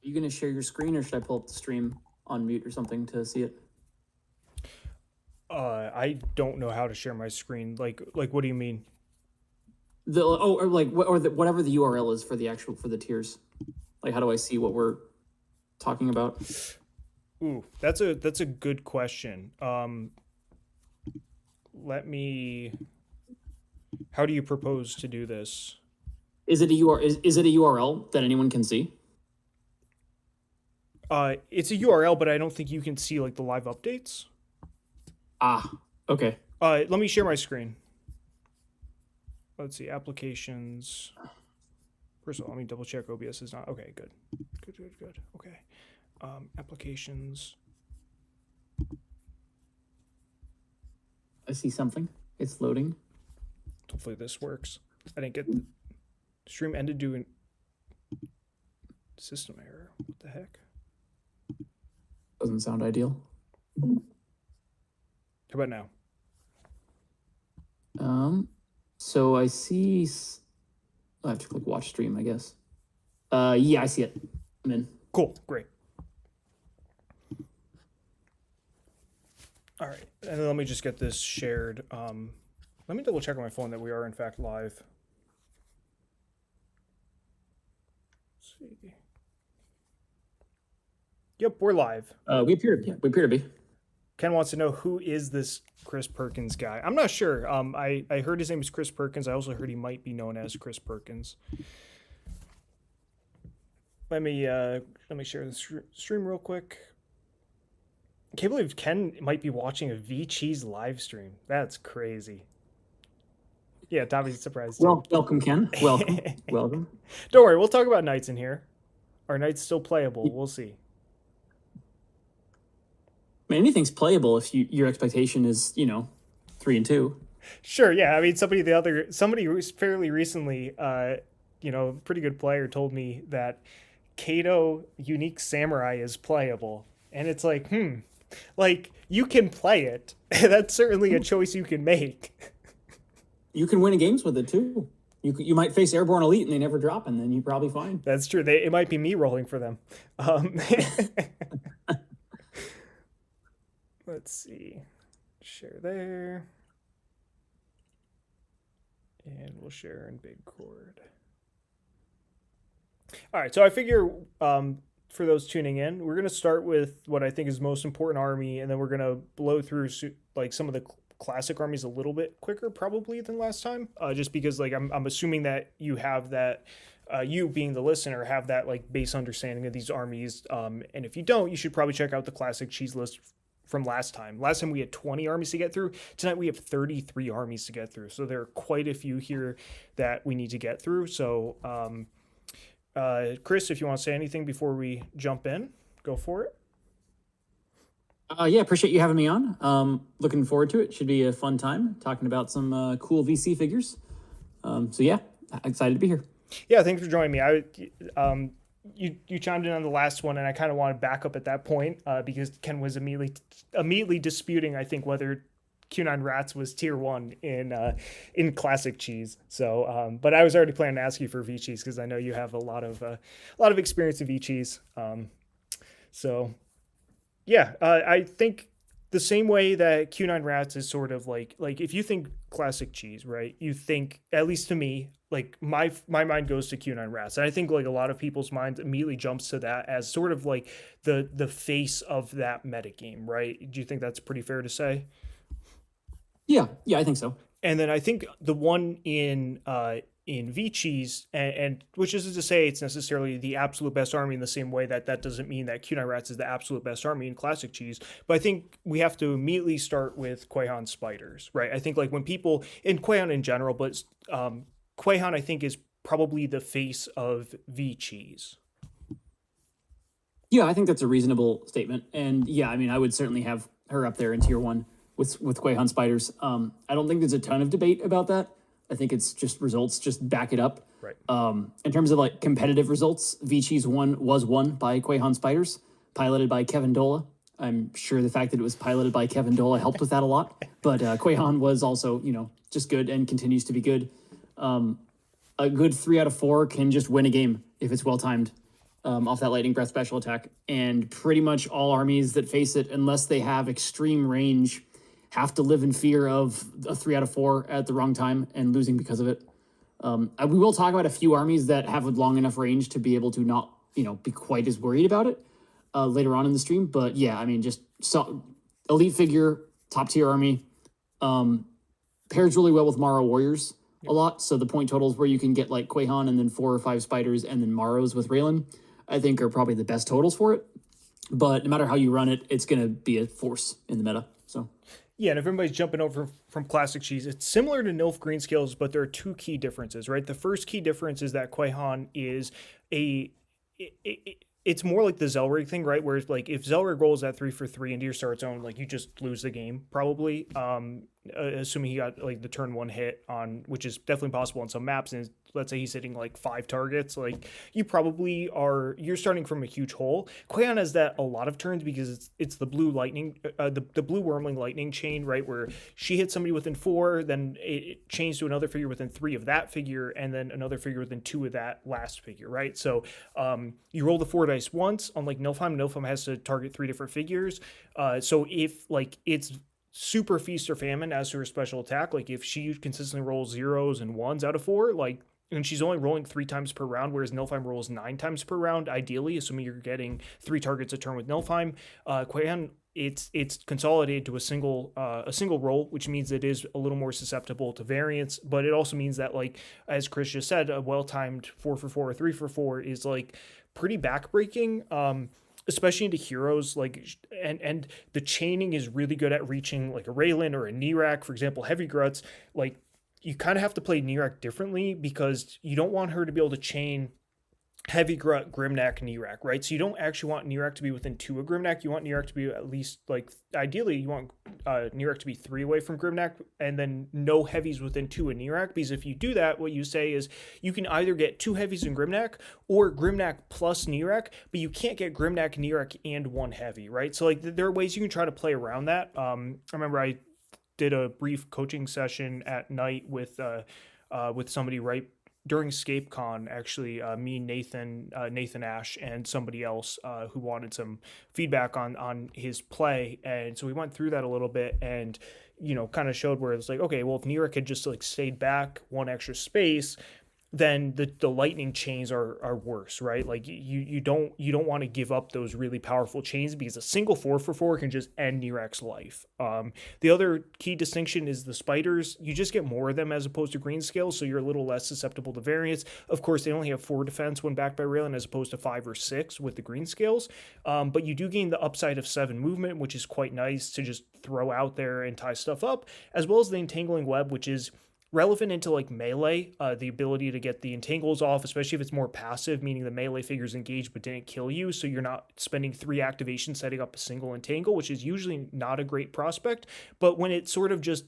you going to share your screen, or should I pull up the stream on mute or something to see it? I don't know how to share my screen. Like what do you mean? Whatever the URL is for the tiers. Like, how do I see what we're talking about? Ooh, that's a good question. How do you propose to do this? Is it a URL that anyone can see? It's a URL, but I don't think you can see like the live updates. Ah, okay. Let me share my screen. Let's see, applications. First of all, let me double check OBS is not. Okay, good. Okay. Applications. I see something. It's loading. Hopefully this works. I didn't get the stream ended due to system error. What the heck? Doesn't sound ideal. How about now? So I see. I have to click watch stream, I guess. Yeah, I see it. I'm in. Cool, great. All right, and then let me just get this shared. Let me double check on my phone that we are in fact live. Let's see. Yep, we're live. We appear to be. Ken wants to know, who is this Chris Perkins guy? I'm not sure. I heard his name is Chris Perkins. I also heard he might be known as Chris Perkins. Let me share the stream real quick. I can't believe Ken might be watching a VCheese live stream. That's crazy. Yeah, Tommy's surprised. Well, welcome, Ken. Welcome. Welcome. Don't worry, we'll talk about knights in here. Are knights still playable? We'll see. I mean, anything's playable if your expectation is, 3 and 2. Sure, yeah. I mean, somebody was fairly recently, pretty good player told me that Kato Unique Samurai is playable. And it's like, like, you can play it. That's certainly a choice you can make. You can win games with it, too. You might face Airborne Elite and they never drop, and then you're probably fine. That's true. It might be me rolling for them. Let's see. Share there. And we'll share in Bigcord. All right, so I figure for those tuning in, we're going to start with what I think is the most important army, and then we're going to blow through like some of the classic armies a little bit quicker probably than last time, just because like I'm assuming that you have that, you being the listener, have that like base understanding of these armies, and if you don't, you should probably check out the classic cheese list from last time. Last time we had 20 armies to get through. Tonight we have 33 armies to get through, so there are quite a few here that we need to get through. So Chris, if you want to say anything before we jump in, go for it. Yeah, appreciate you having me on. Looking forward to it. Should be a fun time talking about some cool VC figures. So yeah, excited to be here. Yeah, thanks for joining me. You chimed in on the last one, and I kind of want to back up at that point because Ken was immediately disputing, I think, whether Q9 Rats was tier 1 in classic cheese. So, but I was already planning to ask you for VCheese because I know you have a lot of experience in VCheese. So. Yeah, I think the same way that Q9 Rats is sort of like if you think classic cheese, right? You think, at least to me, like my mind goes to Q9 Rats. And I think like a lot of people's minds immediately jumps to that as sort of like the face of that metagame, right? Do you think that's pretty fair to say? Yeah, I think so. And then I think the one in VCheese, and which isn't to say it's necessarily the absolute best army in the same way that doesn't mean that Q9 Rats is the absolute best army in classic cheese, but I think we have to immediately start with Quahan Spiders, right? I think like when people, in Quahan in general, but Quahan I think is probably the face of VCheese. Yeah, I think that's a reasonable statement. And yeah, I mean, I would certainly have her up there in tier 1 with Quahan Spiders. I don't think there's a ton of debate about that. I think it's just results just back it up. Right. In terms of like competitive results, VCheese was won by Quahan Spiders, piloted by Kevin Dola. I'm sure the fact that it was piloted by Kevin Dola helped with that a lot. But Quahan was also, just good and continues to be good. A good 3 out of 4 can just win a game if it's well timed. off that lightning breath special attack, and pretty much all armies that face it, unless they have extreme range, have to live in fear of a 3 out of 4 at the wrong time and losing because of it. We will talk about a few armies that have a long enough range to be able to not, be quite as worried about it later on in the stream. But yeah, I mean, just elite figure, top tier army, pairs really well with Morrow Warriors a lot. So the point totals where you can get like Quahan and then 4 or 5 spiders and then Morrows with Raylan, I think are probably the best totals for it. But no matter how you run it, it's going to be a force in the meta. So. Yeah, and if everybody's jumping over from Classic Cheese, it's similar to Nilf Greenscales, but there are 2 key differences, right? The first key difference is that Quahan is it's more like the Zelrig thing, right? Whereas like if Zelrig rolls that 3 for 3 into your start zone, like you just lose the game probably. Assuming he got like the turn 1 hit on, which is definitely possible on some maps, and let's say he's hitting like 5 targets, like you're starting from a huge hole. Quahan has that a lot of turns because it's the blue lightning, the blue wormling lightning chain, right? Where she hits somebody within 4, then it chains to another figure within 3 of that figure, and then another figure within 2 of that last figure, right? So you roll the 4 dice once on like Nilfheim has to target 3 different figures. So if like it's super feast or famine as to her special attack, like if she consistently rolls 0s and 1s out of 4, like, and she's only rolling 3 times per round, whereas Nilfheim rolls 9 times per round, ideally, assuming you're getting 3 targets a turn with Nilfheim. Quahan, it's consolidated to a single roll, which means it is a little more susceptible to variance, but it also means that, like, as Chris just said, a well-timed 4 for 4 or 3 for 4 is, like, pretty backbreaking, especially into heroes, like, and the chaining is really good at reaching like a Raylan or a Nirak, for example. Heavy Gruts, like, you kind of have to play Nirak differently because you don't want her to be able to chain Heavy Grut, Grimnak, Nirak, right? So you don't actually want Nirak to be within 2 of Grimnak. You want Nirak to be at least, like, ideally you want Nirak to be 3 away from Grimnak, and then no heavies within 2 of Nirak, because if you do that, what you say is you can either get 2 heavies in Grimnak or Grimnak plus Nirak, but you can't get Grimnak, Nirak, and 1 heavy, right? So like there are ways you can try to play around that. I remember I did a brief coaching session at night with somebody right during ScapeCon, actually, me, Nathan Ash, and somebody else who wanted some feedback on his play. And so we went through that a little bit and, kind of showed where it's like, okay, well, if Nirak had just like stayed back 1 extra space, then the lightning chains are worse, right? Like you don't want to give up those really powerful chains because a single 4 for 4 can just end Nirak's life. The other key distinction is the spiders. You just get more of them as opposed to Greenscale, so you're a little less susceptible to variance. Of course, they only have 4 defense when backed by Raylan as opposed to 5 or 6 with the Greenscales. But you do gain the upside of 7 movement, which is quite nice to just throw out there and tie stuff up, as well as the entangling web, which is relevant into like melee, the ability to get the entangles off, especially if it's more passive, meaning the melee figures engaged but didn't kill you, so you're not spending 3 activations setting up a single entangle, which is usually not a great prospect. But when it sort of just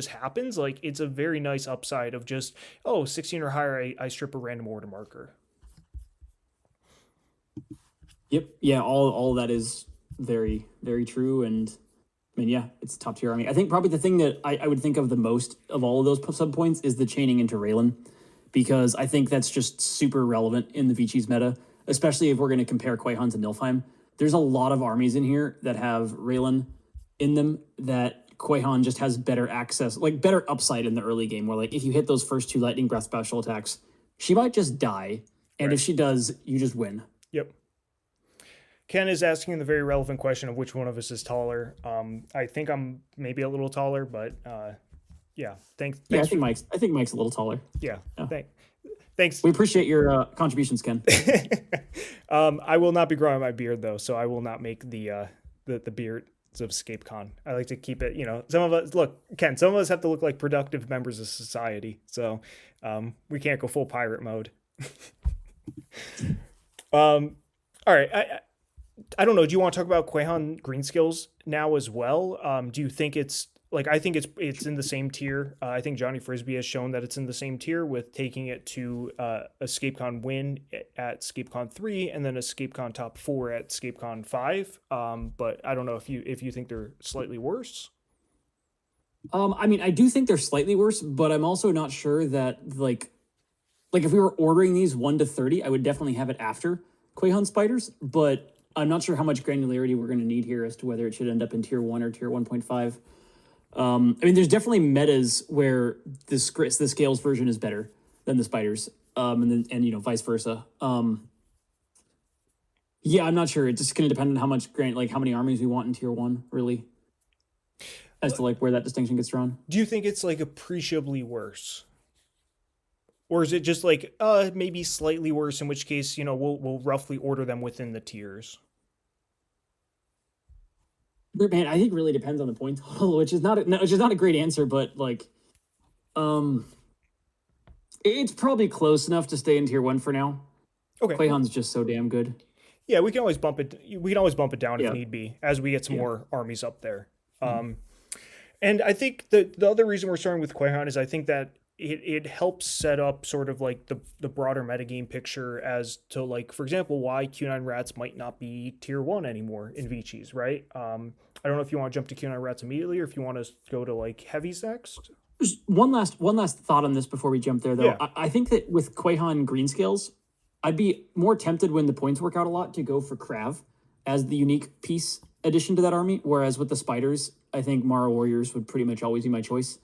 happens, like, it's a very nice upside of just, 16 or higher, I strip a random order marker. Yep. Yeah, all that is very, very true. And I mean, yeah, it's top tier army. I think probably the thing that I would think of the most of all of those sub points is the chaining into Raylan, because I think that's just super relevant in the VCheese meta, especially if we're going to compare Quahan to Nilfheim. There's a lot of armies in here that have Raylan in them that Quahan just has better access, like better upside in the early game, where like if you hit those first 2 lightning breath special attacks, she might just die. And if she does, you just win. Yep. Ken is asking the very relevant question of which one of us is taller. I think I'm maybe a little taller, but yeah. Thanks. Yeah, I think Mike's a little taller. Yeah. Thanks. We appreciate your contributions, Ken. I will not be growing my beard though, so I will not make the beards of ScapeCon. I like to keep it. Some of us Ken. Some of us have to look like productive members of society, so we can't go full pirate mode. All right. I don't know. Do you want to talk about Quahan Greenscales now as well? Do you think it's like, I think it's in the same tier. I think Johnny Frisbee has shown that it's in the same tier with taking it to a ScapeCon win at ScapeCon 3 and then a ScapeCon top 4 at ScapeCon 5. But I don't know if you think they're slightly worse. I mean, I do think they're slightly worse, but I'm also not sure that like like if we were ordering these 1 to 30, I would definitely have it after Quahan spiders, but I'm not sure how much granularity we're going to need here as to whether it should end up in tier 1 or tier 1.5. I mean, there's definitely metas where the scales version is better than the spiders, and vice versa. Yeah, I'm not sure. It's just going to depend on how much like how many armies we want in tier 1, really, as to like where that distinction gets drawn. Do you think it's like appreciably worse? Or is it just like maybe slightly worse, in which case, we'll roughly order them within the tiers? But man, I think really depends on the point total, which is not a great answer, but like, um, it's probably close enough to stay in tier 1 for now. Okay. Quahan's just so damn good. Yeah, we can always bump it down if Yeah, need be as we get some yeah. more armies up there. Mhm. Um, and I think the other reason we're starting with Quahan is I think that it helps set up sort of like the broader metagame picture as to, like, for example, why Q9 rats might not be tier 1 anymore in VCheese, right? I don't know if you want to jump to Q9 rats immediately or if you want to go to like heavies next. Just one last thought on this before we jump there, though. Yeah, I think that with Quahan Greenscales, I'd be more tempted when the points work out a lot to go for Krav as the unique piece addition to that army. Whereas with the spiders, I think Mara Warriors would pretty much always be my choice.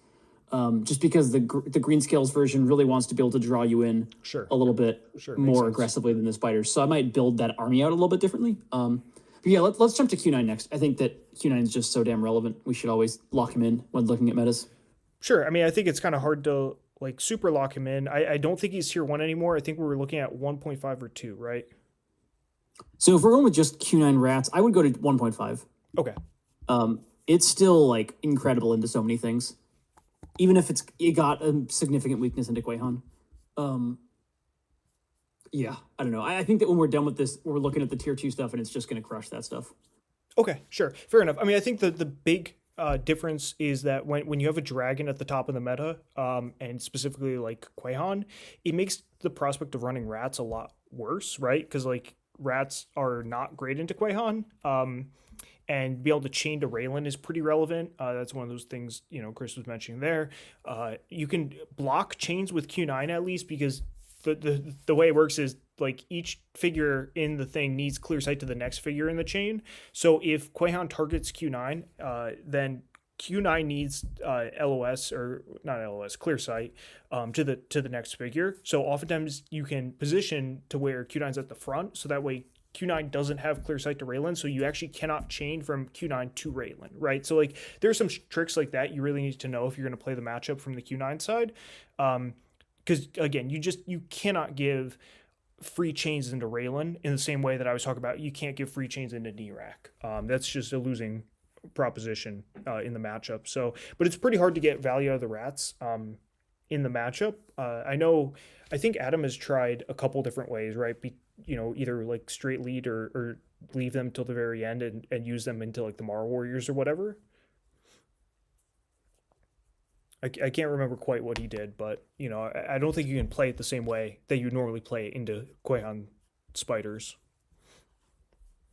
Just because the Greenscales version really wants to be able to draw you in sure, a little bit sure, makes more sense. aggressively than the spiders. So I might build that army out a little bit differently. But yeah, let's jump to Q9 next. I think that Q9 is just so damn relevant. We should always lock him in when looking at metas. Sure. I mean, I think it's kind of hard to like super lock him in. I don't think he's tier 1 anymore. I think we were looking at 1.5 or 2, right? So if we're going with just Q9 rats, I would go to 1.5. Okay. It's still like incredible into so many things, even if it got a significant weakness into Quahan. Um, yeah, I don't know. I think that when we're done with this, we're looking at the tier 2 stuff, and it's just going to crush that stuff. Okay, sure, fair enough. I mean, I think the big difference is that when you have a dragon at the top of the meta, and specifically like Quahan, it makes the prospect of running rats a lot worse, right? Because like rats are not great into Quahan, and be able to chain to Raylan is pretty relevant. That's one of those things Chris was mentioning there. You can block chains with Q9 at least because the way it works is like each figure in the thing needs clear sight to the next figure in the chain. So if Quahan targets Q9, then Q9 needs LOS or not LOS clear sight to the next figure. So oftentimes you can position to where Q9's at the front, so that way Q9 doesn't have clear sight to Raylan, so you actually cannot chain from Q9 to Raylan, right? So like there's some tricks like that you really need to know if you're going to play the matchup from the Q9 side. Because again, you cannot give free chains into Raylan in the same way that I was talking about. You can't give free chains into Nirak. That's just a losing proposition in the matchup. So, but it's pretty hard to get value out of the rats in the matchup. I think Adam has tried a couple different ways, right? Either like straight lead or leave them till the very end and use them into like the Mara Warriors or whatever. I can't remember quite what he did, but I don't think you can play it the same way that you normally play into Quahan spiders.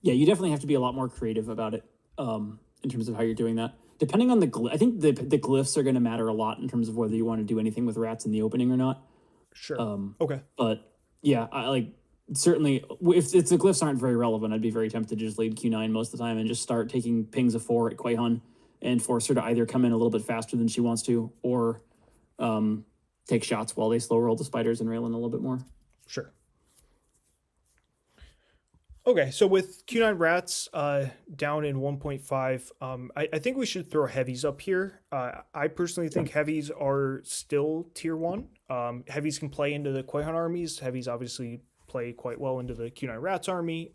Yeah, you definitely have to be a lot more creative about it in terms of how you're doing that. Depending on I think the glyphs are going to matter a lot in terms of whether you want to do anything with rats in the opening or not. Sure. Okay. But yeah, I like certainly if the glyphs aren't very relevant, I'd be very tempted to just lead Q9 most of the time and just start taking pings of 4 at Quahan and force her to either come in a little bit faster than she wants to or take shots while they slow roll the spiders and Raylan a little bit more. Sure. Okay, so with Q9 rats down in 1.5, I think we should throw heavies up here. I personally think heavies are still tier 1. Heavies can play into the Quahan armies. Heavies obviously play quite well into the Q9 rats army.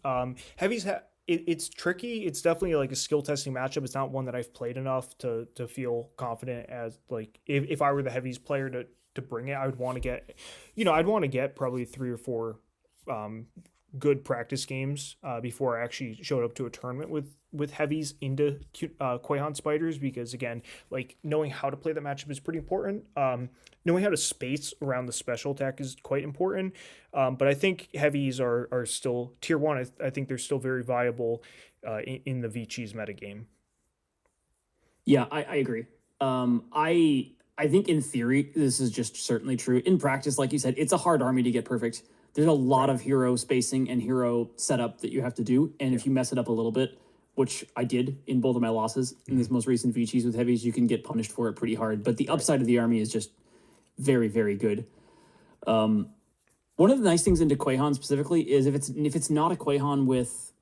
Heavies it's tricky. It's definitely like a skill testing matchup. It's not one that I've played enough to feel confident as like if I were the heavies player to bring it, I would want to get, I'd want to get probably 3 or 4 good practice games before I actually showed up to a tournament with heavies into Quahan spiders, because again, like knowing how to play that matchup is pretty important. Knowing how to space around the special attack is quite important. But I think heavies are still tier 1. I think they're still very viable in the VCheese metagame. Yeah, I agree. I I think in theory, this is just certainly true. In practice, like you said, it's a hard army to get perfect. There's a lot of hero spacing and hero setup that you have to do. And if you mess it up a little bit, which I did in both of my losses in this most recent VCheese with heavies, you can get punished for it pretty hard. But the upside of the army is just very, very good. One of the nice things into Quahan specifically is if it's not a Quahan with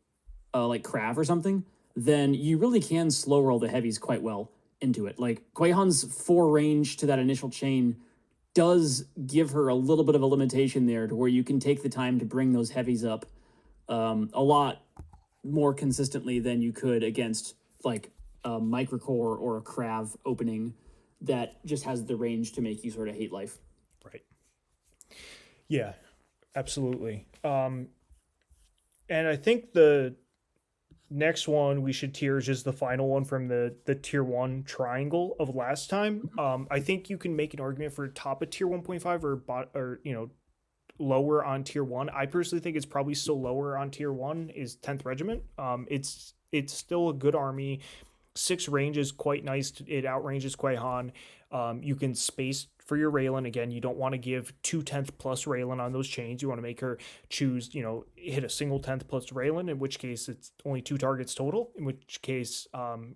like Krav or something, then you really can slow roll the heavies quite well into it. Like Quahan's 4 range to that initial chain does give her a little bit of a limitation there to where you can take the time to bring those heavies up a lot more consistently than you could against like a microcore or a Krav opening that just has the range to make you sort of hate life. Right. Yeah, absolutely. And I think the next one we should tier is just the final one from the tier 1 triangle of last time. I think you can make an argument for top of tier 1.5 or lower on tier 1. I personally think it's probably still lower on tier 1 is 10th Regiment. It's still a good army. 6 range is quite nice. It outranges Quahan. You can space for your Raylan. Again, you don't want to give 2 10th plus Raylan on those chains. You want to make her choose, hit a single 10th plus Raylan, in which case it's only 2 targets total, in which case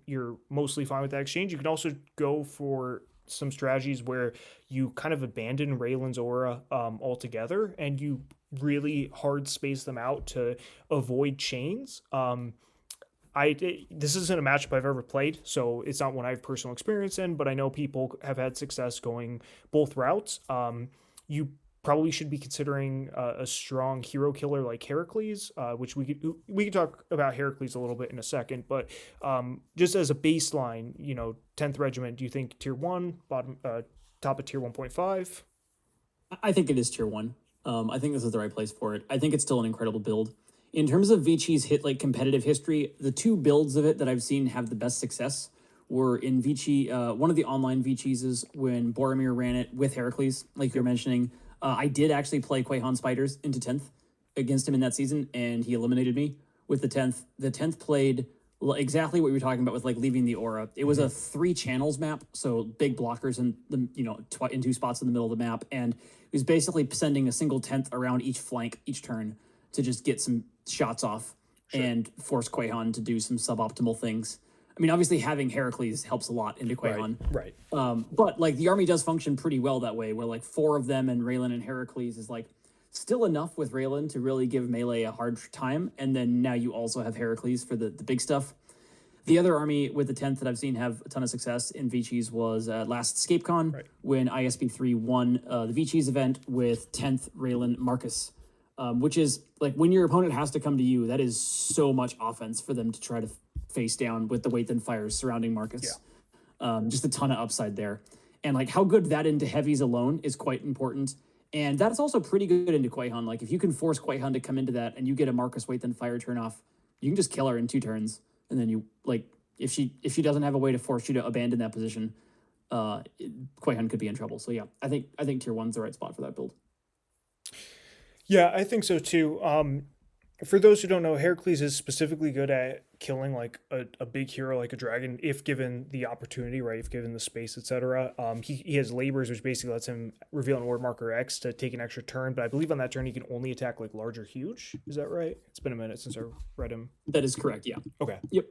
you're mostly fine with that exchange. You can also go for some strategies where you kind of abandon Raylan's aura altogether and you really hard space them out to avoid chains. This isn't a matchup I've ever played, so it's not one I have personal experience in, but I know people have had success going both routes. You probably should be considering a strong hero killer like Heracles, which we could talk about Heracles a little bit in a second, but just as a baseline, 10th Regiment, do you think tier 1, top of tier 1.5? I think it is tier 1. I think this is the right place for it. I think it's still an incredible build. In terms of VCheese hit like competitive history, the 2 builds of it that I've seen have the best success were in one of the online VCheeses when Boromir ran it with Heracles, like you're mentioning. I did actually play Quahan Spiders into 10th against him in that season, and he eliminated me with the 10th. The 10th played exactly what you were talking about with like leaving the aura. It was a 3 channels map, so big blockers in the in 2 spots in the middle of the map, and it was basically sending a single 10th around each flank each turn to just get some shots off and force Quahan to do some suboptimal things. I mean, obviously having Heracles helps a lot into Quahan. Right. But like the army does function pretty well that way, where like 4 of them and Raylan and Heracles is like still enough with Raylan to really give melee a hard time. And then now you also have Heracles for the big stuff. The other army with the 10th that I've seen have a ton of success in VCheese was last ScapeCon when ISB3 won the VCheese event with 10th Raylan Marcus. Which is like when your opponent has to come to you, that is so much offense for them to try to face down with the weight then fires surrounding Marcus. Yeah. Just a ton of upside there. And like how good that into heavies alone is quite important. And that's also pretty good into Quahan. Like if you can force Quahan to come into that and you get a Marcus weight then fire turn off, you can just kill her in 2 turns. And then you like if she doesn't have a way to force you to abandon that position, Quahan could be in trouble. So yeah, I think tier 1's the right spot for that build. Yeah, I think so too. For those who don't know, Heracles is specifically good at killing like a big hero like a dragon if given the opportunity, right? If given the space, etc. He has labors, which basically lets him reveal an orb marker X to take an extra turn. But I believe on that turn he can only attack like large or huge. Is that right? It's been a minute since I read him. That is correct. Yeah. Okay. Yep.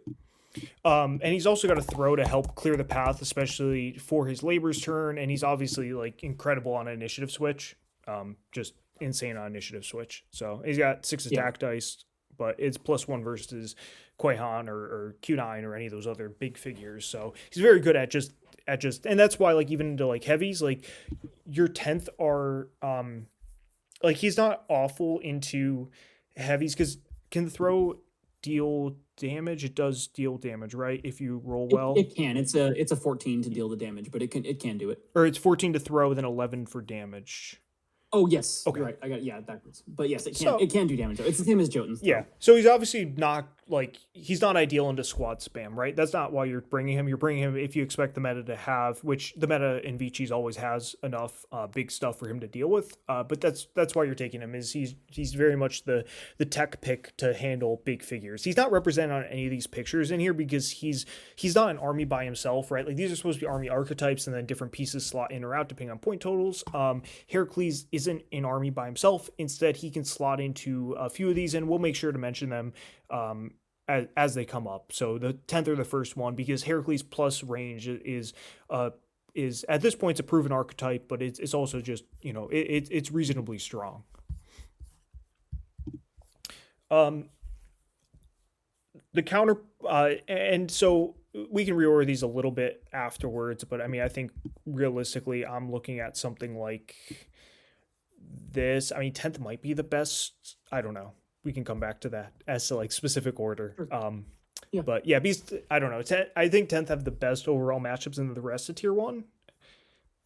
And he's also got a throw to help clear the path, especially for his labors turn. And he's obviously like incredible on an initiative switch. Just insane on initiative switch. So he's got 6 attack dice, but it's +1 versus Quahan or Q9 or any of those other big figures. So he's very good at just, and that's why like even into like heavies, like your 10th are, like he's not awful into heavies because can the throw deal damage? It does deal damage, right? If you roll well, it can. It's a 14 to deal the damage, but it can do it. Or it's 14 to throw, then 11 for damage. Oh yes, okay, right. I got backwards, but yes, it can do damage. It's the same as Jotun's. Yeah, so he's obviously not like he's not ideal into squad spam, right? That's not why you're bringing him. You're bringing him if you expect the meta to have, which the meta in VCheese always has enough big stuff for him to deal with. But that's why you're taking him. Is he's very much the tech pick to handle big figures. He's not represented on any of these pictures in here because he's not an army by himself, right? Like these are supposed to be army archetypes, and then different pieces slot in or out depending on point totals. Heracles isn't an army by himself. Instead, he can slot into a few of these, and we'll make sure to mention them as they come up. So the 10th or the first one, because Heracles plus range is at this point it's a proven archetype, but it's also just, it's reasonably strong. The counter, and so we can reorder these a little bit afterwards, but I mean, I think realistically, I'm looking at something like this. I mean, 10th might be the best. I don't know. We can come back to that as to like specific order. Sure. Yeah. But yeah, I don't know. I think 10th have the best overall matchups in the rest of tier 1.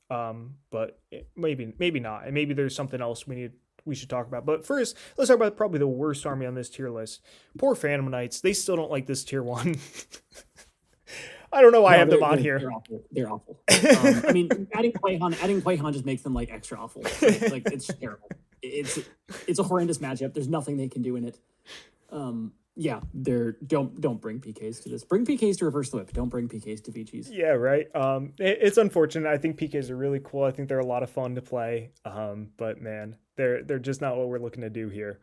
But maybe not. And maybe there's something else we should talk about. But first, let's talk about probably the worst army on this tier list. Poor Phantom Knights. They still don't like this tier 1. I don't know why I have them on here. They're awful. I mean, adding Quaihan just makes them like extra awful. Like it's terrible. It's a horrendous matchup. There's nothing they can do in it. Yeah, don't bring PKs to this. Bring PKs to Reverse the Whip. Don't bring PKs to VCheese. Yeah, right. It's unfortunate. I think PKs are really cool. I think they're a lot of fun to play. But man, they're just not what we're looking to do here.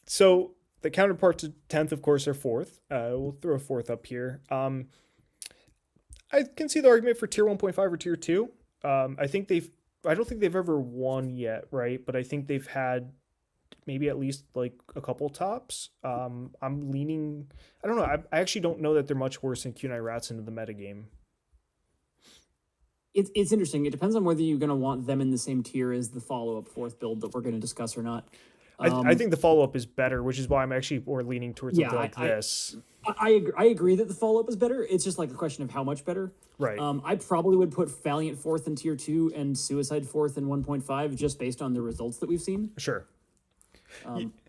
So the counterpart to 10th, of course, are 4th. We'll throw a 4th up here. I can see the argument for tier 1.5 or tier 2. I don't think they've ever won yet, right? But I think they've had maybe at least like a couple tops. I'm leaning, I don't know. I actually don't know that they're much worse than Q9 Rats into the metagame. It's interesting. It depends on whether you're going to want them in the same tier as the follow-up 4th build that we're going to discuss or not. I think the follow-up is better, which is why I'm actually more leaning towards something like this. I agree that the follow-up is better. It's just like a question of how much better. Right. I probably would put Valiant 4th in tier 2 and Suicide 4th in 1.5 just based on the results that we've seen. Sure.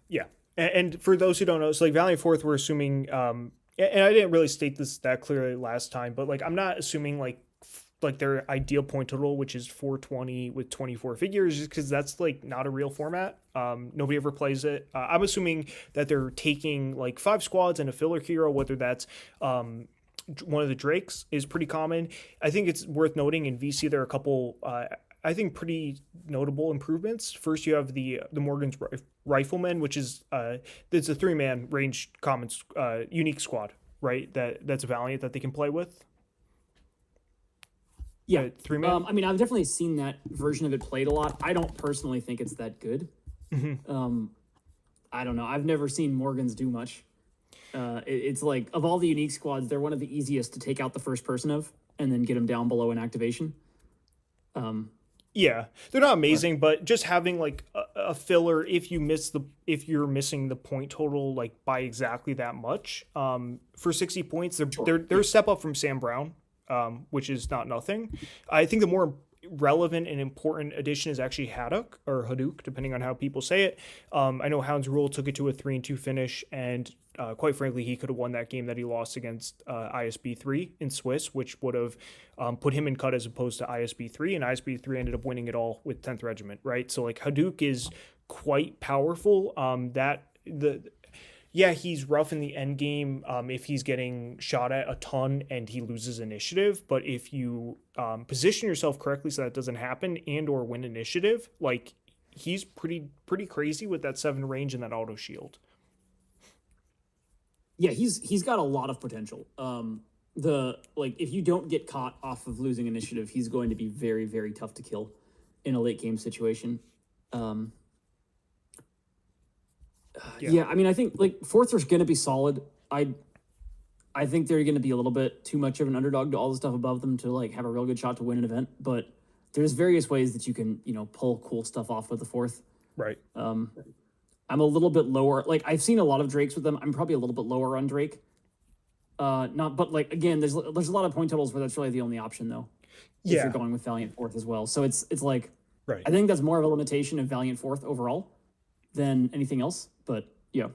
Yeah. And for those who don't know, so like Valiant 4th, we're assuming, and I didn't really state this that clearly last time, but like I'm not assuming like their ideal point total, which is 420 with 24 figures, just because that's like not a real format. Nobody ever plays it. I'm assuming that they're taking like 5 squads and a filler hero, whether that's one of the Drakes is pretty common. I think it's worth noting in VC there are a couple I think pretty notable improvements. First, you have the Morgan's Rifleman, which is it's a 3-man range common unique squad, right? That's Valiant that they can play with. Yeah, 3-man. I mean, I've definitely seen that version of it played a lot. I don't personally think it's that good. Mm-hmm. I don't know. I've never seen Morgans do much. It's like of all the unique squads, they're one of the easiest to take out the first person of, and then get them down below in activation. Yeah, they're not amazing, but just having like a filler if you're missing the point total like by exactly that much. For 60 points, they're a step up from Sam Brown. Which is not nothing. I think the more relevant and important addition is actually Hadouk, depending on how people say it. I know Hound's Rule took it to a 3-2 finish, and quite frankly, he could have won that game that he lost against ISB3 in Swiss, which would have put him in cut as opposed to ISB3, and ISB3 ended up winning it all with 10th Regiment, right? So like Hadouk is quite powerful. Yeah, he's rough in the end game if he's getting shot at a ton and he loses initiative. But if you position yourself correctly so that doesn't happen and or win initiative, like he's pretty crazy with that 7 range and that auto shield. Yeah, he's got a lot of potential. If you don't get caught off of losing initiative, he's going to be very, very tough to kill in a late game situation. Yeah, I mean, I think like 4th are going to be solid. I think they're going to be a little bit too much of an underdog to all the stuff above them to like have a real good shot to win an event. But there's various ways that you can pull cool stuff off with the 4th. Right. I'm a little bit lower. Like I've seen a lot of Drakes with them. I'm probably a little bit lower on Drake. But like again, there's a lot of point totals where that's really the only option though. Yeah. If you're going with Valiant 4th as well, so it's like right. I think that's more of a limitation of Valiant 4th overall than anything else. But yeah,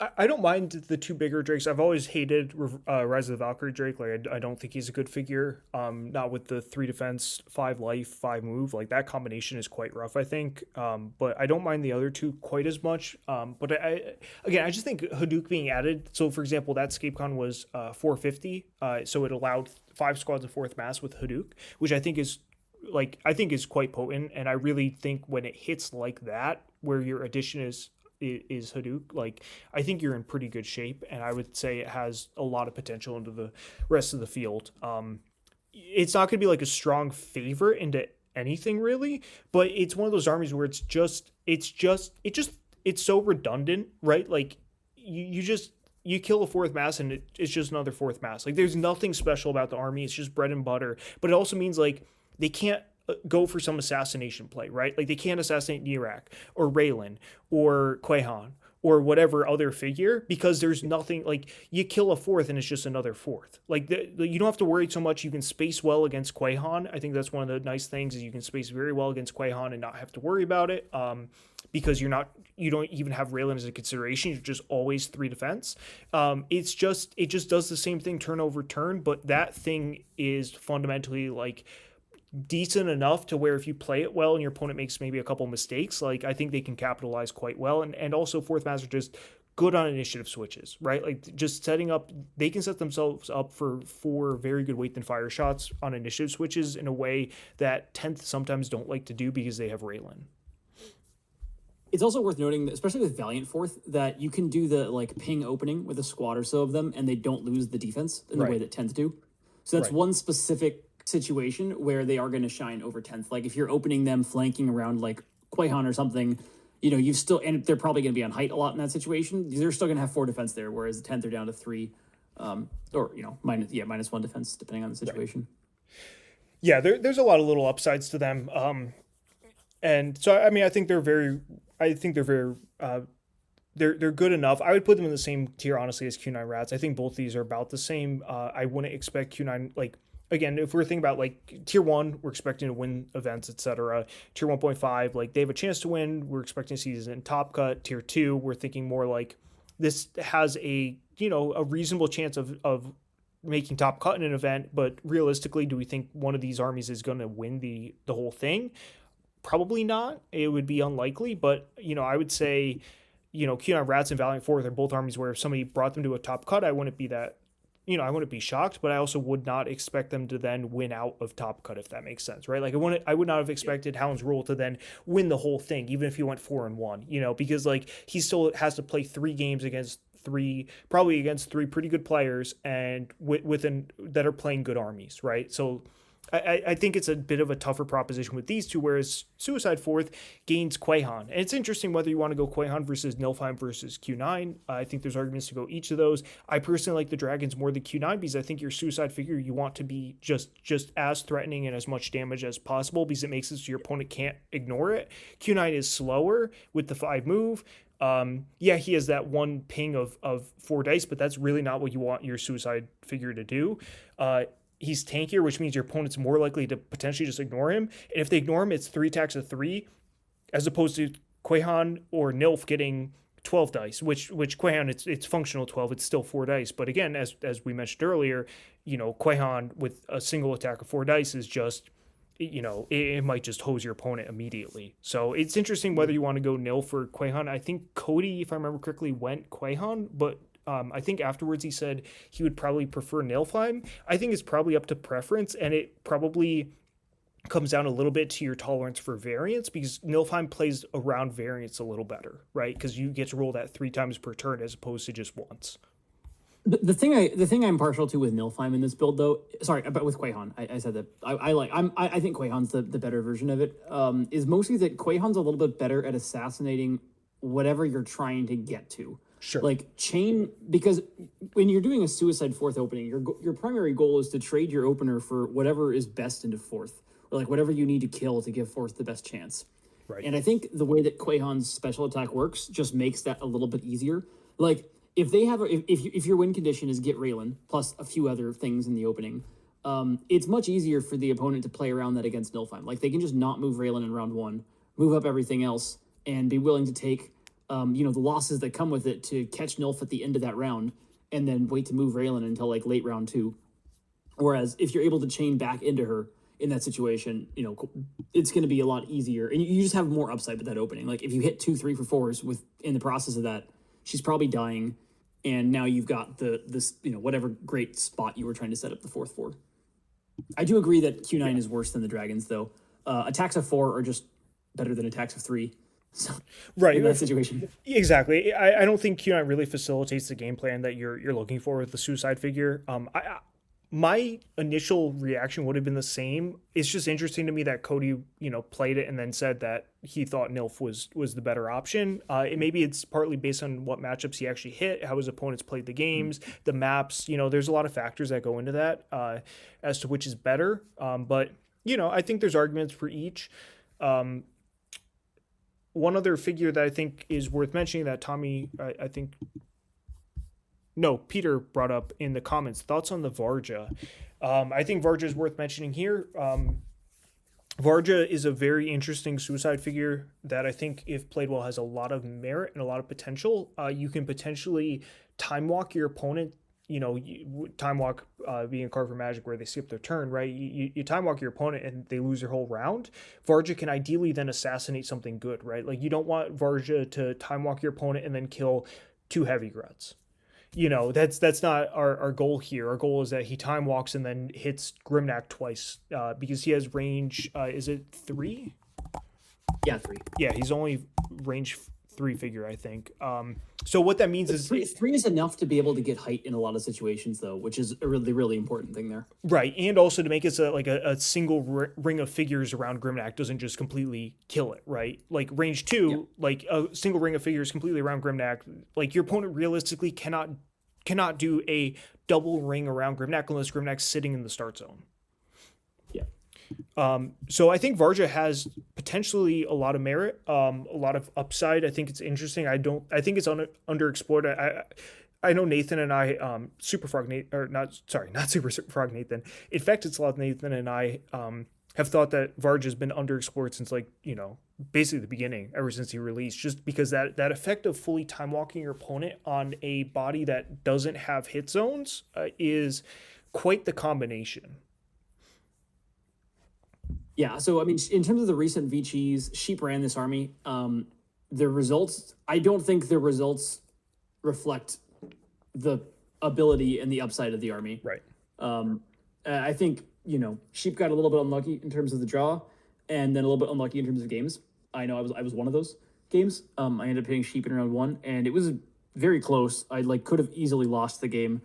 I don't mind the two bigger Drakes. I've always hated Rise of the Valkyrie Drake. Like I don't think he's a good figure. Not with the 3 defense, 5 life, 5 move. Like that combination is quite rough, I think. But I don't mind the other two quite as much. But I just think Hadouken being added. So for example, that ScapeCon was 450. So it allowed 5 squads of 4th mass with Hadouken, which I think is quite potent. And I really think when it hits like that, where your addition is Hadouken, like I think you're in pretty good shape, and I would say it has a lot of potential into the rest of the field. It's not going to be like a strong favorite into anything really, but it's one of those armies where it's so redundant, right? Like you kill a 4th mass and it's just another 4th mass. Like there's nothing special about the army. It's just bread and butter. But it also means like they can't go for some assassination play, right? Like they can't assassinate Nirak or Raylan or Quahan or whatever other figure, because there's nothing, like you kill a 4th and it's just another 4th. Like you don't have to worry so much. You can space well against Quahan. I think that's one of the nice things, is you can space very well against Quahan and not have to worry about it. Because you don't even have Raylan as a consideration. You're just always 3 defense. It just does the same thing turn over turn, but that thing is fundamentally like decent enough to where if you play it well and your opponent makes maybe a couple mistakes, like I think they can capitalize quite well. And also 4th mass are just good on initiative switches, right? Like just setting up, they can set themselves up for 4 very good weight and fire shots on initiative switches in a way that 10th sometimes don't like to do because they have Raylan. It's also worth noting that, especially with Valiant 4th, that you can do the like ping opening with a squad or so of them, and they don't lose the defense in the way that 10th do. So that's one specific situation where they are going to shine over 10th. Like if you're opening them flanking around like Quahan or something, you've still, and they're probably going to be on height a lot in that situation. They're still going to have 4 defense there, whereas the 10th are down to 3, or minus 1 defense depending on the situation. Yeah, there's a lot of little upsides to them. And so I mean, I think they're very they're good enough. I would put them in the same tier, honestly, as Q9 Rats. I think both these are about the same. I wouldn't expect Q9, like, again, if we're thinking about like tier 1, we're expecting to win events, etc. Tier 1.5, like they have a chance to win. We're expecting to see this in Top Cut. Tier 2, we're thinking more like this has a reasonable chance of making Top Cut in an event, but realistically, do we think one of these armies is going to win the whole thing? Probably not. It would be unlikely, but I would say, Q9 Rats and Valiant 4th are both armies where if somebody brought them to a Top Cut, I wouldn't be I wouldn't be shocked, but I also would not expect them to then win out of Top Cut, if that makes sense, right? Like I would not have expected Hound's Rule to then win the whole thing, even if he went 4-1, because like he still has to play 3 games against 3 pretty good players and that are playing good armies, right? So I think it's a bit of a tougher proposition with these two, whereas Suicide 4th gains Quahan. And it's interesting whether you want to go Quahan versus Nilfheim versus Q9. I think there's arguments to go each of those. I personally like the Dragons more than Q9 because I think your Suicide figure, you want to be just as threatening and as much damage as possible because it makes it so your opponent can't ignore it. Q9 is slower with the 5 move. He has that 1 ping of 4 dice, but that's really not what you want your Suicide figure to do. He's tankier, which means your opponent's more likely to potentially just ignore him. And if they ignore him, it's 3 attacks of 3, as opposed to Quahan or Nilf getting 12 dice, which Quahan, it's functional 12, it's still 4 dice. But again, as we mentioned earlier, Quahan with a single attack of 4 dice is just, it might just hose your opponent immediately. So it's interesting whether you want to go Nilf or Quahan. I think Cody, if I remember correctly, went Quahan, but I think afterwards he said he would probably prefer Nilfheim. I think it's probably up to preference, and it probably comes down a little bit to your tolerance for variance, because Nilfheim plays around variance a little better, right? Because you get to roll that 3 times per turn as opposed to just once. The thing I'm partial to with Nilfheim in this build, though, but with Quahan, I said that I think Quahan's the better version of it. Is mostly that Quahan's a little bit better at assassinating whatever you're trying to get to. Sure. Like chain, because when you're doing a Suicide 4th opening, your primary goal is to trade your opener for whatever is best into 4th, or like whatever you need to kill to give 4th the best chance. Right. And I think the way that Quahan's special attack works just makes that a little bit easier. Like if they have if your win condition is get Raylan plus a few other things in the opening, it's much easier for the opponent to play around that against Nilfheim. Like they can just not move Raylan in round 1, move up everything else, and be willing to take the losses that come with it to catch Nilf at the end of that round and then wait to move Raylan until like late round 2. Whereas if you're able to chain back into her in that situation, it's going to be a lot easier, and you just have more upside with that opening. Like if you hit 2 3 for 4s with in the process of that, she's probably dying, and now you've got this whatever great spot you were trying to set up the 4th for. I do agree that Q9 is worse than the dragons, though. Attacks of 4 are just better than attacks of 3. So, right in that situation, exactly. I don't think Q9 really facilitates the game plan that you're looking for with the suicide figure. My initial reaction would have been the same. It's just interesting to me that Cody, played it and then said that he thought Nilf was the better option. Maybe it's partly based on what matchups he actually hit, how his opponents played the games, the maps. There's a lot of factors that go into that as to which is better. But I think there's arguments for each. One other figure that I think is worth mentioning that Tommy, Peter brought up in the comments, thoughts on the Varja. I think Varja is worth mentioning here. Varja is a very interesting suicide figure that I think, if played well, has a lot of merit and a lot of potential. You can potentially time walk your opponent. Time walk being a card for Magic where they skip their turn, right? You time walk your opponent and they lose their whole round. Varja can ideally then assassinate something good, right? Like you don't want Varja to time walk your opponent and then kill 2 heavy gruts. That's not our goal here. Our goal is that he time walks and then hits Grimnack twice because he has range. Is it 3? Yeah, 3. Yeah, he's only range 3 figure, I think. So what that means is 3 is enough to be able to get height in a lot of situations, though, which is a really, really important thing there. Right, and also to make it so like a single ring of figures around Grimnack doesn't just completely kill it, right? Like range 2, like a single ring of figures completely around Grimnack, like your opponent realistically cannot do a double ring around Grimnack unless Grimnack's sitting in the start zone. So I think Varja has potentially a lot of merit, a lot of upside. I think it's interesting. I think it's underexplored. I know Nathan and I, Super Frog Nathan, not Super Frog Nathan, Infected Sloth Nathan and I have thought that Varja has been underexplored since basically the beginning, ever since he released, just because that effect of fully time walking your opponent on a body that doesn't have hit zones is quite the combination. Yeah, so I mean, in terms of the recent VCheese, Sheep ran this army. The results, I don't think the results reflect the ability and the upside of the army. Right. I think Sheep got a little bit unlucky in terms of the draw, and then a little bit unlucky in terms of games. I know I was one of those games. I ended up hitting Sheep in round 1, and it was very close. I could have easily lost the game.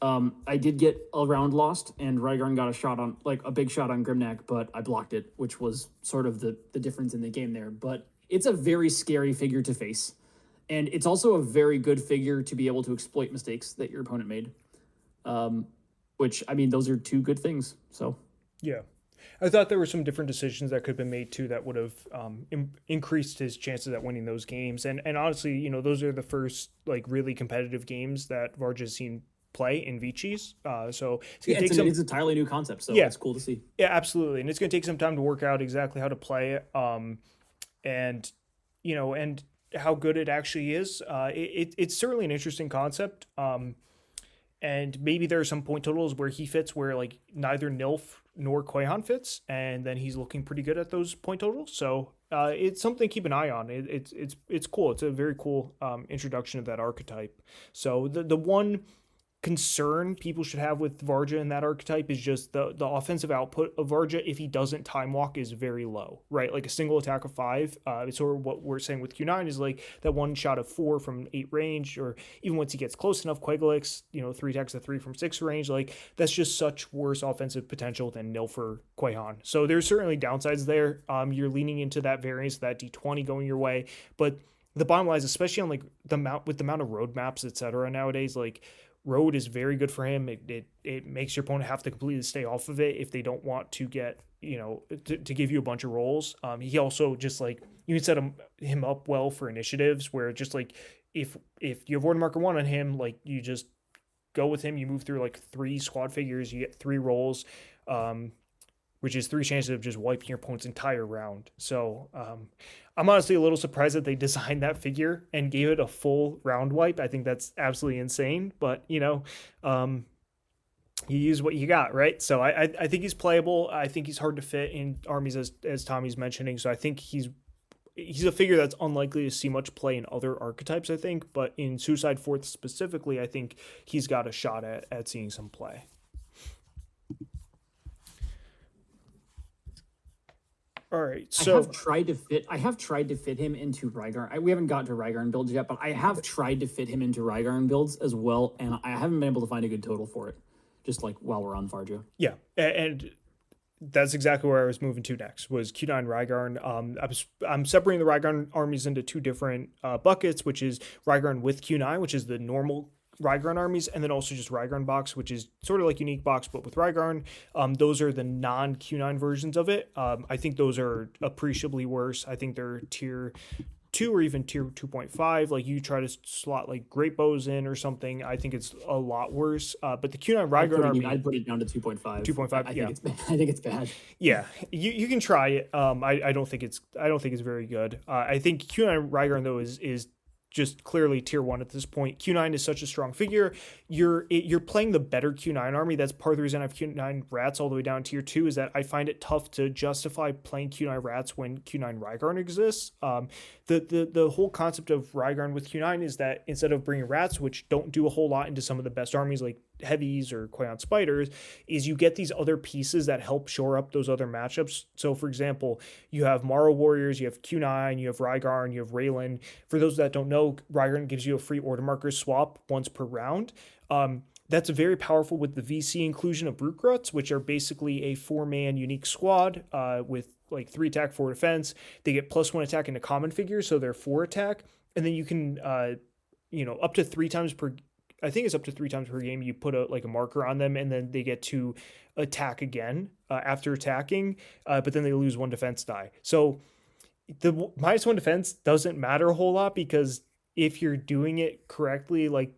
I did get a round lost, and Rygarn got a big shot on Grimnack, but I blocked it, which was sort of the difference in the game there. But it's a very scary figure to face, and it's also a very good figure to be able to exploit mistakes that your opponent made. Which, I mean, those are 2 good things. So yeah, I thought there were some different decisions that could have been made too that would have increased his chances at winning those games. And honestly, those are the first really competitive games that Varja's seen play in VCheese. So it's it's an entirely new concept. So it's cool to see. Yeah, absolutely. And it's going to take some time to work out exactly how to play it. And how good it actually is. It's certainly an interesting concept. And maybe there are some point totals where he fits where neither Nilf nor Quahan fits, and then he's looking pretty good at those point totals. So it's something to keep an eye on. It's cool. It's a very cool introduction of that archetype. So the one concern people should have with Varja in that archetype is just the offensive output of Varja, if he doesn't time walk, is very low, right? Like a single attack of 5. It's sort of what we're saying with Q9 is that one shot of 4 from 8 range, or even once he gets close enough, Quaglix, 3 attacks of 3 from 6 range. That's just such worse offensive potential than Nilfer Quahan. So there's certainly downsides there. You're leaning into that variance, that D20 going your way, but the bottom line is, especially on the amount of roadmaps, etc. nowadays, road is very good for him. It makes your opponent have to completely stay off of it if they don't want to get, to give you a bunch of rolls. He also just you can set him up well for initiatives where just if you have Order Marker 1 on him, you just go with him, you move through 3 squad figures, you get 3 rolls, which is 3 chances of just wiping your opponent's entire round. So I'm honestly a little surprised that they designed that figure and gave it a full round wipe. I think that's absolutely insane, but you use what you got, right? So I think he's playable. I think he's hard to fit in armies, as Tommy's mentioning. So I think he's a figure that's unlikely to see much play in other archetypes, I think, but in Suicide Fourth specifically, I think he's got a shot at seeing some play. All right, so I have tried to fit him into Rygarn. We haven't gotten to Rygarn builds yet, but I have tried to fit him into Rygarn builds as well, and I haven't been able to find a good total for it. Just like while we're on Farjo. Yeah, and that's exactly where I was moving to next, was Q9 Rygarn. I'm separating the Rygarn armies into 2 different buckets, which is Rygarn with Q9, which is the normal Rygarn armies, and then also just Rygarn box, which is sort of like Unique box, but with Rygarn. Those are the non-Q9 versions of it. I think those are appreciably worse. I think they're tier 2 or even tier 2.5. Like you try to slot like Great Bows in or something, I think it's a lot worse. But the Q9 Rygarn army, I'd put it down to 2.5. 2.5. I think it's bad. Yeah, you can try it. I don't think it's very good. I think Q9 Rygarn though is just clearly tier 1 at this point. Q9 is such a strong figure. You're playing the better Q9 army. That's part of the reason I have Q9 Rats all the way down to tier 2, is that I find it tough to justify playing Q9 Rats when Q9 Rygarn exists. The whole concept of Rygarn with Q9 is that instead of bringing Rats, which don't do a whole lot, into some of the best armies like Heavies or Quayon Spiders, is you get these other pieces that help shore up those other matchups. So for example, you have Morrow Warriors, you have Q9, you have Rygarn, you have Raylan. For those that don't know, Rygarn gives you a free order marker swap once per round. That's very powerful with the VC inclusion of Brute Gruts, which are basically a 4-man unique squad with like 3 attack, 4 defense. They get +1 attack into common figures, so they're 4 attack. And then you can, up to 3 times per, I think it's up to 3 times per game, you put a marker on them, and then they get to attack again after attacking, but then they lose 1 defense die. So the -1 defense doesn't matter a whole lot, because if you're doing it correctly, like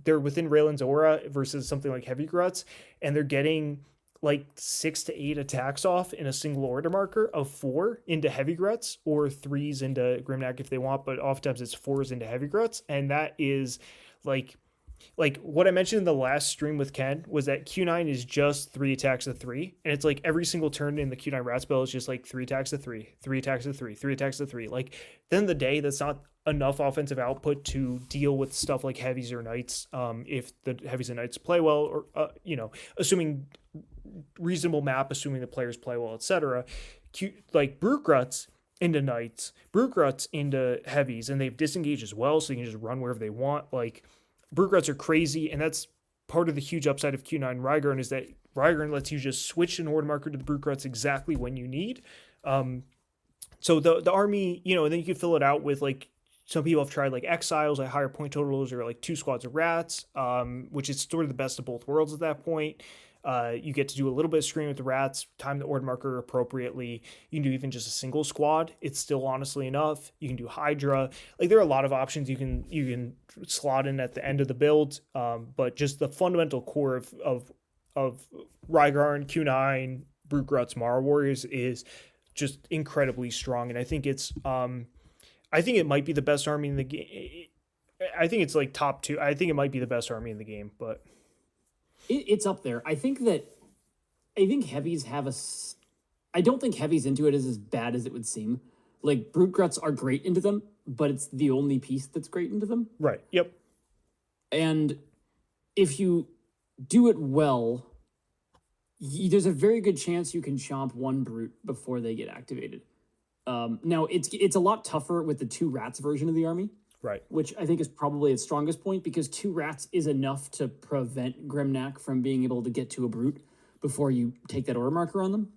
they're within Raylan's aura versus something like Heavy Gruts, and they're getting like 6 to 8 attacks off in a single order marker of 4 into Heavy Gruts, or 3s into Grimnack if they want, but oftentimes it's 4s into Heavy Gruts, and that is like what I mentioned in the last stream with Ken was that Q9 is just 3 attacks of 3, and it's like every single turn in the Q9 rat spell is just like 3 attacks of 3, 3 attacks of 3, 3 attacks of 3. Like, then the day, that's not enough offensive output to deal with stuff like Heavies or Knights, if the Heavies and Knights play well, or assuming reasonable map, assuming the players play well, etc. Like Brute Gruts into Knights, Brute Gruts into Heavies, and they've disengaged as well, so you can just run wherever they want. Like, Brute Gruts are crazy, and that's part of the huge upside of Q9 Rygarn, is that Rygarn lets you just switch an order marker to the Brute Gruts exactly when you need. So the army, and then you can fill it out with, like, some people have tried like Exiles at higher point totals, or like 2 squads of Rats, which is sort of the best of both worlds at that point. You get to do a little bit of screen with the Rats, time the order marker appropriately. You can do even just a single squad. It's still honestly enough. You can do Hydra. Like, there are a lot of options you can slot in at the end of the build. But just the fundamental core of Rygarn, Q9, Brute Gruts, Morrow Warriors is just incredibly strong. And I think I think it might be the best army in the game. I think it's like top 2. I think it might be the best army in the game, but it's up there. I think Heavies have I don't think Heavies into it is as bad as it would seem. Like, Brute Gruts are great into them, but it's the only piece that's great into them. Right. Yep. And if you do it well, there's a very good chance you can chomp 1 Brute before they get activated. Now, it's a lot tougher with the 2 Rats version of the army. Right. Which I think is probably its strongest point, because 2 Rats is enough to prevent Grimnack from being able to get to a Brute before you take that order marker on them.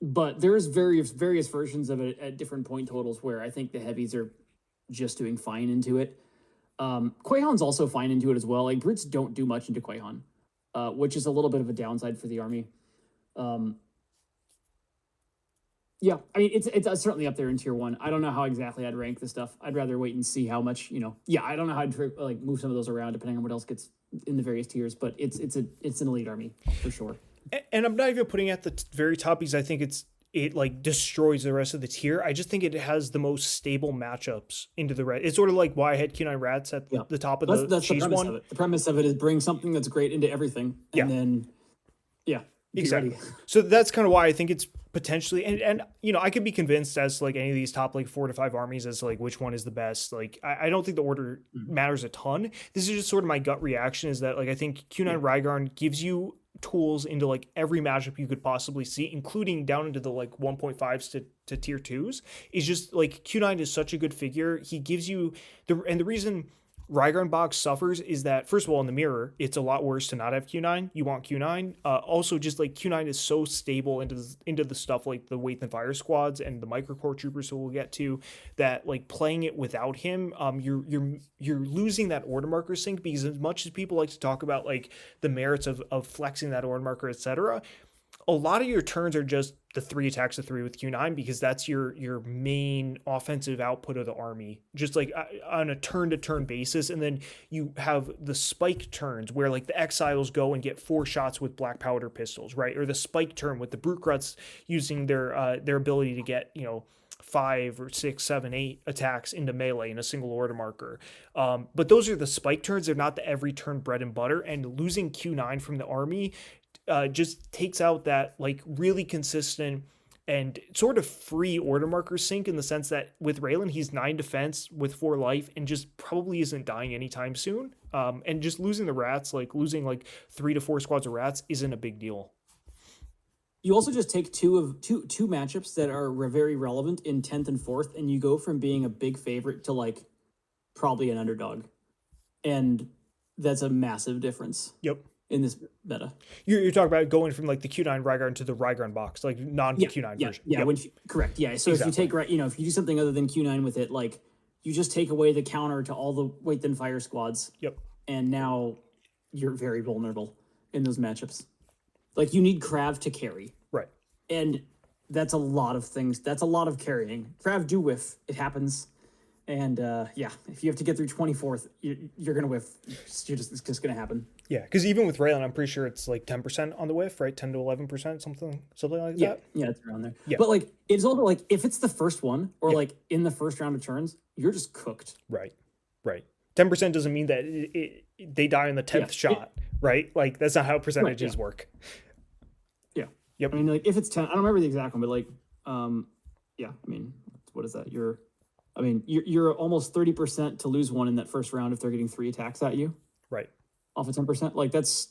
But there's various versions of it at different point totals where I think the Heavies are just doing fine into it. Quayon's also fine into it as well. Like, Brutes don't do much into Quayon, which is a little bit of a downside for the army. Yeah, I mean, it's certainly up there in tier 1. I don't know how exactly I'd rank this stuff. I'd rather wait and see how much, Yeah, I don't know how I'd like move some of those around depending on what else gets in the various tiers, but it's an elite army for sure. And I'm not even putting it at the very top because I think it like destroys the rest of the tier. I just think it has the most stable matchups into the red. It's sort of like why I had Q9 Rats at Yeah, the top of that's the cheese premise one. of it. The premise of it is bring something that's great into everything, and then be Exactly. ready. So that's kind of why I think it's potentially, and I could be convinced as to, like, any of these top like 4 to 5 armies as to, like, which one is the best. Like I don't think the order matters a ton. This is just sort of my gut reaction is that, like, I think Q9 Rygarn gives you tools into like every matchup you could possibly see, including down into the like 1.5s to tier 2s. Is just like Q9 is such a good figure. He gives you the reason Rygarn box suffers is that, first of all, in the mirror, it's a lot worse to not have Q9. You want Q9. Also, just like Q9 is so stable into the stuff like the Weight and Fire squads and the Microcore troopers, so we'll get to that. Like, playing it without him, you're losing that order marker sync, because as much as people like to talk about like the merits of flexing that order marker, etc., a lot of your turns are just the 3 attacks of 3 with Q9, because that's your main offensive output of the army, just like on a turn-to-turn basis. And then you have the spike turns where like the exiles go and get 4 shots with black powder pistols, right? Or the spike turn with the brute gruts using their ability to get 5 or 6, 7, 8 attacks into melee in a single order marker. But those are the spike turns. They're not the every turn bread and butter. And losing Q9 from the army just takes out that like really consistent and sort of free order marker sync, in the sense that with Raylan, he's 9 defense with 4 life and just probably isn't dying anytime soon. And just losing the rats, like losing like 3 to 4 squads of rats, isn't a big deal. You also just take two matchups that are very relevant in 10th and 4th, and you go from being a big favorite to like probably an underdog, and that's a massive difference. Yep. In this meta, you're talking about going from like the Q9 Rygarn to the Rygarn box, like non-Q9 version. Yeah, yep. Correct. Yeah, so exactly. If you take if you do something other than Q9 with it, like you just take away the counter to all the Weight Than Fire squads. Yep. And now you're very vulnerable in those matchups. Like, you need Krav to carry. Right. And that's a lot of things. That's a lot of carrying. Krav do whiff. It happens. And if you have to get through 24th, you're going to whiff. It's just going to happen. Yeah, because even with Raylan, I'm pretty sure it's like 10% on the whiff, right? 10 to 11%, something like that. Yeah, it's around there. Yeah. But like, it's also like, if it's the first one, or like in the first round of turns, you're just cooked. Right. 10% doesn't mean that they die in the 10th shot, right? Like, that's not how percentages work. Yeah. Yep. I mean, like, if it's 10, I don't remember the exact one, but like, I mean, what is that? You're almost 30% to lose one in that first round if they're getting 3 attacks at you. Right. Off of 10%. Like, that's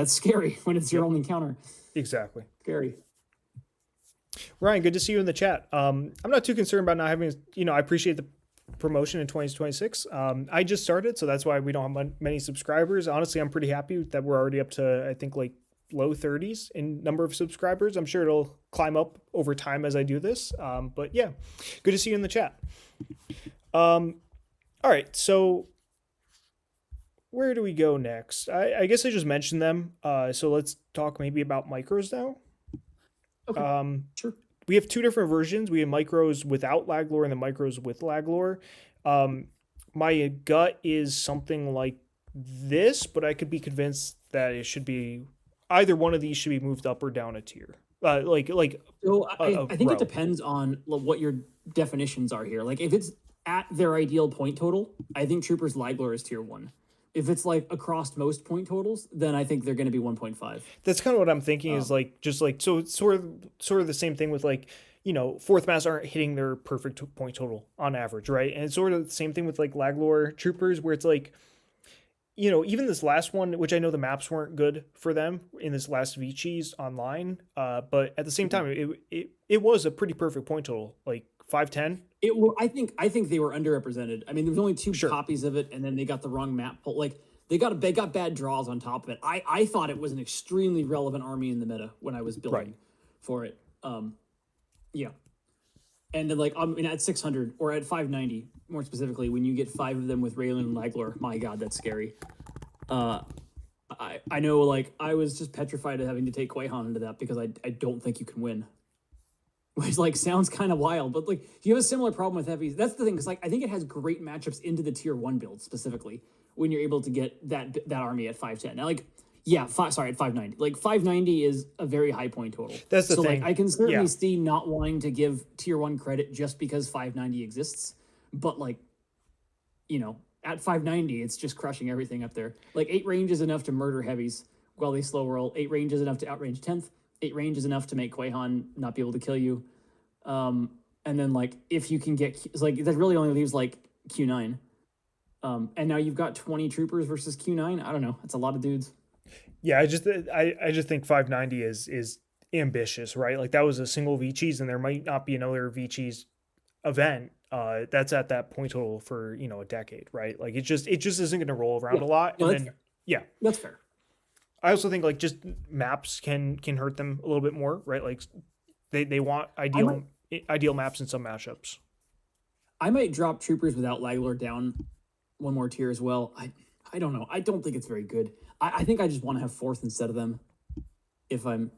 scary when it's your only counter. Exactly. Scary. Ryan, good to see you in the chat. I'm not too concerned about not having, I appreciate the promotion in 2026. I just started, so that's why we don't have many subscribers. Honestly, I'm pretty happy that we're already up to, I think, like low 30s in number of subscribers. I'm sure it'll climb up over time as I do this. But yeah, good to see you in the chat. All right, so where do we go next? I guess I just mentioned them. So let's talk maybe about micros now. Okay. Sure. We have 2 different versions. We have micros without lag lore and the micros with lag lore. My gut is something like this, but I could be convinced that it should be either one of these should be moved up or down a tier. So I think it depends on what your definitions are here. Like, if it's at their ideal point total, I think Troopers lag lore is tier 1. If it's like across most point totals, then I think they're going to be 1.5. That's kind of what I'm thinking. Is like, just like, so it's sort of the same thing with like, fourth mass aren't hitting their perfect point total on average, right? And it's sort of the same thing with like lag lore troopers, where it's like, even this last one, which I know the maps weren't good for them in this last VCheese online, but at the same time, it was a pretty perfect point total, like 510. I think they were underrepresented. I mean, there was only 2 copies of it, and then they got the wrong map pull. Like, they got bad draws on top of it. I thought it was an extremely relevant army in the meta when I was building for it. Yeah. And then, like, at 600 or at 590, more specifically, when you get 5 of them with Raylan and Laglor, my God, that's scary. I know, like, I was just petrified of having to take Quaihan into that, because I don't think you can win. Which, like, sounds kind of wild, but like, you have a similar problem with heavies. That's the thing, because like, I think it has great matchups into the tier 1 build specifically when you're able to get that army at 510. Now, like, Yeah, sorry, at 590. Like 590 is a very high point total. That's the so thing. Like I can certainly Yeah. see not wanting to give tier 1 credit just because 590 exists, but like, at 590 it's just crushing everything up there. Like 8 range is enough to murder heavies while they slow roll. 8 range is enough to outrange 10th. 8 range is enough to make Quaihan not be able to kill you. And then like if you can get like that really only leaves like Q9. And now you've got 20 troopers versus Q9. I don't know. That's a lot of dudes. Yeah, I just think 590 is ambitious, right? Like that was a single VCheese, and there might not be another VCheese event that's at that point total for a decade, right? Like it just isn't going to roll around a lot. No, And that's then fair. yeah, That's fair. I also think like just maps can hurt them a little bit more, right? Like they want ideal maps in some matchups. I might drop troopers without Laglor down one more tier as well. I don't know. I don't think it's very good. I think I just want to have 4th instead of them if I'm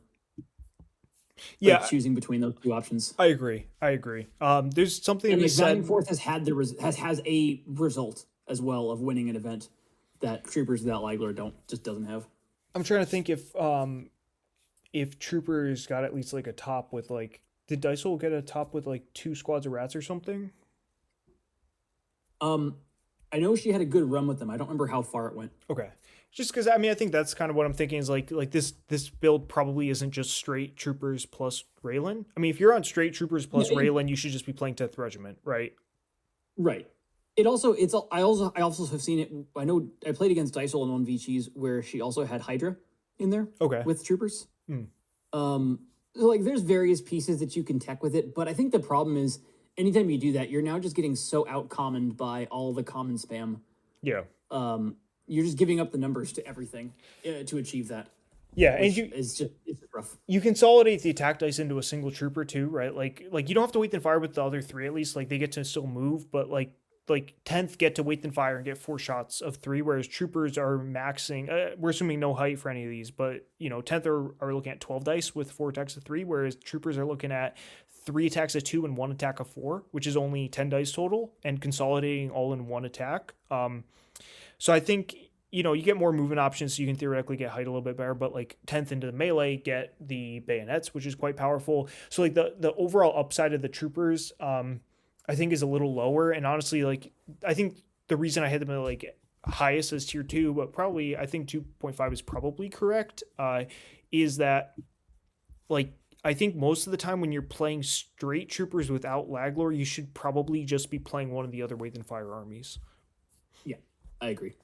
choosing between those two options. I agree. There's something and to be said. 4th has a result as well of winning an event that troopers without Laglor doesn't have. I'm trying to think if troopers got at least like a top with like, did Dysel get a top with like 2 squads of rats or something? I know she had a good run with them. I don't remember how far it went. Okay. Just because I think that's kind of what I'm thinking is like this build probably isn't just straight troopers plus Raylan. I mean, if you're on straight troopers plus Raylan, you should just be playing 10th Regiment, right? Right. I also have seen it. I know I played against Dysel in one VCheese where she also had Hydra in there. Okay. With troopers. Like there's various pieces that you can tech with it, but I think the problem is anytime you do that, you're now just getting so outcommoned by all the common spam. Yeah. You're just giving up the numbers to everything to achieve that. Yeah, and it's rough. You consolidate the attack dice into a single trooper too, right? Like you don't have to wait and fire with the other 3 at least. Like they get to still move, but like 10th get to wait and fire and get 4 shots of 3, whereas troopers are maxing. We're assuming no height for any of these, but 10th are looking at 12 dice with 4 attacks of 3, whereas troopers are looking at 3 attacks of 2 and 1 attack of 4, which is only 10 dice total, and consolidating all in 1 attack. So I think, you get more movement options, so you can theoretically get height a little bit better, but like 10th into the melee, get the bayonets, which is quite powerful. So like the overall upside of the troopers, I think is a little lower. And honestly, like I think the reason I had them at like highest as tier 2, but probably I think 2.5 is probably correct, is that like I think most of the time when you're playing straight troopers without Laglor, you should probably just be playing one of the other Wraith and Fire armies. Yeah, I agree.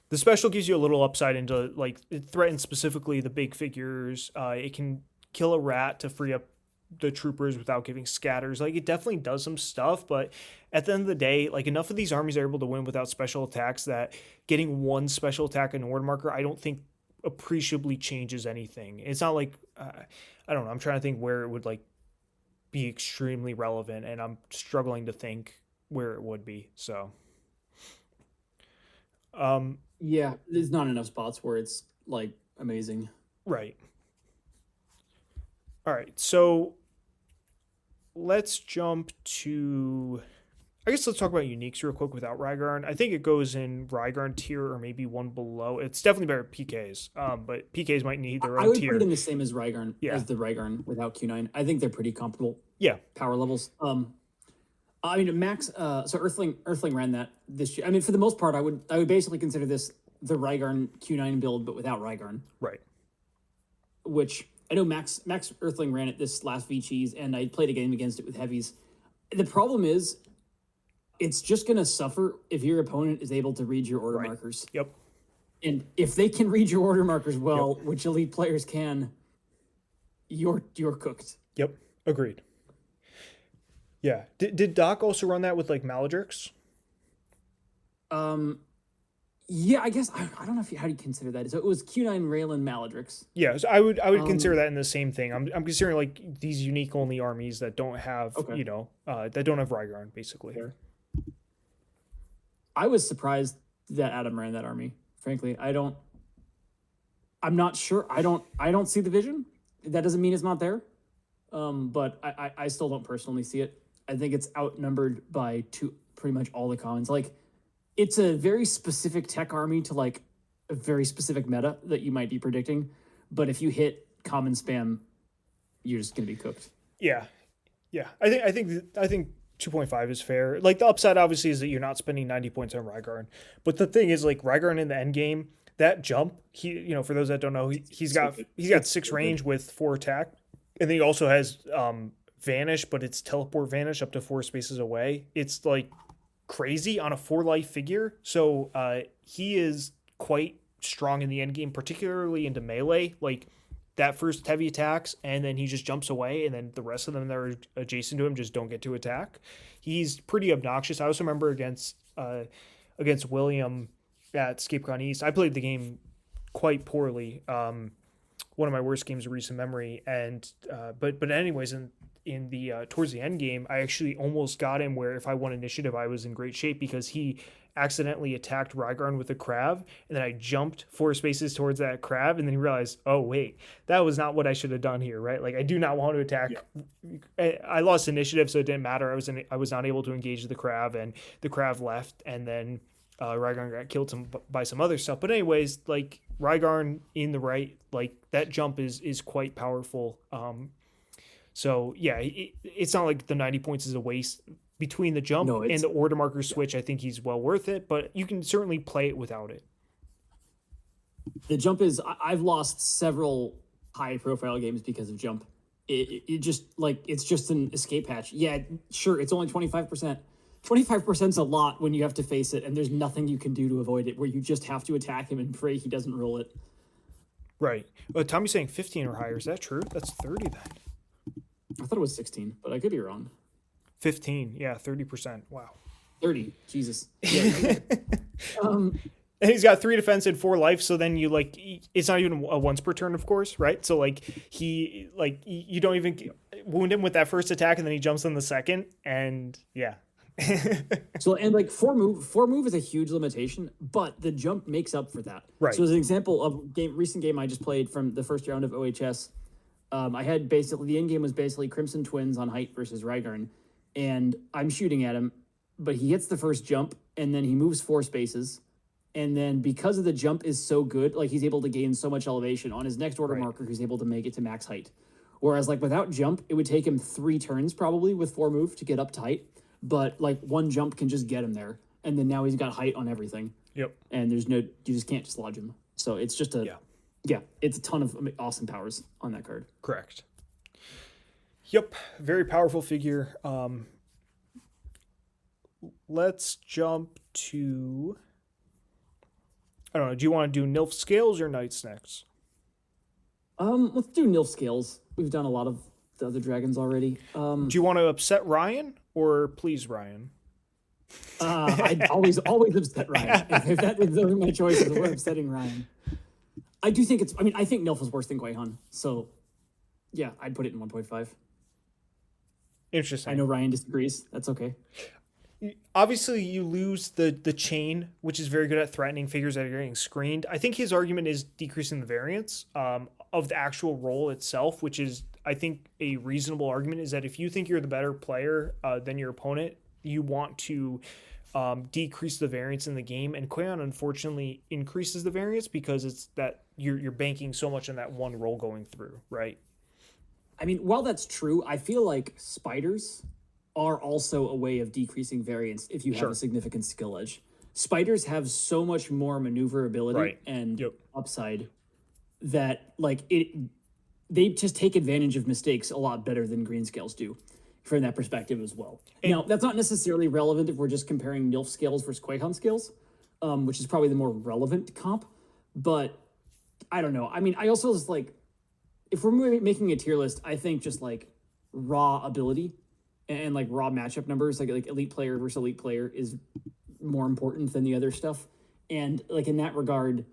The special gives you a little upside into like it threatens specifically the big figures. It can kill a rat to free up the troopers without giving scatters. Like it definitely does some stuff, but at the end of the day, like enough of these armies are able to win without special attacks that getting 1 special attack in order marker, I don't think appreciably changes anything. It's not like I don't know. I'm trying to think where it would like be extremely relevant, and I'm struggling to think where it would be. So, yeah, there's not enough spots where it's like amazing. Right. All right. So let's jump to, I guess let's talk about uniques real quick without Rygarn. I think it goes in Rygarn tier or maybe one below. It's definitely better at PKs, but PKs might need their own tier. I would put it in the same as Rygarn, as the Rygarn without Q9. I think they're pretty comparable. Yeah. Power levels. I mean, Max. So Earthling ran that this year. I mean, for the most part, I would basically consider this the Rygarn Q9 build, but without Rygarn. Right. Which I know Max Earthling ran it this last VCheese, and I played a game against it with heavies. The problem is, it's just going to suffer if your opponent is able to read your order markers. Yep. And if they can read your order markers well, which elite players can, you're cooked. Yep. Agreed. Yeah. Did Doc also run that with like Maladrix? Yeah, I guess I don't know how do you consider that. So it was Q9 Raylan Maladrix. Yeah, so I would consider that in the same thing. I'm considering like these unique only armies that don't have that don't have Rygarn basically. Fair. I was surprised that Adam ran that army. Frankly, I'm not sure. I don't see the vision. That doesn't mean it's not there. But I still don't personally see it. I think it's outnumbered by pretty much all the commons. Like, it's a very specific tech army to like a very specific meta that you might be predicting. But if you hit common spam, you're just going to be cooked. Yeah, yeah. I think 2.5 is fair. Like the upside obviously is that you're not spending 90 points on Rygarn, but the thing is like Rygarn in the end game, that jump, for those that don't know, he's got 6 range with 4 attack, and then he also has vanish, but it's teleport vanish up to 4 spaces away. It's like crazy on a 4 life figure. So he is quite strong in the end game, particularly into melee. Like that first heavy attacks, and then he just jumps away, and then the rest of them that are adjacent to him just don't get to attack. He's pretty obnoxious. I also remember against William at ScapeCon East, I played the game quite poorly. One of my worst games of recent memory, and but anyways, in the towards the end game, I actually almost got him where if I won initiative, I was in great shape because he accidentally attacked Rygarn with a crab, and then I jumped 4 spaces towards that crab, and then he realized, oh wait, that was not what I should have done here, right? Like I do not want to attack. Yeah. I lost initiative, so it didn't matter. I was not able to engage the crab, and the crab left, and then Rygarn got killed by some other stuff. But anyways, like Rygarn in the right, like that jump is quite powerful. So yeah, it's not like the 90 points is a waste. Between the jump and the order marker switch, I think he's well worth it, but you can certainly play it without it. The jump is, I've lost several high profile games because of jump. It just like, it's just an escape hatch. Yeah, sure, it's only 25%. 25% is a lot when you have to face it, and there's nothing you can do to avoid it, where you just have to attack him and pray he doesn't roll it. Right. Tommy's saying 15 or higher. Is that true? That's 30 then. I thought it was 16, but I could be wrong. 15, yeah, 30%. Wow. 30, Jesus. Yeah. And he's got 3 defense and 4 life, so then you like it's not even a once per turn, of course, right? So like you don't even wound him with that first attack, and then he jumps on the second, and yeah. So and like 4 move is a huge limitation, but the jump makes up for that. Right. So as an example of recent game I just played from the first round of OHS, I had basically the end game was basically Crimson Twins on height versus Rygarn. And I'm shooting at him, but he hits the first jump, and then he moves 4 spaces. And then because of the jump is so good, like he's able to gain so much elevation on his next order marker, he's able to make it to max height. Whereas like without jump, it would take him 3 turns probably with 4 move to get up to height. But like 1 jump can just get him there. And then now he's got height on everything. Yep. And you just can't dislodge him. So it's just it's a ton of awesome powers on that card. Correct. Yep, very powerful figure. Let's jump to, I don't know, do you want to do Nilf Scales or Night Snacks? Let's do Nilf Scales. We've done a lot of the other dragons already. Do you want to upset Ryan or please Ryan? I'd always upset Ryan. If those are my choices, we're upsetting Ryan. I think Nilf is worse than Quaihan. So yeah, I'd put it in 1.5. Interesting. I know Ryan disagrees. That's okay. Obviously, you lose the chain, which is very good at threatening figures that are getting screened. I think his argument is decreasing the variance of the actual roll itself, which is, I think, a reasonable argument, is that if you think you're the better player than your opponent, you want to decrease the variance in the game. And Quaihan, unfortunately, increases the variance because it's that you're banking so much on that one roll going through, right? I mean, while that's true, I feel like spiders are also a way of decreasing variance if you have a significant skill edge. Spiders have so much more maneuverability and upside that they just take advantage of mistakes a lot better than green scales do from that perspective as well. Now, that's not necessarily relevant if we're just comparing Nilf scales versus Quaihan scales, which is probably the more relevant comp, but I don't know. I mean, I also just like, if we're making a tier list, I think just like raw ability and like raw matchup numbers, like elite player versus elite player is more important than the other stuff. And like in that regard,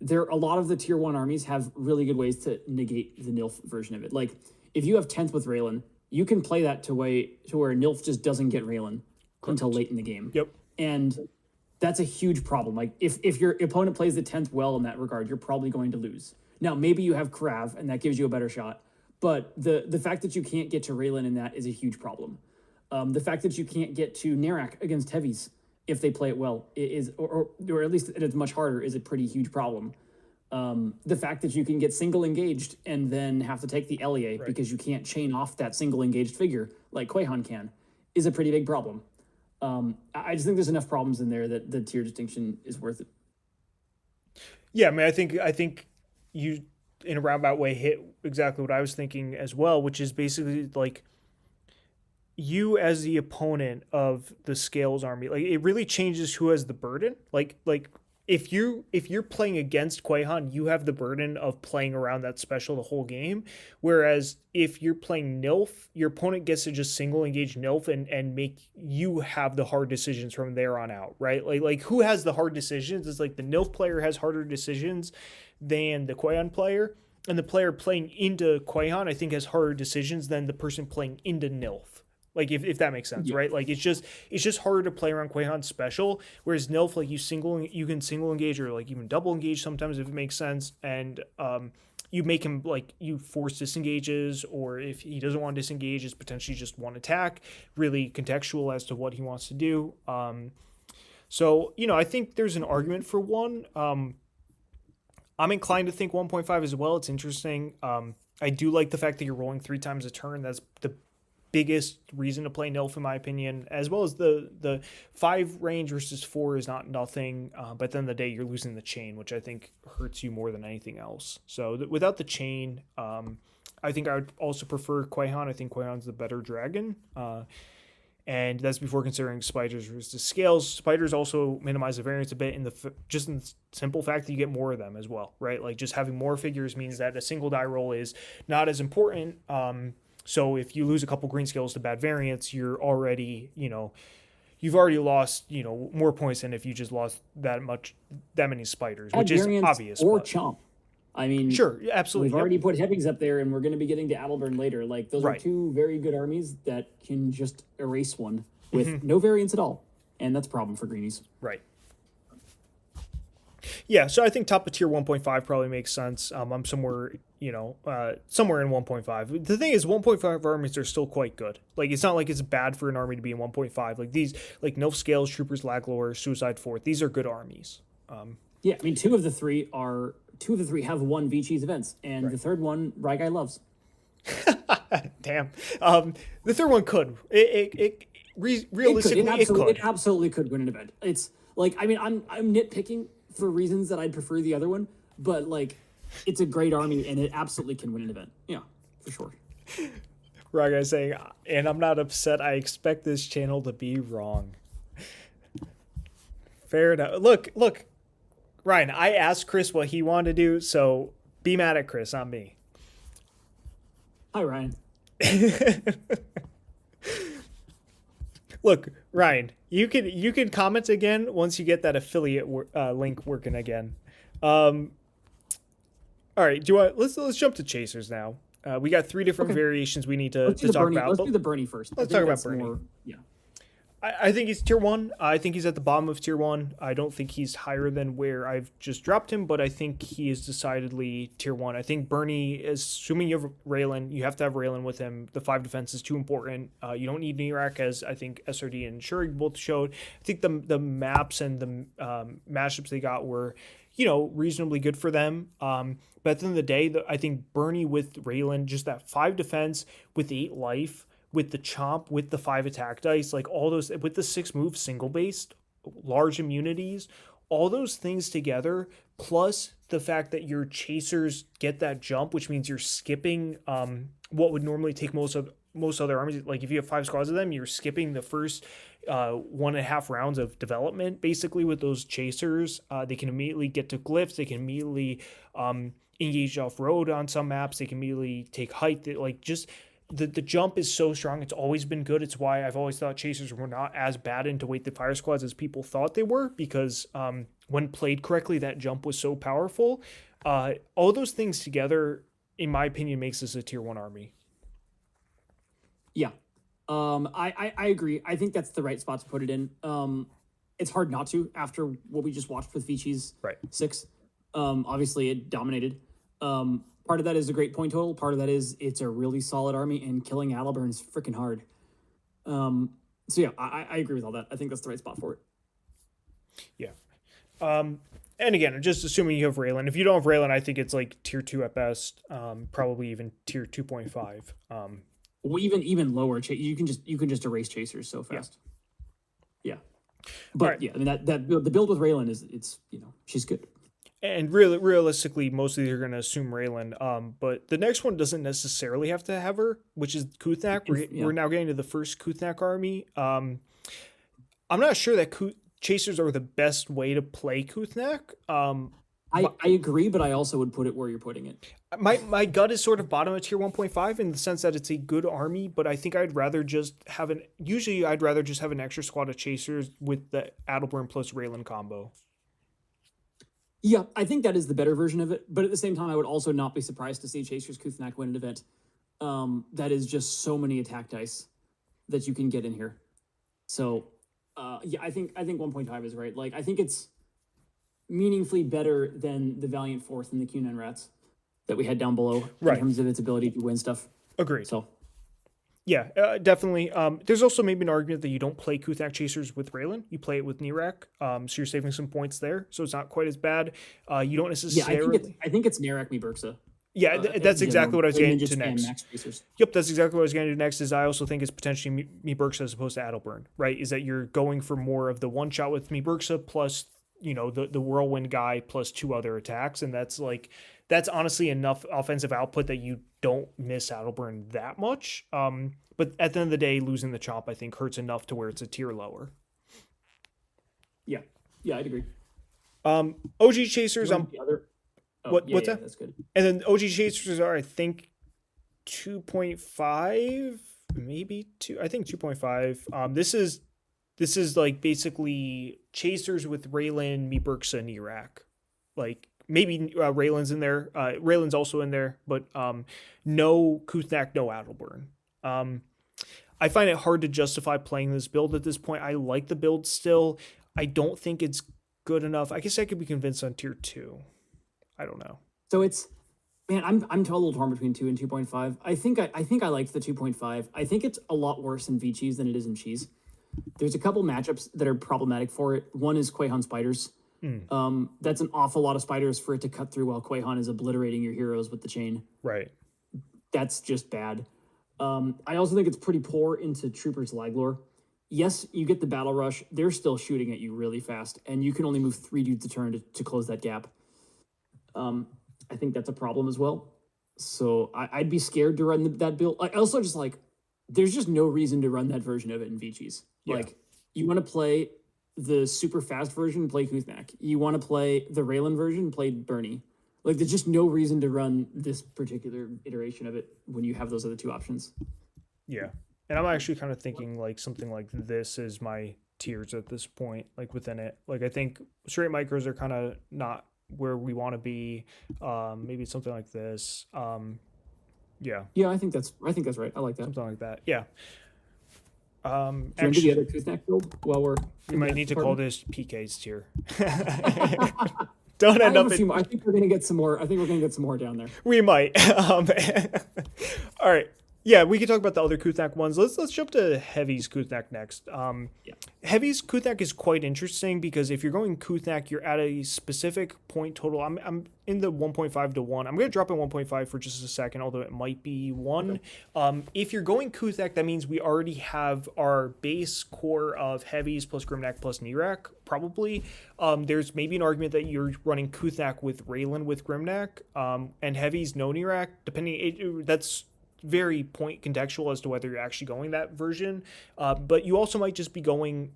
a lot of the tier 1 armies have really good ways to negate the Nilf version of it. Like if you have 10th with Raylan, you can play that to where Nilf just doesn't get Raylan until late in the game. Yep. And that's a huge problem. Like if your opponent plays the 10th well in that regard, you're probably going to lose. Now, maybe you have Krav, and that gives you a better shot. But the fact that you can't get to Raylan in that is a huge problem. The fact that you can't get to Narak against heavies if they play it well, or at least it's much harder, is a pretty huge problem. The fact that you can get single engaged and then have to take the LEA because you can't chain off that single engaged figure like Quaihan can is a pretty big problem. I just think there's enough problems in there that the tier distinction is worth it. Yeah, I mean, I think you, in a roundabout way, hit exactly what I was thinking as well, which is basically like you as the opponent of the Scales army, like it really changes who has the burden. Like if you're playing against Quaihan, you have the burden of playing around that special the whole game. Whereas if you're playing Nilf, your opponent gets to just single engage Nilf and make you have the hard decisions from there on out, right? Like who has the hard decisions? It's like the Nilf player has harder decisions than the Quaihan player. And the player playing into Quaihan, I think, has harder decisions than the person playing into Nilf. Like if that makes sense, right? Like it's just harder to play around Quaihan's special, whereas Nilf, like you can single engage or like even double engage sometimes if it makes sense, and you make him like you force disengages, or if he doesn't want to disengage, it's potentially just one attack, really contextual as to what he wants to do. So I think there's an argument for one. I'm inclined to think 1.5 as well. It's interesting. I do like the fact that you're rolling 3 times a turn. That's the biggest reason to play Nilf in my opinion, as well as the 5 range versus 4 is not nothing, but at the end of the day you're losing the chain, which I think hurts you more than anything else. So without the chain, I think I would also prefer Quaihan. I think Quaihan's the better dragon, and that's before considering spiders versus Scales. Spiders also minimize the variance a bit in the simple fact that you get more of them as well, right? Like just having more figures means that a single die roll is not as important. So if you lose a couple green Scales to bad variants, you're already, you've already lost, more points than if you just lost that many spiders, Bad which is variants obvious. Or chomp. I mean, sure, absolutely. We've already put Heavings up there, and we're going to be getting to Adelburn later. Like those are 2 very good armies that can just erase one with no variants at all, and that's a problem for greenies. Right. Yeah, so I think top of tier 1.5 probably makes sense. I'm somewhere, somewhere in 1.5. The thing is, 1.5 armies are still quite good. Like, it's not like it's bad for an army to be in 1.5. Like these, like Nilf Scales, Troopers, Laglore, Suicide Fourth, these are good armies. Yeah, I mean, two of the three have won VCheese events, and the third one, Ryguy loves. Damn. The third one could. Realistically, it could. It absolutely could win an event. It's like, I mean, I'm nitpicking for reasons that I'd prefer the other one, but like, it's a great army and it absolutely can win an event. Yeah, for sure. Ryguy saying, and I'm not upset. I expect this channel to be wrong. Fair enough. Look, Ryan, I asked Chris what he wanted to do, so be mad at Chris, not me. Hi, Ryan. Look, Ryan, you can comment again once you get that affiliate link working again. All right, let's jump to chasers now. We got 3 different variations we need to talk about. Let's do the Bernie first. Let's talk about Bernie. Yeah. I think he's tier 1. I think he's at the bottom of tier 1. I don't think he's higher than where I've just dropped him, but I think he is decidedly tier 1. I think Bernie, assuming you have Raylan, you have to have Raylan with him. The 5 defense is too important. You don't need Nirak, as I think SRD and Shurig both showed. I think the maps and the mashups they got were, reasonably good for them. But at the end of the day, I think Bernie with Raylan, just that 5 defense with 8 life, with the chomp, with the 5 attack dice, like all those, with the 6 move single based, large immunities, all those things together, plus the fact that your chasers get that jump, which means you're skipping what would normally take most other armies. Like if you have 5 squads of them, you're skipping the first 1.5 rounds of development basically with those chasers. They can immediately get to glyphs. They can immediately engage off road on some maps. They can immediately take height. The jump is so strong. It's always been good. It's why I've always thought chasers were not as bad into weighted fire squads as people thought they were, because when played correctly, that jump was so powerful. All those things together, in my opinion, makes this a tier 1 army. Yeah. I agree. I think that's the right spot to put it in. It's hard not to after what we just watched with VCheese 6. Obviously it dominated. Part of that is a great point total. Part of that is it's a really solid army, and killing Adelburn's freaking hard. So yeah, I agree with all that. I think that's the right spot for it. Yeah. And again, just assuming you have Raylan. If you don't have Raylan, I think it's like tier 2 at best, probably even tier 2.5. Well, even lower, you can just erase chasers so Yeah. fast. Yeah, All but right. yeah, I mean the build with Raylan is she's good. And really, realistically, most of these are going to assume Raylan. But the next one doesn't necessarily have to have her, which is Kuthnak. We're now getting to the first Kuthnak army. I'm not sure that chasers are the best way to play Kuthnak. I agree, but I also would put it where you're putting it. My gut is sort of bottom of tier 1.5 in the sense that it's a good army, but I think I'd rather just have I'd rather just have an extra squad of chasers with the Adelburn plus Raylan combo. Yeah, I think that is the better version of it. But at the same time, I would also not be surprised to see Chasers Kuthnak win an event. That is just so many attack dice that you can get in here. So, yeah, I think 1.5 is right. Like, I think it's meaningfully better than the Valiant Fourth and the Q9 Rats that we had down below in terms of its ability to win stuff. Agreed. So, yeah, definitely. There's also maybe an argument that you don't play Kuthnak Chasers with Raylan. You play it with Nirak. So you're saving some points there. So it's not quite as bad. You don't necessarily... Yeah, I think it's Nirak Miburksa. Yeah, that's exactly what I was getting to next. Chasers. Yep, that's exactly what I was getting to next. Is I also think it's potentially Miburksa as opposed to Adelburn, right? Is that you're going for more of the one shot with Miburksa plus, the whirlwind guy plus 2 other attacks, and that's honestly enough offensive output that you don't miss Adelburn that much. But at the end of the day, losing the chomp I think hurts enough to where it's a tier lower. Yeah, I'd agree. OG Chasers, what's that? That's good. And then OG Chasers are, I think, 2.5, maybe 2. I think 2.5. This is like basically Chasers with Raylan, Miburksa, and Nirak. Like maybe Raylan's in there. Raylan's also in there, but no Kuthnak, no Adelburn. I find it hard to justify playing this build at this point. I like the build still. I don't think it's good enough. I guess I could be convinced on tier 2. I don't know. So I'm a little torn between 2 and 2.5. I think I liked the 2.5. I think it's a lot worse in VCheese than it is in Cheese. There's a couple matchups that are problematic for it. One is Quaihan Spiders. That's an awful lot of spiders for it to cut through while Quaihan is obliterating your heroes with the chain. Right. That's just bad. I also think it's pretty poor into Troopers Laglor. Yes, you get the battle rush. They're still shooting at you really fast, and you can only move 3 dudes a turn to close that gap. I think that's a problem as well. So I'd be scared to run that build. I also just there's just no reason to run that version of it in VCheese. Yeah. Like, you want to play the super fast version, play Kuthnak. You want to play the Raylan version, play Bernie. Like, there's just no reason to run this particular iteration of it when you have those other 2 options. Yeah. And I'm actually kind of thinking like something like this is my tiers at this point, like within it. Like, I think straight micros are kind of not where we want to be. Maybe it's something like this. Yeah. Yeah, I think that's right. I like that. Something like that. Yeah. Actually, the other Kuthnak build while we might need to call this PK's tier. Don't end up. I think we're gonna get some more. I think we're gonna get some more down there. We might. All right. Yeah, we can talk about the other Kuthnak ones. Let's jump to Heavy's Kuthnak next. Heavy's Kuthnak is quite interesting because if you're going Kuthnak, you're at a specific point total. I'm in the 1.5 to 1. I'm going to drop in 1.5 for just a second, although it might be 1. Okay. If you're going Kuthnak, that means we already have our base core of Heavies plus Grimnak plus Nirak, probably. There's maybe an argument that you're running Kuthnak with Raylan with Grimnak, and Heavies no Nirak, depending. That's very point contextual as to whether you're actually going that version, but you also might just be going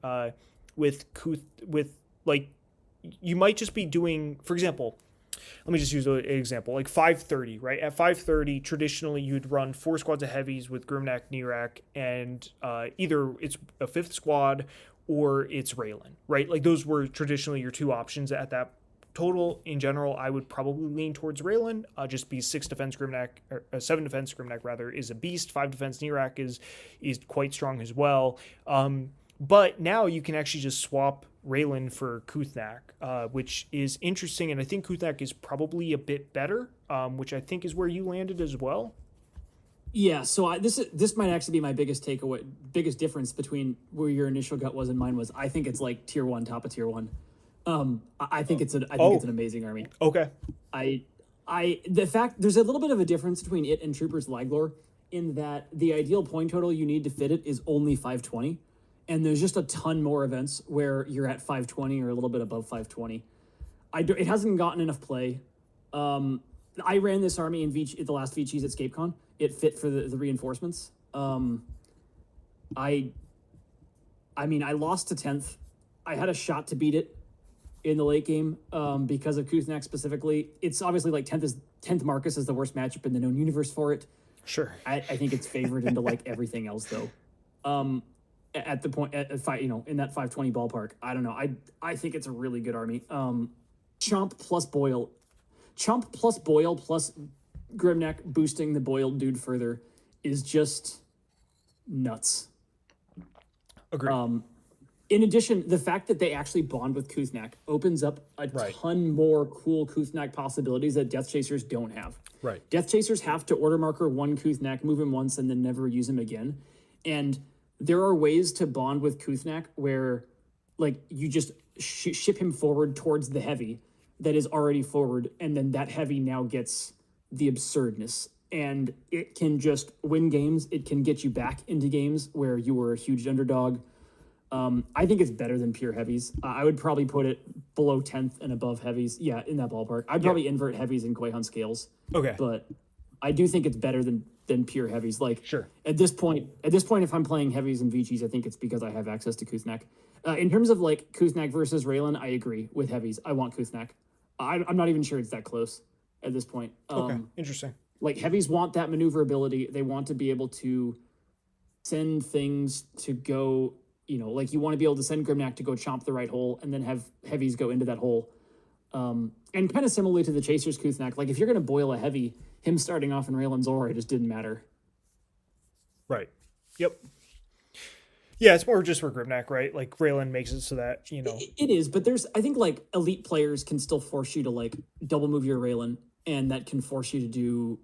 you might just be doing, for example, let me just use an example, like 530, right? At 530, traditionally you'd run 4 squads of heavies with Grimnak, Nirak, and either it's a 5th squad or it's Raylan, right? Like, those were traditionally your 2 options at that total. In general, I would probably lean towards Raylan, just be 6 defense Grimnak, or 7 defense Grimnak rather, is a beast. 5 defense Nirak is quite strong as well. But now you can actually just swap Raylan for Kuthnak, which is interesting, and I think Kuthnak is probably a bit better, which I think is where you landed as well. Yeah, so this might actually be my biggest takeaway, biggest difference between where your initial gut was and mine was. I think it's like tier 1, top of tier 1. I think it's an amazing army. Okay. The fact there's a little bit of a difference between it and Troopers Laglor in that the ideal point total you need to fit it is only 520, and there's just a ton more events where you're at 520 or a little bit above 520. It hasn't gotten enough play. I ran this army in the last VCheese at ScapeCon. It fit for the reinforcements. I lost to 10th. I had a shot to beat it in the late game because of Kuznak specifically. It's obviously like 10th Marcus is the worst matchup in the known universe for it. Sure. I think it's favored into like everything else though. At the point in that 520 ballpark, I don't know. I think it's a really good army. Chomp plus Boyle plus Grimneck boosting the boiled dude further is just nuts. Agreed. In addition, the fact that they actually bond with Kuznak opens up a ton more cool Kuznak possibilities that Death Chasers don't have. Right. Death Chasers have to order marker one Kuznak, move him once, and then never use him again. And there are ways to bond with Kuznak where, like, you just ship him forward towards the heavy that is already forward, and then that heavy now gets the absurdness. And it can just win games. It can get you back into games where you were a huge underdog. I think it's better than pure heavies. I would probably put it below 10th and above heavies. Yeah, in that ballpark. I'd probably invert heavies in Quayhan scales. Okay. But I do think it's better than pure heavies. Like, sure. At this point, if I'm playing heavies and VCheese, I think it's because I have access to Kuznak. In terms of like Kuznak versus Raylan, I agree with heavies. I want Kuznak. I'm not even sure it's that close at this point. Okay, interesting. Like heavies want that maneuverability. They want to be able to send things to go. Like you want to be able to send Grimnak to go chomp the right hole and then have heavies go into that hole. And kind of similarly to the Chasers Kuznak, like if you're going to boil a heavy, him starting off in Raylan's Aura, it just didn't matter. Right. Yep. Yeah, it's more just for Grimnak, right? Like Raylan makes it so that, It is, but I think like elite players can still force you to like double move your Raylan, and that can force you to do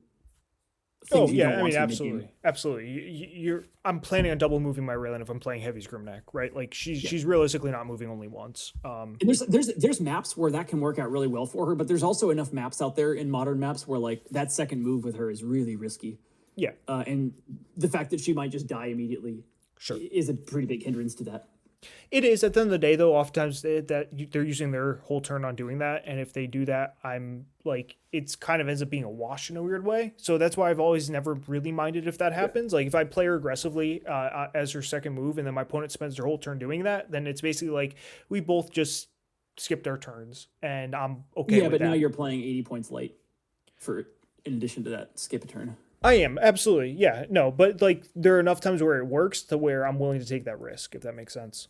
things you don't want to absolutely. Absolutely. I'm planning on double moving my Raylan if I'm playing Heavy's Grimnak, right? Like she's realistically not moving only once. And there's maps where that can work out really well for her, but there's also enough maps out there in modern maps where like that second move with her is really risky. Yeah. And the fact that she might just die immediately is a pretty big hindrance to that. It is. At the end of the day, though, oftentimes they're using their whole turn on doing that. And if they do that, I'm like, it's kind of ends up being a wash in a weird way. So that's why I've always never really minded if that happens. Like if I play her aggressively as her second move and then my opponent spends their whole turn doing that, then it's basically like we both just skipped our turns and I'm okay with that. Yeah, but now you're playing 80 points late in addition to that skip a turn. I am, absolutely. Yeah, no, but like there are enough times where it works to where I'm willing to take that risk, if that makes sense.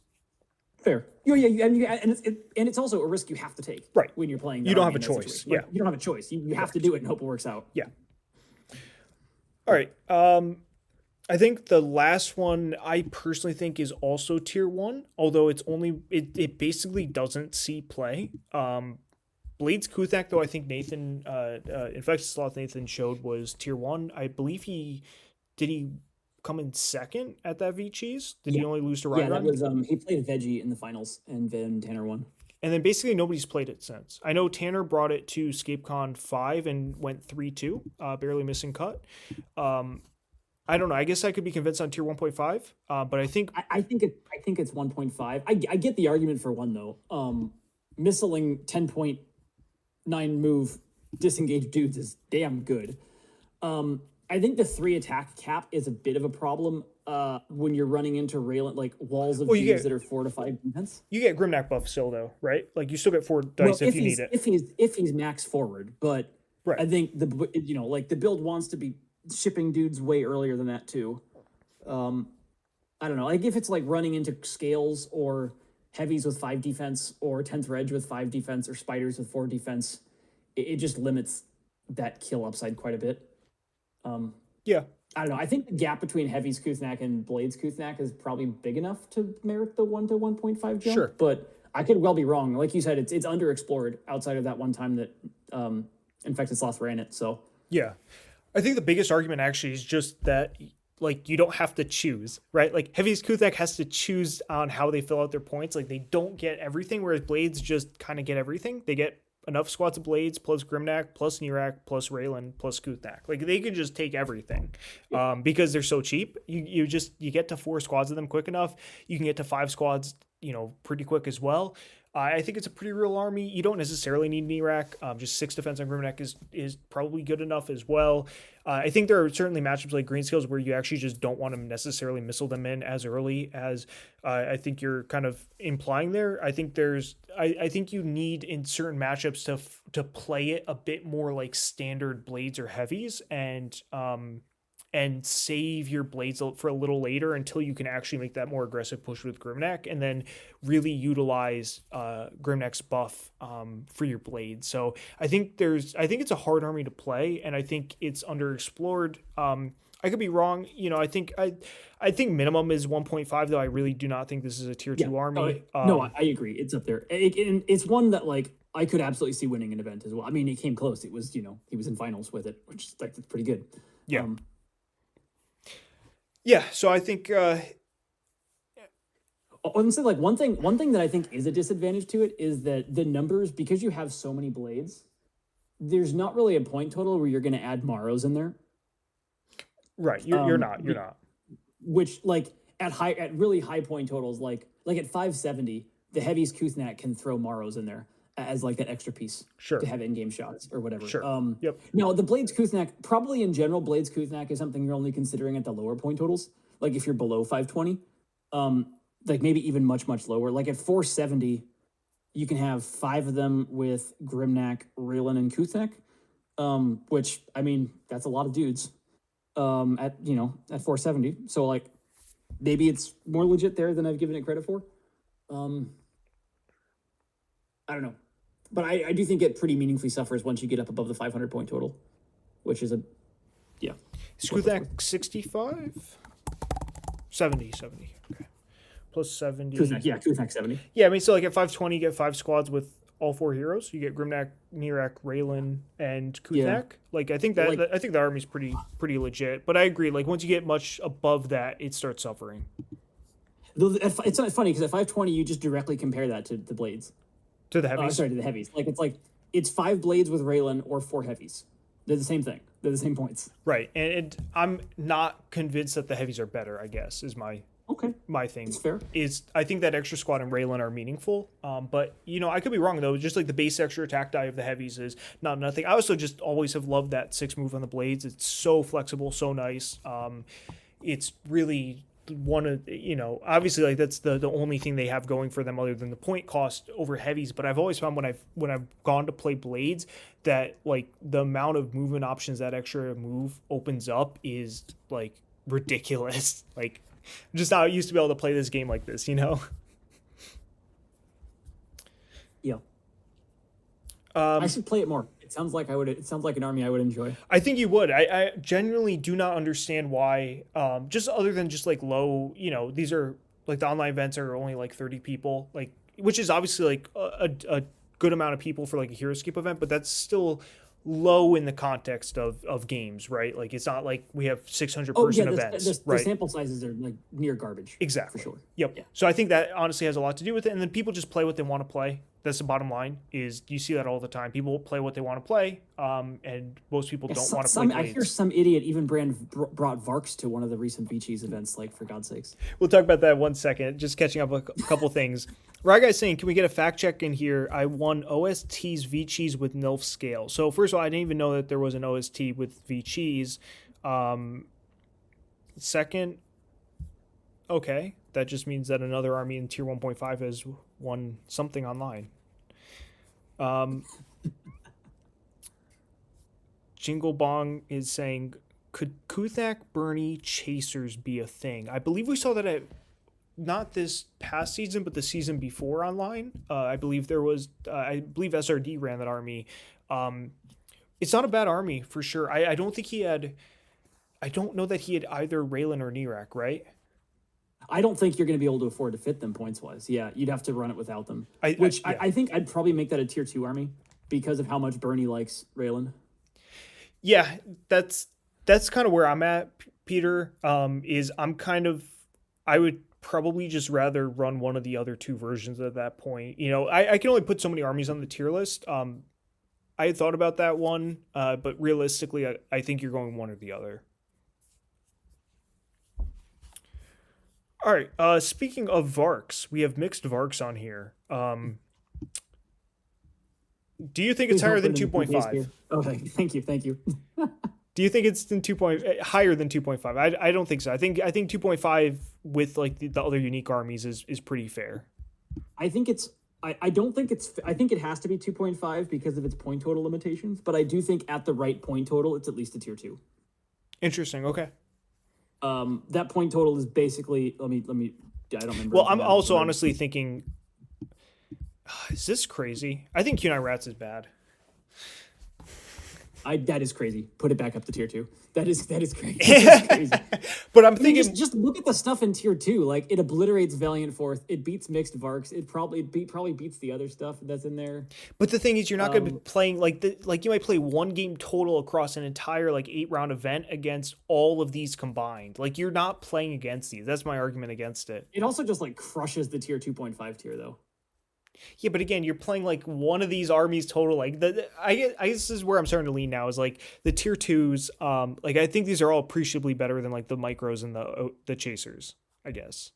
Fair. And it's also a risk you have to take. Right. When you're playing. You don't have a choice. Yeah. You don't have a choice. You have to do it and hope it works out. Yeah. All right. I think the last one I personally think is also tier 1, although it basically doesn't see play. Blades Kuznak, though, I think Nathan, Infected Sloth Nathan showed was tier 1. I believe he come in second at that VCheese? Did he only lose to Ryan? Yeah, that was, he played Veggie in the finals, and then Tanner won. And then basically nobody's played it since. I know Tanner brought it to ScapeCon 5 and went 3-2, barely missing cut. I don't know. I guess I could be convinced on tier 1.5, but I think it's 1.5. I get the argument for 1 though. Missiling 10.9 move disengaged dudes is damn good. I think the 3 attack cap is a bit of a problem when you're running into like walls of dudes that are 4 to 5 defense. You get Grimnak buff still though, right? Like you still get 4 dice if you need it. If he's max forward, but I think the build wants to be shipping dudes way earlier than that too. I don't know. Like if it's like running into scales or heavies with 5 defense or 10th Reg with 5 defense or spiders with 4 defense, it just limits that kill upside quite a bit. Yeah. I don't know. I think the gap between Heavy's Kuznak and Blades Kuznak is probably big enough to merit the 1 to 1.5 jump. Sure. But I could well be wrong. Like you said, it's underexplored outside of that one time that Infected Sloth ran it. So yeah. I think the biggest argument actually is just that like you don't have to choose, right? Like Heavy's Kuthak has to choose on how they fill out their points. Like they don't get everything, whereas Blades just kind of get everything. They get enough squads of Blades plus Grimnak plus Nirak plus Raylan plus Kuthak. Like they could just take everything because they're so cheap. You get to 4 squads of them quick enough. You can get to 5 squads, pretty quick as well. I think it's a pretty real army. You don't necessarily need Nirak. Just 6 defense on Grimnak is probably good enough as well. I think there are certainly matchups like Greenscales where you actually just don't want to necessarily missile them in as early as I think you're kind of implying there. I think I think you need in certain matchups to play it a bit more like standard Blades or Heavies and save your Blades for a little later until you can actually make that more aggressive push with Grimnak and then really utilize Grimnak's buff for your Blades. So I think it's a hard army to play, and I think it's underexplored. I could be wrong. I think minimum is 1.5, though I really do not think this is a tier 2 army. No, I agree. It's up there. It's one that like I could absolutely see winning an event as well. I mean, it came close. It was, he was in finals with it, which is like that's pretty good. Yeah. Yeah, so I think honestly, like one thing that I think is a disadvantage to it is that the numbers, because you have so many Blades, there's not really a point total where you're going to add Maros in there. Right, you're not. Which like at really high point totals, like at 570, the Heavies Kuthnak can throw Maros in there as like that extra piece to have in-game shots or whatever. Sure. Yep. Now, the Blades Kuthnak, probably in general, Blades Kuthnak is something you're only considering at the lower point totals. Like if you're below 520, like maybe even much, much lower. Like at 470, you can have 5 of them with Grimnak, Raylan, and Kuthnak, which, I mean, that's a lot of dudes at 470. So like maybe it's more legit there than I've given it credit for. I don't know. But I do think it pretty meaningfully suffers once you get up above the 500 point total, which is Kuthnak 65? 70. Okay. Plus 70. Kuthnak 70. Yeah, I mean, so like at 520, you get 5 squads with all 4 heroes. You get Grimnak, Nirak, Raylan, and Kuthnak. Yeah. Like I think the army's pretty legit. But I agree. Like once you get much above that, it starts suffering. It's not funny because at 520, you just directly compare that to the Blades. To the Heavies? To the Heavies. It's 5 Blades with Raylan or 4 Heavies. They're the same thing. They're the same points. Right. And I'm not convinced that the Heavies are better, I guess, is my thing. That's fair. I think that extra squad and Raylan are meaningful. But, I could be wrong, though. Just like the base extra attack die of the Heavies is not nothing. I also just always have loved that 6 move on the Blades. It's so flexible, so nice. It's really one of, obviously like that's the only thing they have going for them other than the point cost over Heavies. But I've always found when I've gone to play Blades that like the amount of movement options that extra move opens up is like ridiculous. Like just how I used to be able to play this game like this, Yeah. I should play it more. It sounds like an army I would enjoy. I think you would. I genuinely do not understand why, just other than just like low, these are like the online events are only like 30 people, like, which is obviously like a good amount of people for like a HeroScape event, but that's still low in the context of games, right? Like it's not like we have 600 person events. The sample sizes are like near garbage. Exactly. For sure. Yep. Yeah. So I think that honestly has a lot to do with it. And then people just play what they want to play. That's the bottom line. Is you see that all the time. People play what they want to play, and most people don't want to play Blades. I hear some idiot even brought Varks to one of the recent VCheese events. Like for God's sakes. We'll talk about that in 1 second. Just catching up a couple things. Guy's saying, can we get a fact check in here? I won OST's VCheese with NILF scale. So first of all, I didn't even know that there was an OST with VCheese. Second, okay, that just means that another army in tier 1.5 has won something online. Jingle Bong is saying, could Kuthak Bernie chasers be a thing? I believe we saw that at not this past season, but the season before online. I believe there was, I believe SRD ran that army. It's not a bad army for sure. I don't know that he had either Raylan or Nirak, right? I don't think you're going to be able to afford to fit them points wise. Yeah, you'd have to run it without them. I think I'd probably make that a tier 2 army because of how much Bernie likes Raylan. Yeah, that's that's kind of where I'm at, Peter. I would probably just rather run one of the other two versions at that point. I can only put so many armies on the tier list. I had thought about that one, but realistically, I think you're going one or the other. All right. Speaking of Varks, we have mixed Varks on here. Do you think it's higher than 2.5? Okay, thank you. Do you think it's higher than 2.5? I don't think so. I think 2.5 with like the other unique armies is pretty fair. I think it's. I don't think it's. I think it has to be 2.5 because of its point total limitations. But I do think at the right point total, it's at least a tier 2. Interesting. Okay. That point total is basically. Let me. I don't remember. Well, I'm also honestly thinking. Is this crazy? I think Q9 Rats is bad. That is crazy. Put it back up to tier 2. That is crazy. That is crazy. But I'm thinking, just look at the stuff in tier 2. Like, it obliterates Valiant Fourth. It beats mixed Varks. It probably beats the other stuff that's in there. But the thing is, you're not going to be playing like you might play one game total across an entire 8-round event against all of these combined. Like, you're not playing against these. That's my argument against it. It also just crushes the tier 2.5 tier though. Yeah, but again, you're playing one of these armies total. I guess this is where I'm starting to lean now. Is the tier 2s. I think these are all appreciably better than the micros and the chasers. I guess.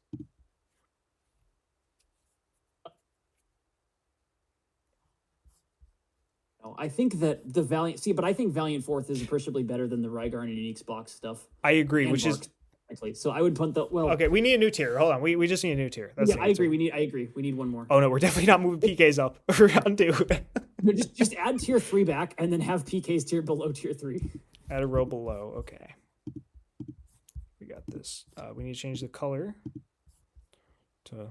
I think that the Valiant. But I think Valiant Fourth is appreciably better than the Rygarn and Unique box stuff. I agree, which Varks, is. Actually, so I would put Okay, we need a new tier. Hold on, we just need a new tier. That's I agree. I agree. We need one more. Oh no, we're definitely not moving PKs up. We're on 2. just add tier 3 back, and then have PKs tier below tier 3. Add a row below. Okay, we got this. We need to change the color to.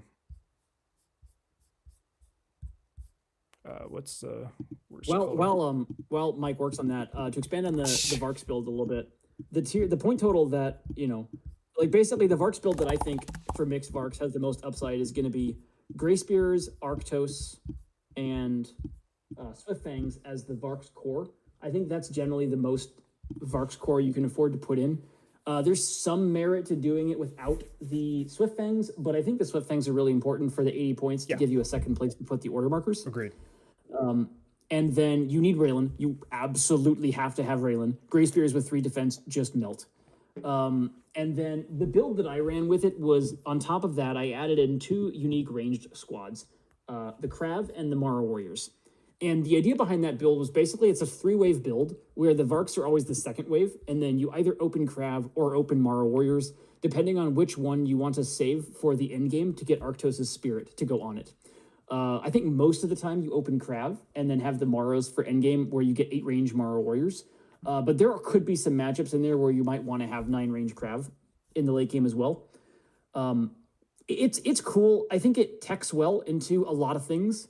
What's the worst color? While Mike works on that, to expand on the Varks build a little bit, the point total that basically the Varks build that I think for mixed Varks has the most upside is going to be Grey Spears, Arctos, and Swift Fangs as the Varks core. I think that's generally the most Varks core you can afford to put in. There's some merit to doing it without the Swift Fangs, but I think the Swift Fangs are really important for the 80 points to give you a second place to put the order markers. Agreed. And then you need Raylan. You absolutely have to have Raylan. Grey Spears with 3 defense just melt. And then the build that I ran with it was, on top of that, I added in 2 unique ranged squads, the Krav and the Mara Warriors. And the idea behind that build was basically it's a 3-wave build where the Varks are always the second wave, and then you either open Krav or open Mara Warriors, depending on which one you want to save for the end game to get Arctos' spirit to go on it. I think most of the time you open Krav and then have the Maras for endgame where you get 8 range Mara Warriors. But there could be some matchups in there where you might want to have 9 range Krav in the late game as well. It's cool. I think it techs well into a lot of things.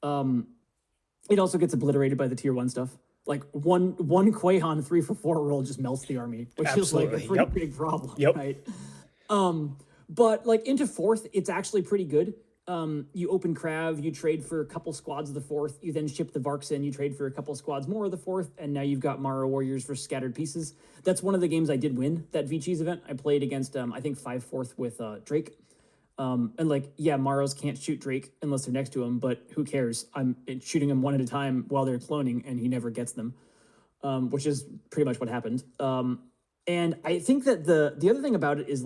It also gets obliterated by the tier 1 stuff. One Quahan 3-for-4 roll just melts the army, which Absolutely. is a pretty big problem, Yep. right? But into 4th, it's actually pretty good. You open Krav, you trade for a couple squads of the 4th, you then ship the Varks in, you trade for a couple squads more of the 4th, and now you've got Mara Warriors for scattered pieces. That's one of the games I did win, that VCheese event. I played against, I think 5/4 with Drake. Maros can't shoot Drake unless they're next to him, but who cares? I'm shooting them one at a time while they're cloning, and he never gets them, which is pretty much what happened. And I think that the other thing about it is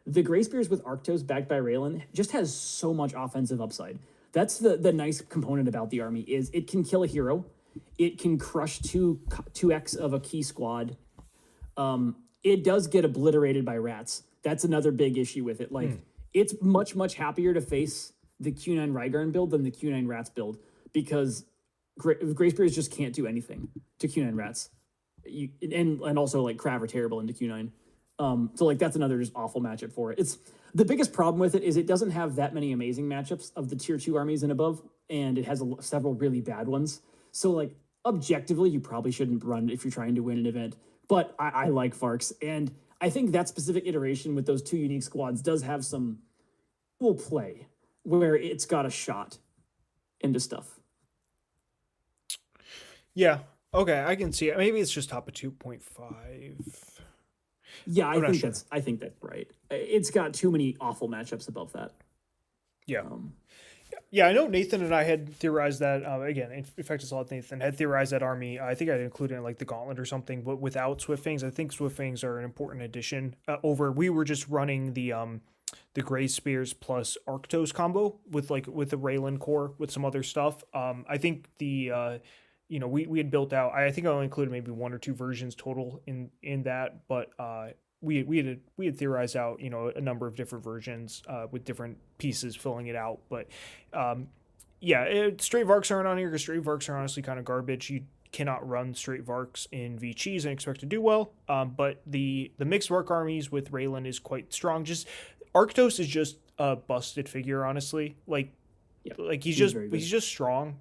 the Grey Spears with Arctos backed by Raylan just has so much offensive upside. That's the nice component about the army is it can kill a hero. It can crush 2x of a key squad. It does get obliterated by rats. That's another big issue with it. It's much, much happier to face the Q9 Rygarn build than the Q9 Rats build because Grey Spears just can't do anything to Q9 Rats. And also Krav are terrible into Q9. That's another just awful matchup for it. It's the biggest problem with it is it doesn't have that many amazing matchups of the tier 2 armies and above, and it has several really bad ones. So objectively, you probably shouldn't run if you're trying to win an event. But I like Varks, and I think that specific iteration with those 2 unique squads does have some cool play where it's got a shot into stuff. Yeah. Okay, I can see it. Maybe it's just top of 2.5. Yeah, I'm not sure. I think that's right. It's got too many awful matchups above that. Yeah. Um, Yeah, I know Nathan and I had theorized that. Again, in fact, it's all Nathan had theorized that army. I think I'd include it in like the Gauntlet or something, but without Swift Fangs. I think Swift Fangs are an important addition. Over, we were just running the Gray Spears plus Arctos combo with the Raylan core with some other stuff. I think we had built out. I think I only included maybe one or two versions total in that, but we had theorized out a number of different versions with different pieces filling it out, but um, yeah, straight Varks aren't on here because straight Varks are honestly kind of garbage. You cannot run straight Varks in VCheese and expect to do well. But the mixed Vark armies with Raylan is quite strong. Just Arctos is just a busted figure, honestly. yeah, Like he's he's just very good. he's just strong.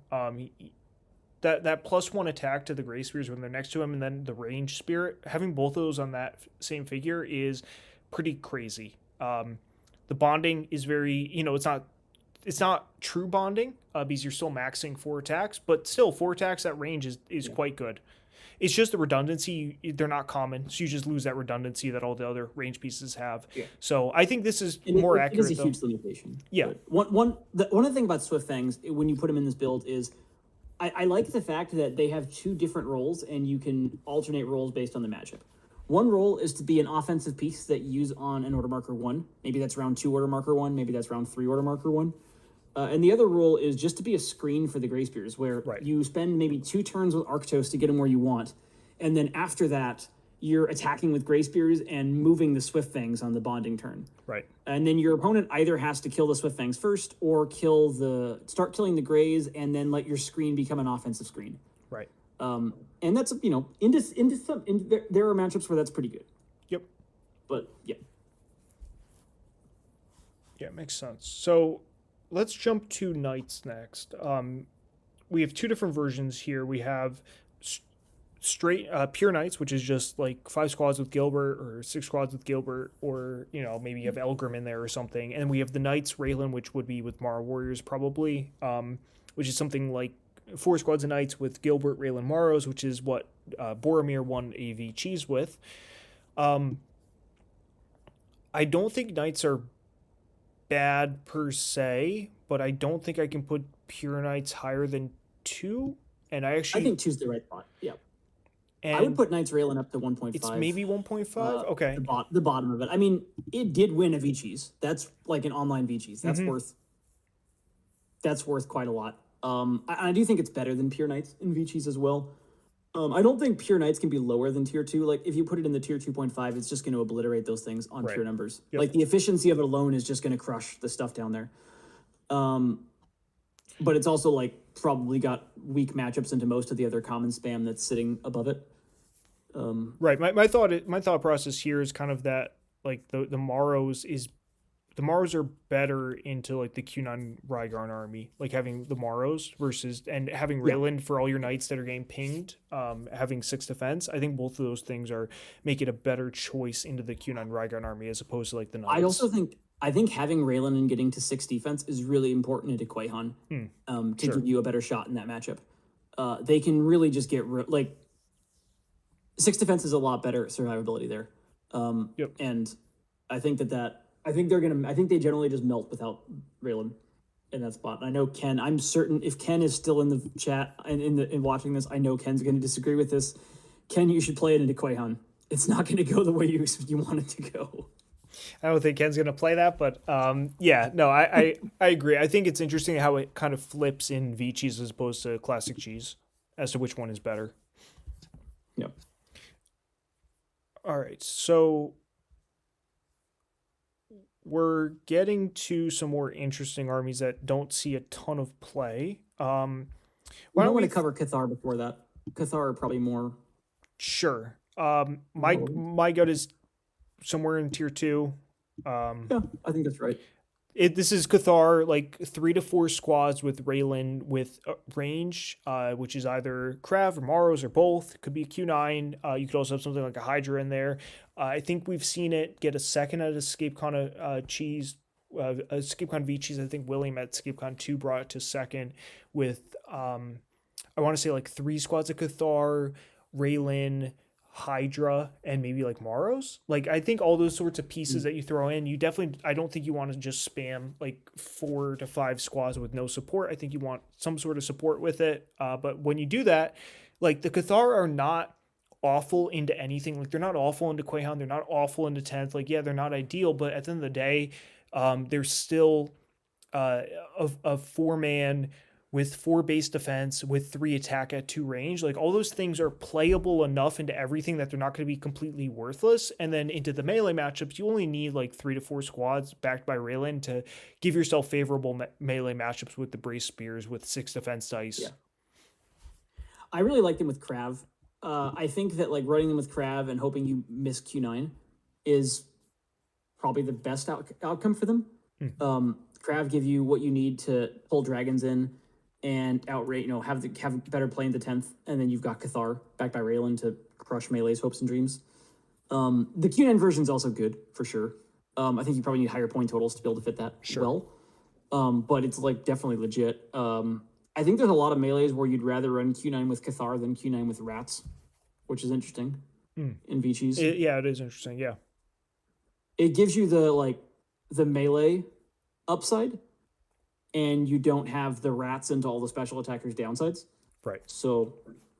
That +1 attack to the Gray Spears when they're next to him, and then the range spirit, having both of those on that same figure is pretty crazy. The bonding is very, it's not true bonding because you're still maxing 4 attacks, but still 4 attacks at range is Yeah, quite good. It's just the redundancy; they're not common, so you just lose that redundancy that all the other range pieces have. yeah. So I think this is And more it is a accurate, though. huge limitation. Yeah, But one of the thing about Swift Fangs when you put them in this build is I like the fact that they have two different roles and you can alternate roles based on the matchup. One role is to be an offensive piece that you use on an order marker 1. Maybe that's round 2 order marker 1. Maybe that's round 3 order marker 1. And the other role is just to be a screen for the Gray Spears, where right, you spend maybe 2 turns with Arctos to get them where you want. And then after that, you're attacking with Gray Spears and moving the Swift Fangs on the bonding turn. right, And then your opponent either has to kill the Swift Fangs first or start killing the Grays and then let your screen become an offensive screen. right. And that's, there are matchups where that's pretty good. Yep. But yeah. Yeah, makes sense. So let's jump to Knights next. We have two different versions here. We have straight pure Knights, which is just like 5 squads with Gilbert or 6 squads with Gilbert, or maybe you have Elgrim in there or something. And we have the Knights Raylan, which would be with Mara Warriors probably, which is something like 4 squads of Knights with Gilbert, Raylan, Maros, which is what Boromir won a VCheese with. I don't think Knights are bad per se, but I don't think I can put pure Knights higher than 2. And I I think two's the right spot. Yeah. I would and put Knights Raylan up to 1.5. it's maybe 1.5. Okay. The bottom of it. I mean, it did win a VCheese. That's like an online VCheese. That's worth quite a lot. I do think it's better than pure Knights in VCheese as well. I don't think pure Knights can be lower than tier 2. Like if you put it in the tier 2.5, it's just going to obliterate those things on Right. pure numbers. Yep. Like the efficiency of it alone is just going to crush the stuff down there. But it's also like probably got weak matchups into most of the other common spam that's sitting above it. Right. My thought process here is kind of that like the Maros are better into like the Q9 Rygarn army, like having the Maros versus and having Rayland for all your knights that are getting pinged, having 6 defense. I think both of those things make it a better choice into the Q9 Rygarn army as opposed to like the knights. I think having Raylan and getting to 6 defense is really important into Quaihan to give you a better shot in that matchup. They can really just get like 6 defense is a lot better survivability there. Yep. And I think I think they generally just melt without Raylan in that spot. And I know Ken, I'm certain if Ken is still in the chat and in watching this, I know Ken's going to disagree with this. Ken, you should play it into Quaihan. It's not going to go the way you want it to go. I don't think Ken's gonna play that, but yeah, no, I agree. I think it's interesting how it kind of flips in VCheese as opposed to classic cheese as to which one is better. Yep. All right, so we're getting to some more interesting armies that don't see a ton of play. Why don't want we to cover Cathar before that? Cathar are probably more. Sure. My gut is somewhere in tier 2. Yeah, I think that's right. This is Cathar, like 3 to 4 squads with Raylan with range, which is either Krav or Maros or both. Could be a Q9. You could also have something like a Hydra in there. I think we've seen it get a second at EscapeCon cheese, EscapeCon VCheese. I think William at EscapeCon 2 brought it to second with I want to say like 3 squads of Cathar, Raylan, Hydra, and maybe like Maros. Like I think all those sorts of pieces that you throw in, you definitely, I don't think you want to just spam like 4 to 5 squads with no support. I think you want some sort of support with it. But when you do that, like the Cathar are not awful into anything. Like they're not awful into Quayhan. They're not awful into 10th. Like, yeah, they're not ideal, but at the end of the day, they're still a 4-man with 4 base defense with 3 attack at 2 range. Like all those things are playable enough into everything that they're not going to be completely worthless. And then into the melee matchups, you only need like 3 to 4 squads backed by Raylan to give yourself favorable melee matchups with the brace spears with 6 defense dice. Yeah. I really like them with Krav. I think that like running them with Krav and hoping you miss Q9 is probably the best outcome for them. Krav give you what you need to pull dragons in and outrate, have better play in the 10th, and then you've got Cathar backed by Raylan to crush Melee's hopes and dreams. The Q9 version is also good for sure. I think you probably need higher point totals to be able to fit that well. But it's like definitely legit. I think there's a lot of melees where you'd rather run Q9 with Cathar than Q9 with Rats, which is interesting in VCheese. Yeah, it is interesting. Yeah. It gives you the melee upside, and you don't have the Rats into all the special attackers downsides. Right. So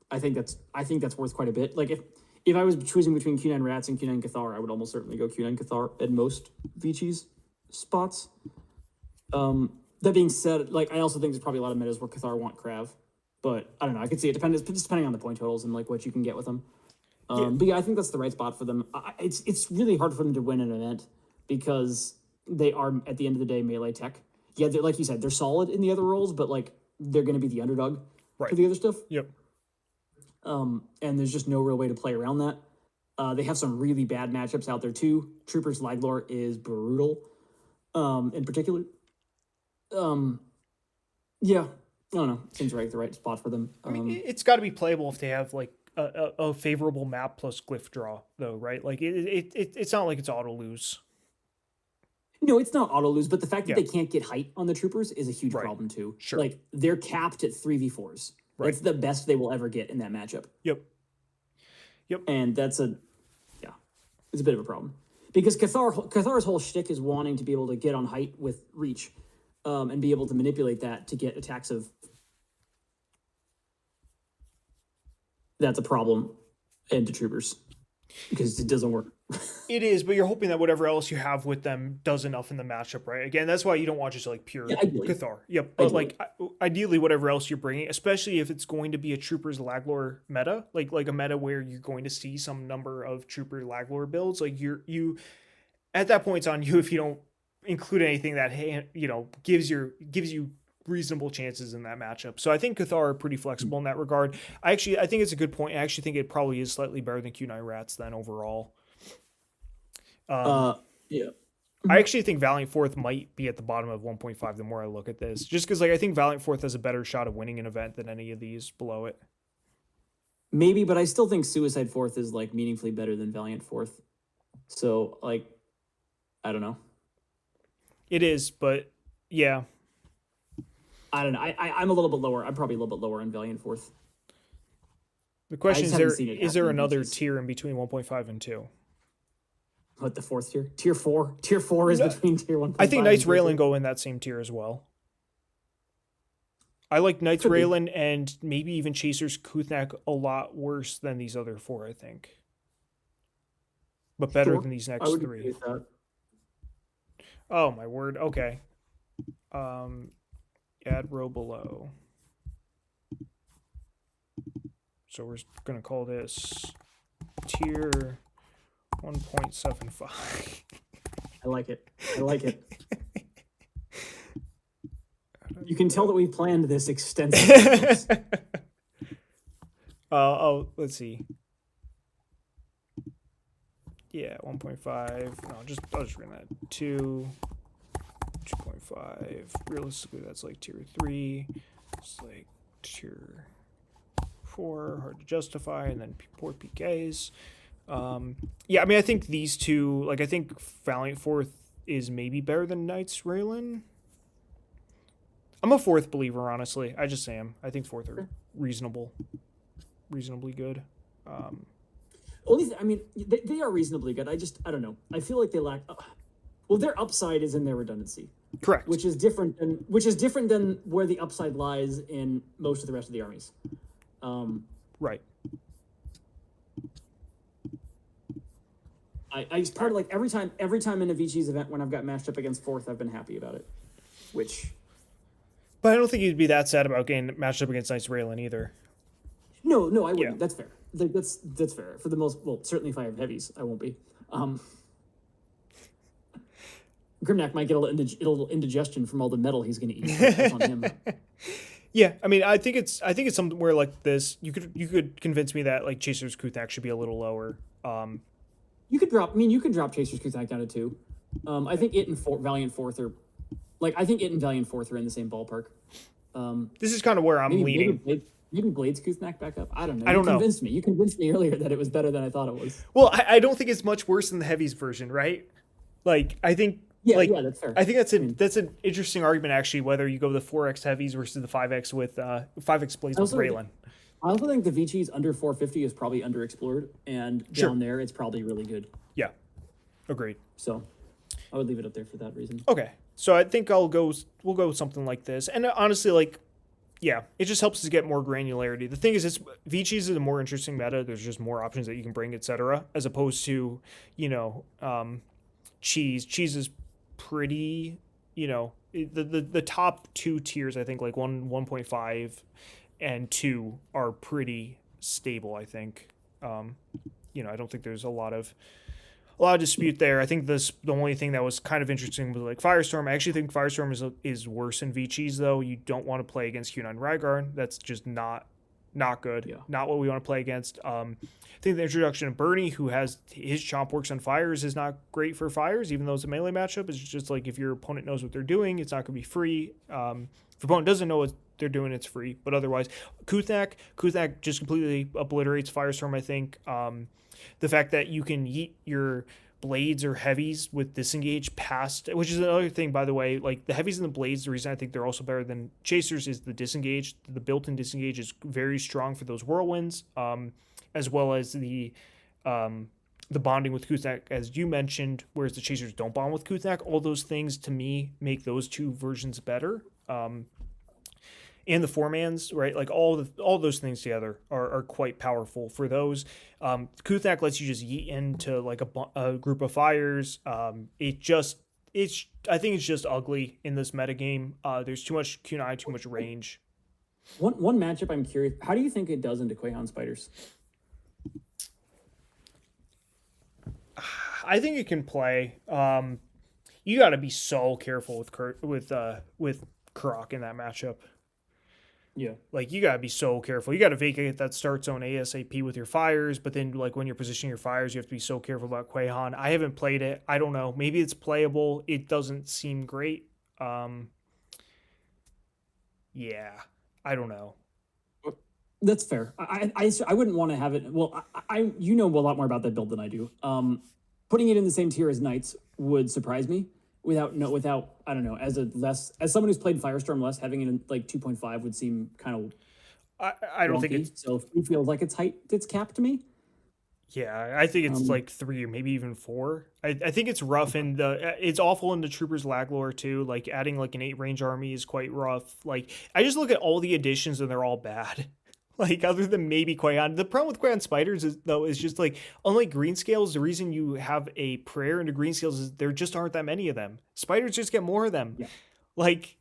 I think that's worth quite a bit. Like if I was choosing between Q9 Rats and Q9 Cathar, I would almost certainly go Q9 Cathar at most VCheese spots. That being said, like I also think there's probably a lot of metas where Cathar want Krav, but I don't know. I could see it depending on the point totals and like what you can get with them. But yeah, I think that's the right spot for them. It's really hard for them to win an event because they are at the end of the day melee tech. Yeah, like you said, they're solid in the other roles, but like they're going to be the underdog for the other stuff. Yep. And there's just no real way to play around that. They have some really bad matchups out there too. Troopers Laglor is brutal, in particular. Yeah, I don't know. Seems right, the right spot for them. I mean, it's got to be playable if they have like a favorable map plus glyph draw, though, right? Like it's not like it's auto lose. No, it's not auto lose, but the fact that they can't get height on the troopers is a huge problem too. Sure. Like they're capped at 3v4s. Right. That's the best they will ever get in that matchup. Yep. And it's a bit of a problem because Cathar's whole shtick is wanting to be able to get on height with reach, and be able to manipulate that to get attacks of. That's a problem into troopers because it doesn't work. It is, but you're hoping that whatever else you have with them does enough in the matchup, right? Again, that's why you don't want just like pure Cathar. Yep, but like ideally, whatever else you're bringing, especially if it's going to be a Troopers Laglor meta, like a meta where you're going to see some number of Trooper Laglor builds, like you at that point it's on you if you don't include anything that gives you reasonable chances in that matchup. So I think Cathar are pretty flexible in that regard. I think it's a good point. I actually think it probably is slightly better than Q9 Rats then overall. Yeah. I actually think Valiant Fourth might be at the bottom of 1.5 the more I look at this. Just because like I think Valiant Fourth has a better shot of winning an event than any of these below it. Maybe, but I still think Suicide Fourth is like meaningfully better than Valiant Fourth. So like I don't know. It is, but yeah. I don't know. I'm a little bit lower. I'm probably a little bit lower on Valiant Fourth. The question is there another tier in between 1.5 and 2? What, the fourth tier? Tier 4? Tier 4 is between tier 1.5. I think Knights Raylan go in that same tier as well. I like Knights Raylan and maybe even Chasers Kuthnak a lot worse than these other 4, I think. But better than these next 3. Oh my word. Okay. Add row below. So we're going to call this tier 1.75. I like it. You can tell that we planned this extensively. Let's see. Yeah, 1.5. No, I'll just run that. 2.5. Realistically, that's like tier 3. It's like tier 4. Hard to justify, and then poor PKs. Yeah, I mean, I think these two, like, I think Valiant Fourth is maybe better than Knights Raylan. I'm a fourth believer, honestly. I just am. I think fourth are reasonably good. Only, I mean, they are reasonably good. I don't know. I feel like they lack. Well, their upside is in their redundancy, Correct. which is different than where the upside lies in most of the rest of the armies. Right. I part of like every time in a VCheese event when I've got matched up against fourth, I've been happy about it. But I don't think you'd be that sad about getting matched up against Knights Raylan either. No, I wouldn't. Yeah. That's fair. That's fair. For the most, well, certainly if I have heavies, I won't be. Grimnack might get a little indigestion from all the metal he's going to eat. That's on him. Yeah, I mean, I think it's something where like this, you could convince me that like Chaser's Kuthak should be a little lower. You could drop Chaser's Kuthak down to 2. I think it and Valiant fourth are, like, I think it and Valiant fourth are in the same ballpark. This is kind of where I'm leaning. Maybe Blades Kuthnak back up. I don't know. I don't know. You convinced me earlier that it was better than I thought it was. Well, I don't think it's much worse than the heavies version, right? Like, I think. Yeah, that's fair. I think that's an interesting argument actually. Whether you go the 4x heavies versus the 5x with 5x Blades with Raylan. I also think the VCheese under 450 is probably underexplored, and down there it's probably really good. Yeah, agreed. So, I would leave it up there for that reason. Okay, so I think we'll go with something like this, and honestly, like, yeah, it just helps us get more granularity. The thing is, VCheese is a more interesting meta. There's just more options that you can bring, etc., as opposed to cheese. Cheese is pretty, the top 2 tiers, I think, like 1.5 and 2 are pretty stable, I think. I don't think there's a lot of dispute there. I think the only thing that was kind of interesting was like Firestorm. I actually think Firestorm is worse in VCheese, though. You don't want to play against Q9 Rygar. That's just not good. Yeah. Not what we want to play against. I think the introduction of Bernie, who has his chomp works on fires, is not great for fires, even though it's a melee matchup. It's just like if your opponent knows what they're doing, it's not going to be free. If your opponent doesn't know what they're doing, it's free. But otherwise, Kuthak just completely obliterates Firestorm, I think. The fact that you can yeet your blades or heavies with disengage past, which is another thing, by the way, like the heavies and the blades, the reason I think they're also better than chasers is the disengage. The built-in disengage is very strong for those whirlwinds, as well as the bonding with Kuthak, as you mentioned, whereas the chasers don't bond with Kuthak. All those things to me make those 2 versions better. And the 4-mans, right? Like all those things together are quite powerful for those. Kuthak lets you just yeet into like a group of fires. I think it's just ugly in this metagame. There's too much Q9, too much range. One matchup I'm curious, how do you think it does into Quahan Spiders? I think it can play. You got to be so careful with Kurok in that matchup. Yeah. Like, you got to be so careful. You got to vacate that start zone ASAP with your fires, but then, like, when you're positioning your fires, you have to be so careful about Quahan. I haven't played it. I don't know. Maybe it's playable. It doesn't seem great. Yeah. I don't know. That's fair. I wouldn't want to have it. Well, you know a lot more about that build than I do. Putting it in the same tier as Knights would surprise me. Without I don't know, as someone who's played Firestorm less, having it in like 2.5 would seem kind of I don't think it's so. It feels like it's capped to me. Yeah, I think it's like 3 or maybe even 4. I think it's rough, and it's awful in the Troopers lag lore too. Like adding like an 8 range army is quite rough. Like I just look at all the additions and they're all bad. Like, other than maybe Quahan. The problem with Quahan Spiders is just like, unlike Greenscales, the reason you have a prayer into Greenscales is there just aren't that many of them. Spiders just get more of them. Yeah. Like,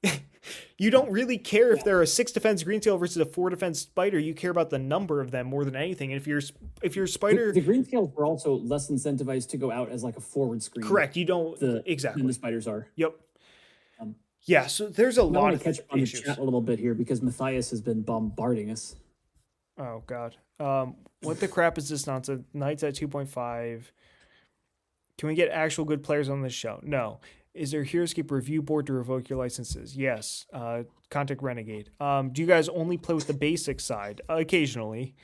you don't really care if they're a 6 defense Greenscale versus a 4 defense Spider. You care about the number of them more than anything. And if you're Spider, the Greenscales were also less incentivized to go out as like a forward screen. Correct. You don't exactly. Than the Spiders are. Yep. Yeah. So there's a lot of catch up on the chat a little bit here because Matthias has been bombarding us. Oh, God. What the crap is this nonsense? Knights at 2.5. Can we get actual good players on this show? No. Is there a HeroScape review board to revoke your licenses? Yes. Contact Renegade. Do you guys only play with the basic side? Occasionally.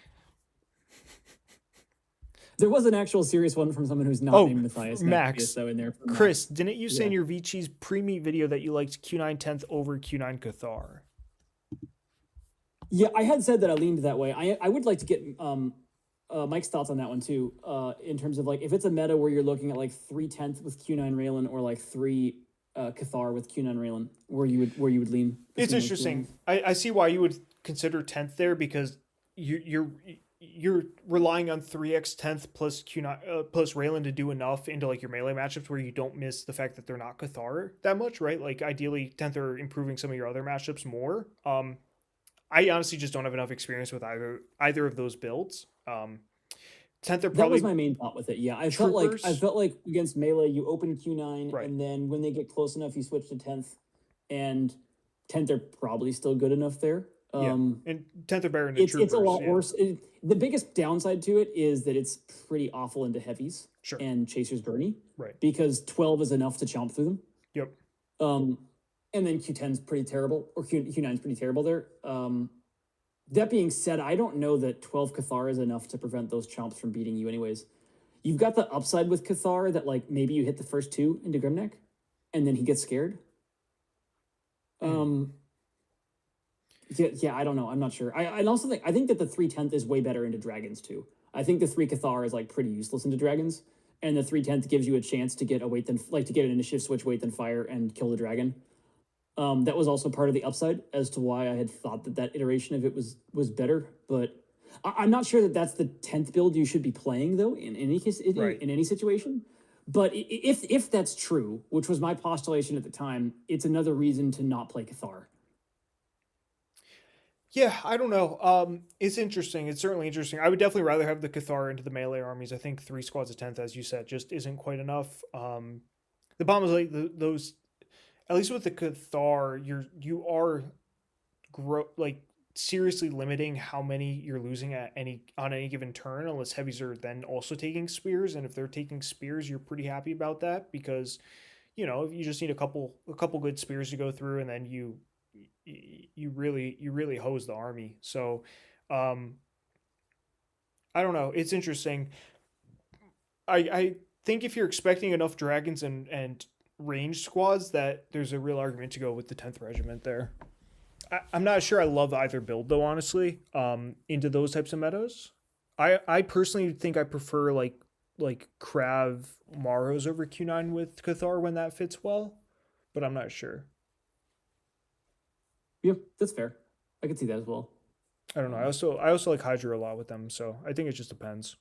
There was an actual serious one from someone who's not Oh, named Matthias. Max. So in there, for Chris, Max. didn't you say in your VCheese pre-meet video that you liked Q9 10th over Q9 Cathar? Yeah, I had said that I leaned that way. I would like to get Mike's thoughts on that one too. In terms of like if it's a meta where you're looking at like 3/10 with Q9 Raylan or like 3 Cathar with Q9 Raylan, where you would lean. It's interesting. I see why you would consider 10th there, because you're relying on 3x 10th plus Q9 plus Raylan to do enough into like your melee matchups where you don't miss the fact that they're not Cathar that much, right? Like ideally 10th are improving some of your other matchups more. I honestly just don't have enough experience with either of those builds. 10th are probably, that was my main thought with it. Yeah, I felt like against melee you open Q9 right, and then when they get close enough you switch to 10th, and 10th are probably still good enough there. And 10th are better in the troopers. It's a lot worse. The biggest downside to it is that it's pretty awful into heavies and Chaser's Gurney. Right. Because 12 is enough to chomp through them. Yep. And then Q10's pretty terrible, or Q9's pretty terrible there. That being said, I don't know that 12 Cathar is enough to prevent those chomps from beating you anyways. You've got the upside with Cathar that like maybe you hit the first 2 into Grimneck and then he gets scared. Yeah, I don't know. I'm not sure. I also think that the 3/10 is way better into dragons too. I think the 3 Cathar is like pretty useless into dragons, and the 3/10 gives you a chance to get a to get an initiative switch weight then fire and kill the dragon. That was also part of the upside as to why I had thought that iteration of it was better. But I'm not sure that that's the 10th build you should be playing though. In any case, in any situation. But if that's true, which was my postulation at the time, it's another reason to not play Cathar. Yeah, I don't know. It's interesting. It's certainly interesting. I would definitely rather have the Cathar into the melee armies. I think 3 squads of 10th, as you said, just isn't quite enough. The problem is like those, at least with the Cathar, you are seriously limiting how many you're losing on any given turn, unless heavies are then also taking spears. And if they're taking spears, you're pretty happy about that, because if you just need a couple good spears to go through, and then you really hose the army. So I don't know, it's interesting. I think if you're expecting enough dragons and ranged squads, that there's a real argument to go with the 10th regiment there. I'm not sure I love either build though, honestly, into those types of metas. I personally think I prefer like Krav Maros over Q9 with Cathar when that fits well, but I'm not sure. Yeah, that's fair. I could see that as well. I don't know. I also like Hydra a lot with them, so I think it just depends.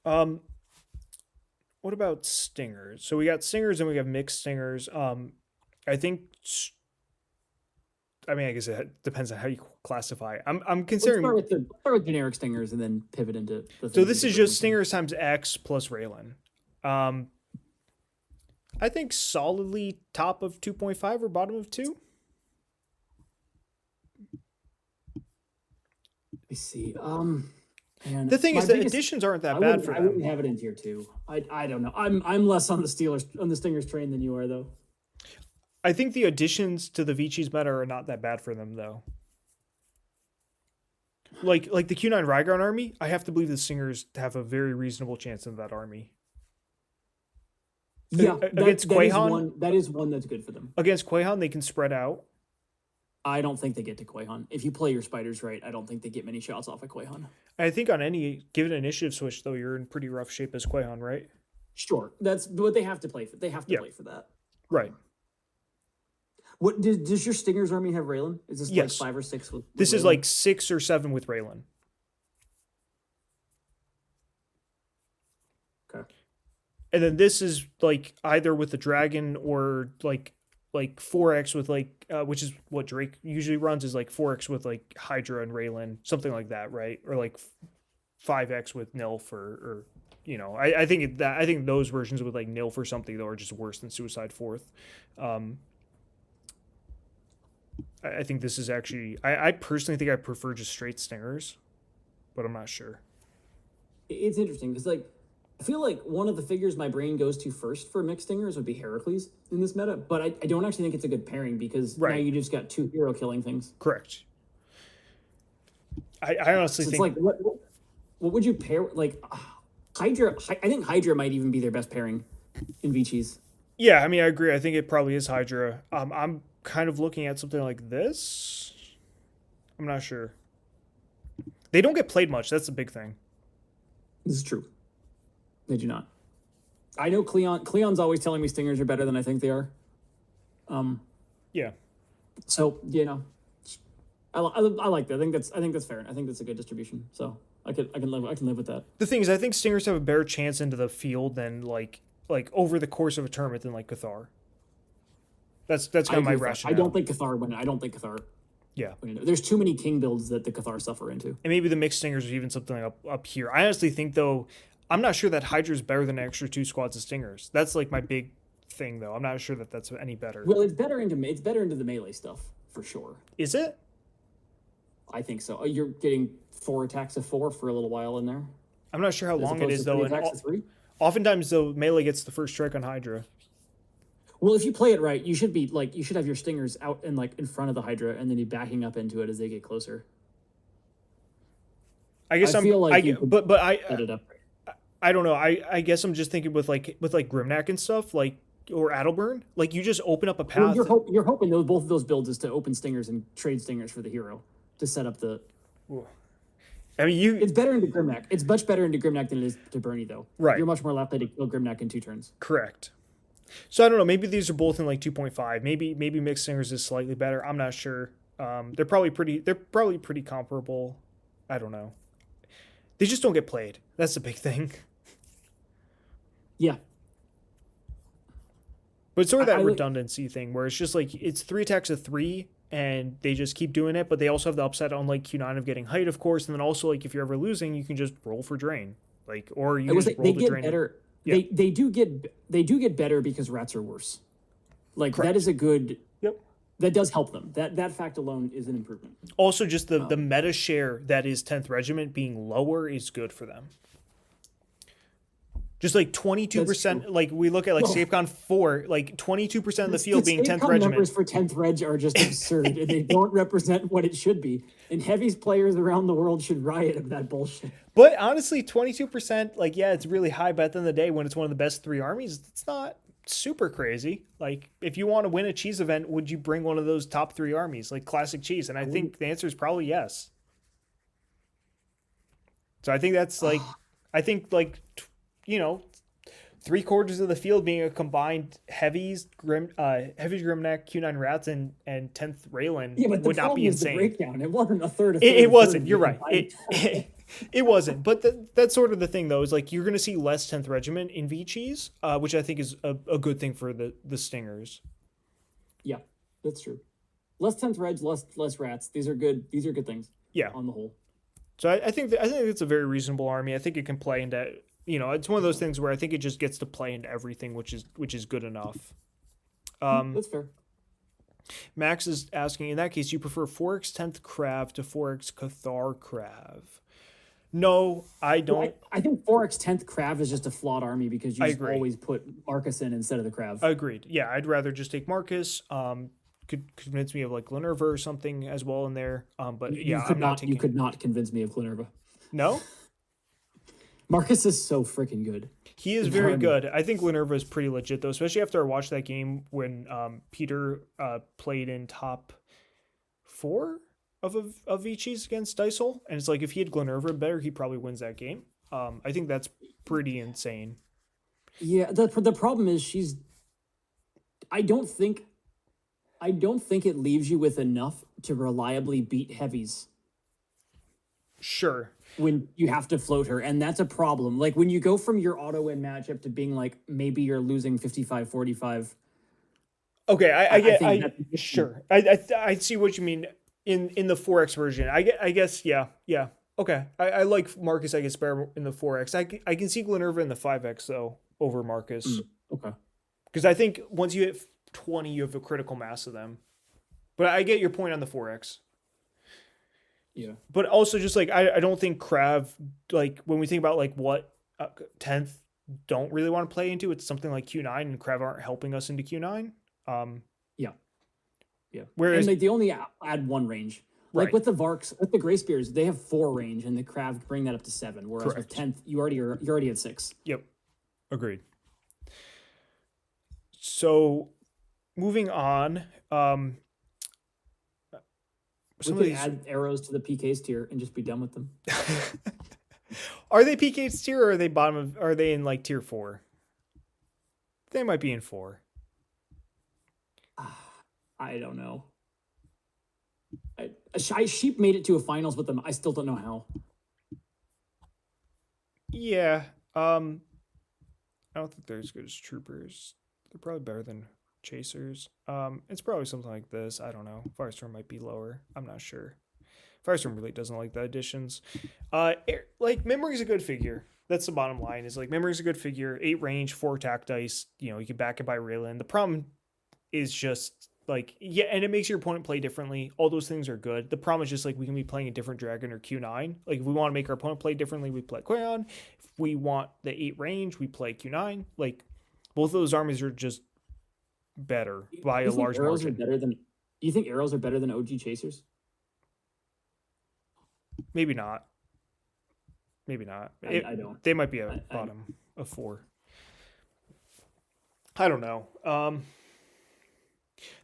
What about stingers? So we got stingers and we have mixed stingers. I think. I mean, I guess it depends on how you classify. I'm considering. Let's start with generic stingers and then pivot into. So this is just stingers times X plus Raylan. I think solidly top of 2.5 or bottom of 2. I see. The thing is, the additions aren't that bad for them. I wouldn't have it in tier 2. I don't know. I'm less on the Stingers train than you are, though. I think the additions to the VCheese meta are not that bad for them, though. Like the Q9 Rygarn army, I have to believe the Stingers have a very reasonable chance in that army. Yeah, against Quahan, that is one that's good for them. Against Quahan, they can spread out. I don't think they get to Quahan. If you play your spiders right, I don't think they get many shots off of Quahan. I think on any given initiative switch, though, you're in pretty rough shape as Quahan, right? Sure, that's what they have to play for. They have to play for that, right? What does your Stingers army have? Raylan? Is this like 5 or 6? With this Raylan? Is like 6 or 7 with Raylan. Okay. And then this is like either with the dragon or like 4x with which is what Drake usually runs, is like 4x with like Hydra and Raylan, something like that, right? Or like 5x with Nilf or I think those versions with like Nilf or something though are just worse than Suicide Fourth. I think this is actually I personally think I prefer just straight Stingers, but I'm not sure. It's interesting because I feel like one of the figures my brain goes to first for mixed stingers would be Heracles in this meta, but I don't actually think it's a good pairing because now you just got 2 hero killing things. Correct. I honestly think it's like what would you pair like Hydra? I think Hydra might even be their best pairing in VCheese. Yeah, I mean, I agree. I think it probably is Hydra. I'm kind of looking at something like this. I'm not sure. They don't get played much. That's the big thing. This is true. They do not. I know Cleon's always telling me stingers are better than I think they are. Yeah. So I like that. I think that's fair. I think that's a good distribution. So I can live with that. The thing is, I think stingers have a better chance into the field than like over the course of a tournament than like Cathar. That's kind of my rationale. I don't think Cathar win. I don't think Cathar. Yeah. There's too many king builds that the Cathar suffer into. And maybe the mixed stingers are even something up here. I honestly think though, I'm not sure that Hydra is better than extra 2 squads of stingers. That's like my big thing though. I'm not sure that that's any better. Well, it's better into the melee stuff for sure. Is it? I think so. You're getting 4 attacks of 4 for a little while in there. I'm not sure how long it is though. Attacks of 3? Oftentimes though, melee gets the first strike on Hydra. Well, if you play it right, you should have your stingers out and like in front of the Hydra, and then you backing up into it as they get closer. I guess I don't know. I guess I'm just thinking with Grimnack and stuff or Adelburn, like you just open up a path. Well, you're hoping both of those builds is to open stingers and trade stingers for the hero to set up the. I mean, it's better into Grimnack. It's much better into Grimnack than it is to Bernie, though. Right. You're much more likely to kill Grimnack in 2 turns. Correct. So I don't know. Maybe these are both in like 2.5. Maybe mixed stingers is slightly better. I'm not sure. They're probably pretty comparable. I don't know. They just don't get played. That's the big thing. Yeah. But it's sort of that redundancy thing where it's just like it's 3 attacks of 3 and they just keep doing it, but they also have the upside on like Q9 of getting height, of course, and then also like if you're ever losing, you can just roll for drain. Like or you just roll the drain. Better. Yeah. They do get better because rats are worse. Like Correct. That is a good that does help them. That fact alone is an improvement. Also just the meta share that is 10th Regiment being lower is good for them. Just like 22%, like we look at like SafeCon 4, like 22% of the field being 10th Regiment. Numbers for 10th Reg are just absurd, and they don't represent what it should be. And Heavy's players around the world should riot at that bullshit. But honestly, 22%, like, yeah, it's really high, but at the end of the day, when it's one of the best 3 armies, it's not super crazy. Like, if you want to win a cheese event, would you bring one of those top 3 armies, like classic cheese? And I think the answer is probably yes. So I think that's like, you know, 3/4 of the field being a combined Heavies, Grimnack, Q9 Rats, and 10th Raylan would not be insane. The breakdown. It wasn't a third. It wasn't. You're right. It wasn't. But that's sort of the thing, though, is like you're going to see less 10th Regiment in VCheese, which I think is a good thing for the Stingers. Yeah, that's true. Less 10th Reg, less Rats. These are good. These are good things. Yeah. On the whole. So I think it's a very reasonable army. I think it can play into. You know, it's one of those things where I think it just gets to play into everything, which is good enough. That's fair. Max is asking, in that case, you prefer 4x 10th Krav to 4x Cathar Krav? No, I don't. Well, I think 4x 10th Krav is just a flawed army because you just always put Marcus in instead of the Krav. Agreed. Yeah, I'd rather just take Marcus. Could convince me of like Glenerva or something as well in there. But yeah, you could not convince me of Glenerva. No? Marcus is so freaking good. He is very good. I think Glenerva is pretty legit, though, especially after I watched that game when Peter played in top 4 of VCheese against Dysel. And it's like, if he had Glenerva better, he probably wins that game. I think that's pretty insane. Yeah, the problem is I don't think it leaves you with enough to reliably beat heavies. Sure. When you have to float her, and that's a problem. Like when you go from your auto win matchup to being like maybe you're losing 55-45. Okay, I see what you mean in the 4x version. I guess yeah. Okay, I like Marcus. I guess better in the 4x. I can see Glenerva in the 5x though over Marcus. Okay, because I think once you hit 20, you have a critical mass of them. But I get your point on the 4x. Yeah, but also just like I don't think Krav, like when we think about like what 10th don't really want to play into, it's something like Q9, and Krav aren't helping us into Q9. Yeah. Whereas and like they only add 1 range. Like with the Varks, with the Gray Spears, they have 4 range, and the Krav bring that up to 7. Whereas with 10th, you're already at 6. Yep, agreed. So, moving on, We could add arrows to the PKs tier and just be done with them. Are they PKs tier, or are they bottom of? Are they in like tier 4? They might be in 4. I don't know. Sheep made it to a finals with them. I still don't know how. Yeah. I don't think they're as good as troopers. They're probably better than chasers. It's probably something like this. I don't know. Firestorm might be lower. I'm not sure. Firestorm really doesn't like the additions. Like Memory's a good figure. That's the bottom line. Is like Memory's a good figure. 8 range, 4 attack dice. You know, you can back it by Raylan. The problem is just like, yeah, and it makes your opponent play differently. All those things are good. The problem is just like we can be playing a different dragon or Q9. Like if we want to make our opponent play differently, we play Quayon. If we want the 8 range, we play Q9. Like both of those armies are just better by a large margin. You think arrows are better than OG chasers? Maybe not. Maybe not. I don't. They might be a bottom of 4. I don't know.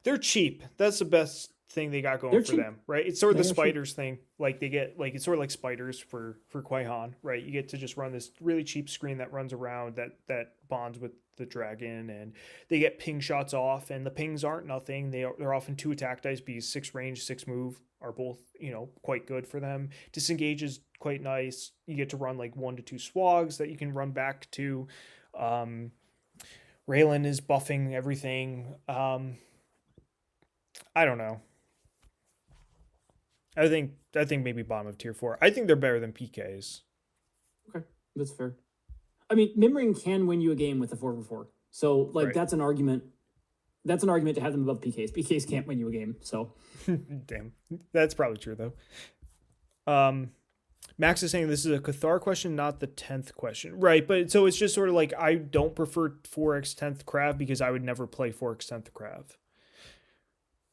They're cheap. That's the best thing they got going for them, right? It's sort of the spiders thing. Like they get like it's sort of like spiders for Quaihan, right? You get to just run this really cheap screen that runs around that bonds with the dragon, and they get ping shots off, and the pings aren't nothing. They're often 2 attack dice, because 6 range, 6 move are both, you know, quite good for them. Disengage is quite nice. You get to run like 1 to 2 swags that you can run back to. Raylan is buffing everything. I don't know. I think maybe bottom of tier 4. I think they're better than PKs. Okay, that's fair. I mean, Mimring can win you a game with a 4/4. So like that's an argument. That's an argument to have them above PKs. PKs can't win you a game. So damn, that's probably true though. Max is saying this is a Cathar question, not the 10th question. Right, but so it's just sort of like I don't prefer 4x 10th Krav because I would never play 4x 10th Krav.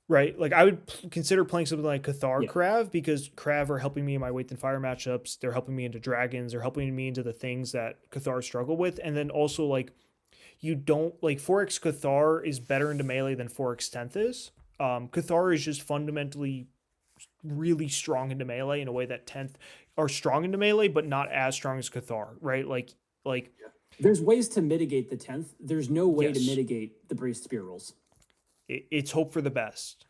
Right, like I would consider playing something like Cathar Krav because Krav are helping me in my Weight and Fire matchups. They're helping me into dragons. They're helping me into the things that Cathar struggle with. And then also like you don't like 4x Cathar is better into melee than 4x 10th is. Cathar is just fundamentally really strong into melee in a way that 10th are strong into melee, but not as strong as Cathar, right? Like there's ways to mitigate the 10th. There's no way to mitigate the Braced Spear rolls. It's hope for the best.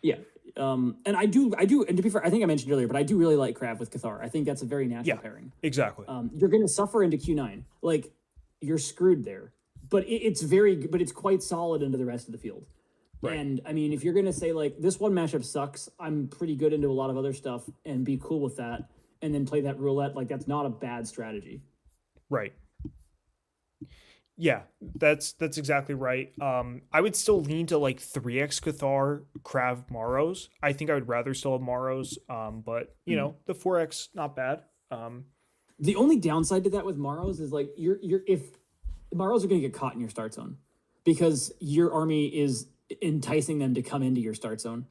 Yeah. And I do, and to be fair, I think I mentioned earlier, but I do really like Krav with Cathar. I think that's a very natural pairing. Exactly. You're going to suffer into Q9. Like, you're screwed there. But it's quite solid into the rest of the field. Right. And, I mean, if you're going to say, like, this one matchup sucks, I'm pretty good into a lot of other stuff, and be cool with that, and then play that roulette, like, that's not a bad strategy. Right. Yeah, that's exactly right. I would still lean to like 3x Cathar, Krav, Maros. I think I would rather still have Maros, but you know, the 4x not bad. The only downside to that with Maros is like if Maros are going to get caught in your start zone because your army is enticing them to come into your start zone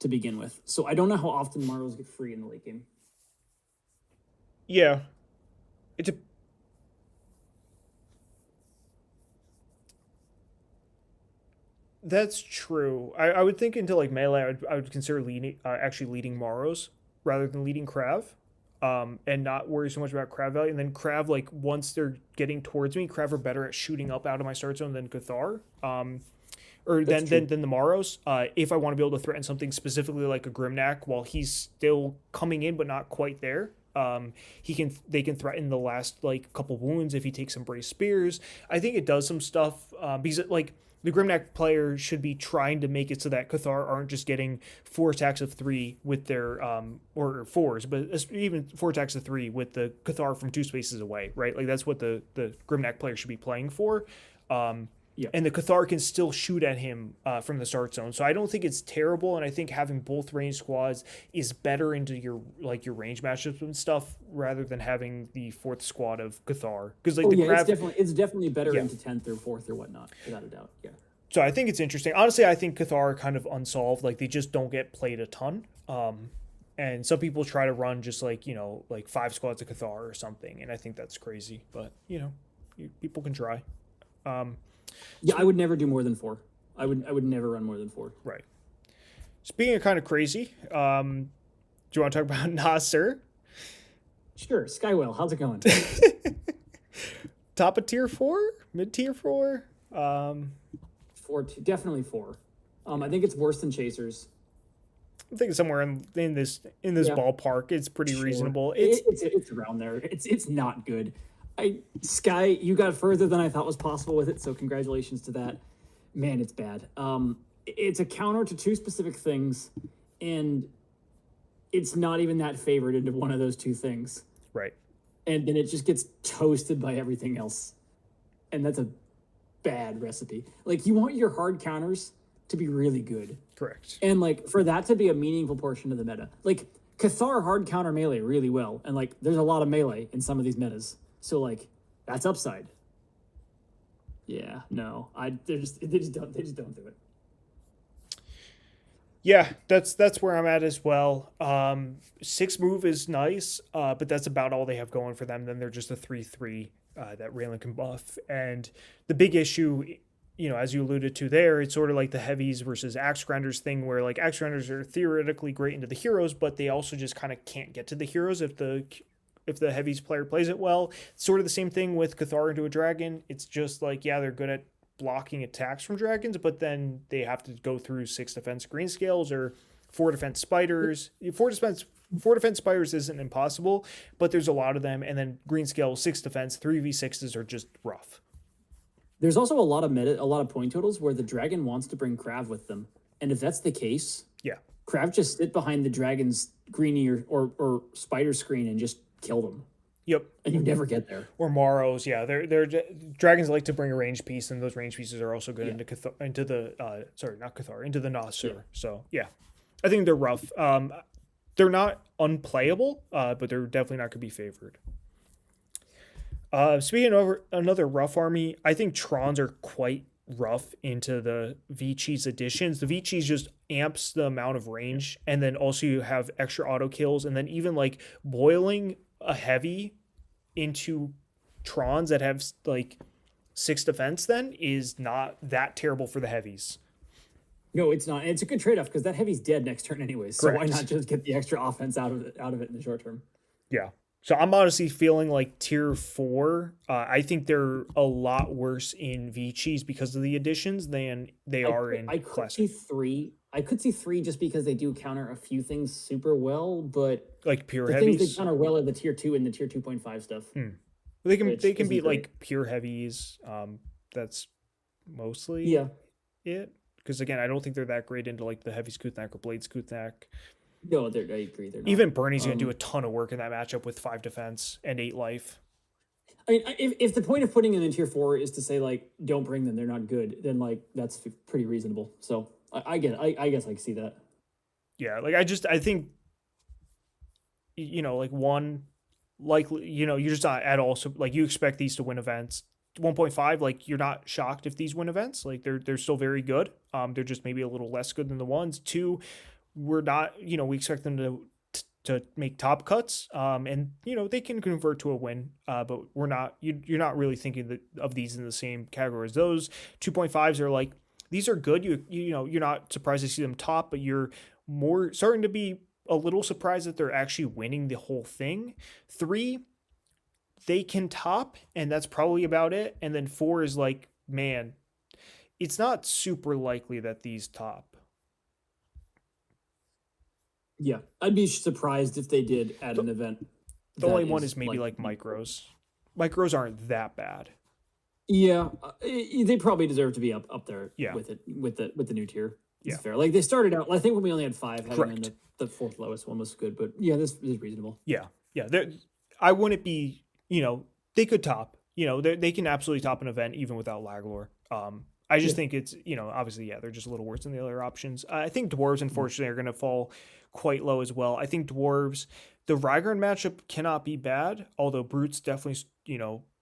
to begin with. So I don't know how often Maros get free in the late game. Yeah, that's true. I would think into like melee, I would consider actually leading Maros rather than leading Krav, and not worry so much about Krav value. And then Krav, like once they're getting towards me, Krav are better at shooting up out of my start zone than Cathar, or than the Maros. If I want to be able to threaten something specifically like a Grimnack while he's still coming in but not quite there. They can threaten the last like couple wounds if he takes some Braced Spears. I think it does some stuff because like. The Grimnack player should be trying to make it so that Cathar aren't just getting 4 attacks of 3 with their or 4s, but even 4 attacks of 3 with the Cathar from 2 spaces away, right? Like that's what the Grimnack player should be playing for. And the Cathar can still shoot at him from the start zone. So I don't think it's terrible, and I think having both range squads is better into your range matchups and stuff rather than having the 4th squad of Cathar. Because it's definitely better into 10th or 4th or whatnot, without a doubt. Yeah. So I think it's interesting. Honestly, I think Cathar are kind of unsolved. Like they just don't get played a ton. And some people try to run just like, like 5 squads of Cathar or something. And I think that's crazy. But, people can try. Yeah, I would never do more than 4. I would never run more than 4. Right. Speaking of kind of crazy, do you want to talk about Nasser? Sure. Skywell, how's it going? Top of tier 4? Mid tier 4? 4, definitely 4. I think it's worse than Chasers. I think somewhere in this ballpark, it's pretty reasonable. It's around there. It's not good. Sky, you got further than I thought was possible with it, so congratulations to that. Man, it's bad. It's a counter to 2 specific things, and it's not even that favored into one of those 2 things. Right. And then it just gets toasted by everything else. And that's a bad recipe. Like, you want your hard counters to be really good. Correct. And, like, for that to be a meaningful portion of the meta. Like, Cathar hard counter melee really well. And, like, there's a lot of melee in some of these metas. So, like, that's upside. Yeah, no. They just don't do it. Yeah, that's where I'm at as well. 6 move is nice, but that's about all they have going for them. Then they're just a 3/3 that Raylan can buff. And the big issue, as you alluded to there, it's sort of like the heavies versus axe grinders thing, where like axe grinders are theoretically great into the heroes, but they also just kind of can't get to the heroes if the heavies player plays it well. It's sort of the same thing with Cathar into a dragon. It's just like, yeah, they're good at blocking attacks from dragons, but then they have to go through 6 defense green scales or 4 defense spiders. 4 defense spiders isn't impossible, but there's a lot of them. And then green scale, 6 defense, 3v6s are just rough. There's also a lot of point totals where the dragon wants to bring Krav with them. And if that's the case, yeah, Krav just sit behind the dragon's greeny or spider screen and just kill them. Yep. And you never get there. Or Morrows, yeah. They're dragons like to bring a range piece, and those range pieces are also good into the Nasser. Yeah. So yeah, I think they're rough. They're not unplayable, but they're definitely not going to be favored. Speaking of another rough army, I think Trons are quite rough into the VCheese additions. The VCheese just amps the amount of range, and then also you have extra auto kills, and then even like boiling a heavy into Trons that have like 6 defense then is not that terrible for the heavies. No, it's not. It's a good trade-off because that heavy's dead next turn anyways. So Correct. Why not just get the extra offense out of it in the short term? Yeah. So I'm honestly feeling like tier 4. I think they're a lot worse in VCheese because of the additions than they are in classic. I could see 3 just because they do counter a few things super well, but like pure the heavies. things they counter well are the tier 2 and the tier 2.5 stuff. They can be like pure heavies. That's mostly it. Because again, I don't think they're that great into like the heavy Skutnak or blade Skutnak. No, I agree. They're not. Even Bernie's going to do a ton of work in that matchup with 5 defense and 8 life. I mean, if the point of putting them in tier 4 is to say like don't bring them, they're not good, then like that's pretty reasonable. So I get it. I guess I can see that. Yeah, like I think like one, likely you're just not at all. So like you expect these to win events. 1.5, like you're not shocked if these win events. Like they're still very good. They're just maybe a little less good than the ones. 2, we're not, we expect them to make top cuts. And they can convert to a win. But we're not. You're not really thinking of these in the same category as those. 2.5s are like these are good. You're not surprised to see them top, but you're more starting to be a little surprised that they're actually winning the whole thing. 3, they can top, and that's probably about it. And then 4 is like, man, it's not super likely that these top. Yeah, I'd be surprised if they did at an event. The only one is maybe like micros. Micros aren't that bad. Yeah, they probably deserve to be up there. Yeah. with the new tier. It's Yeah, fair. Like they started out. I think when we only had 5, having correct. The 4th lowest one was good. But yeah, this is reasonable. Yeah. I wouldn't be. They could top. They can absolutely top an event even without Laglor. I just Yeah. think it's, obviously, yeah, they're just a little worse than the other options. I think dwarves, unfortunately, are going to fall quite low as well. I think dwarves, the Rygern matchup cannot be bad, although brutes definitely,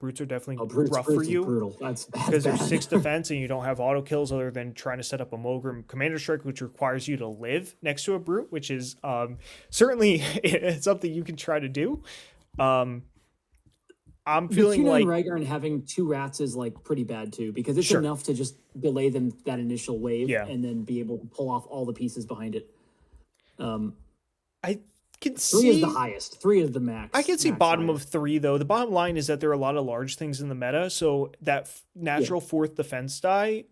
brutes are Oh, definitely Brutes, rough for Brutes is you brutal. That's because there's bad. 6 defense and you don't have auto kills other than trying to set up a Mogrim Commander Strike, which requires you to live next to a brute, which is certainly it's something you can try to do. Um, I'm The feeling Q9 like, Rygern having 2 rats is like pretty bad too, because it's sure, enough to just delay them that initial wave yeah, and then be able to pull off all the pieces behind it. Um, I can 3 is the see highest. 3 is the I max can see max bottom size. of 3 though. The bottom line is that there are a lot of large things in the meta, so that Yeah, natural fourth defense die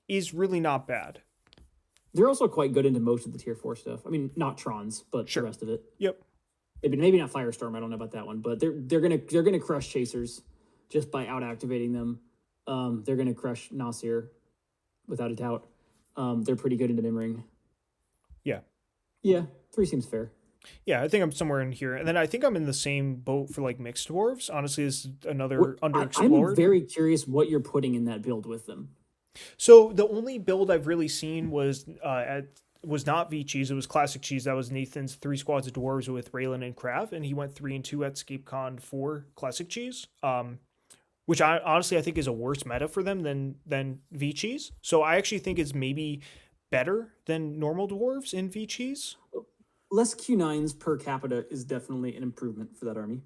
is really not bad. they're also quite good into most of the tier 4 stuff. I mean, not Trons, but the Sure. rest of it. Yep. Maybe not Firestorm. I don't know about that one, but they're gonna crush chasers just by out activating them. They're gonna crush Nasir without a doubt. They're pretty good into Mimring. Yeah. Yeah, 3 seems fair. Yeah, I think I'm somewhere in here. And then I think I'm in the same boat for like mixed dwarves. Honestly, this is another I'm underexplored. very curious what you're putting in that build with them. So the only build I've really seen was not VCheese. It was Classic Cheese. That was Nathan's 3 squads of dwarves with Raylan and Krav, and he went 3-2 at ScapeCon for Classic Cheese. Which I honestly I think is a worse meta for them than VCheese. So I actually think it's maybe better than normal dwarves in VCheese. Less Q9s per capita is definitely an improvement for that army.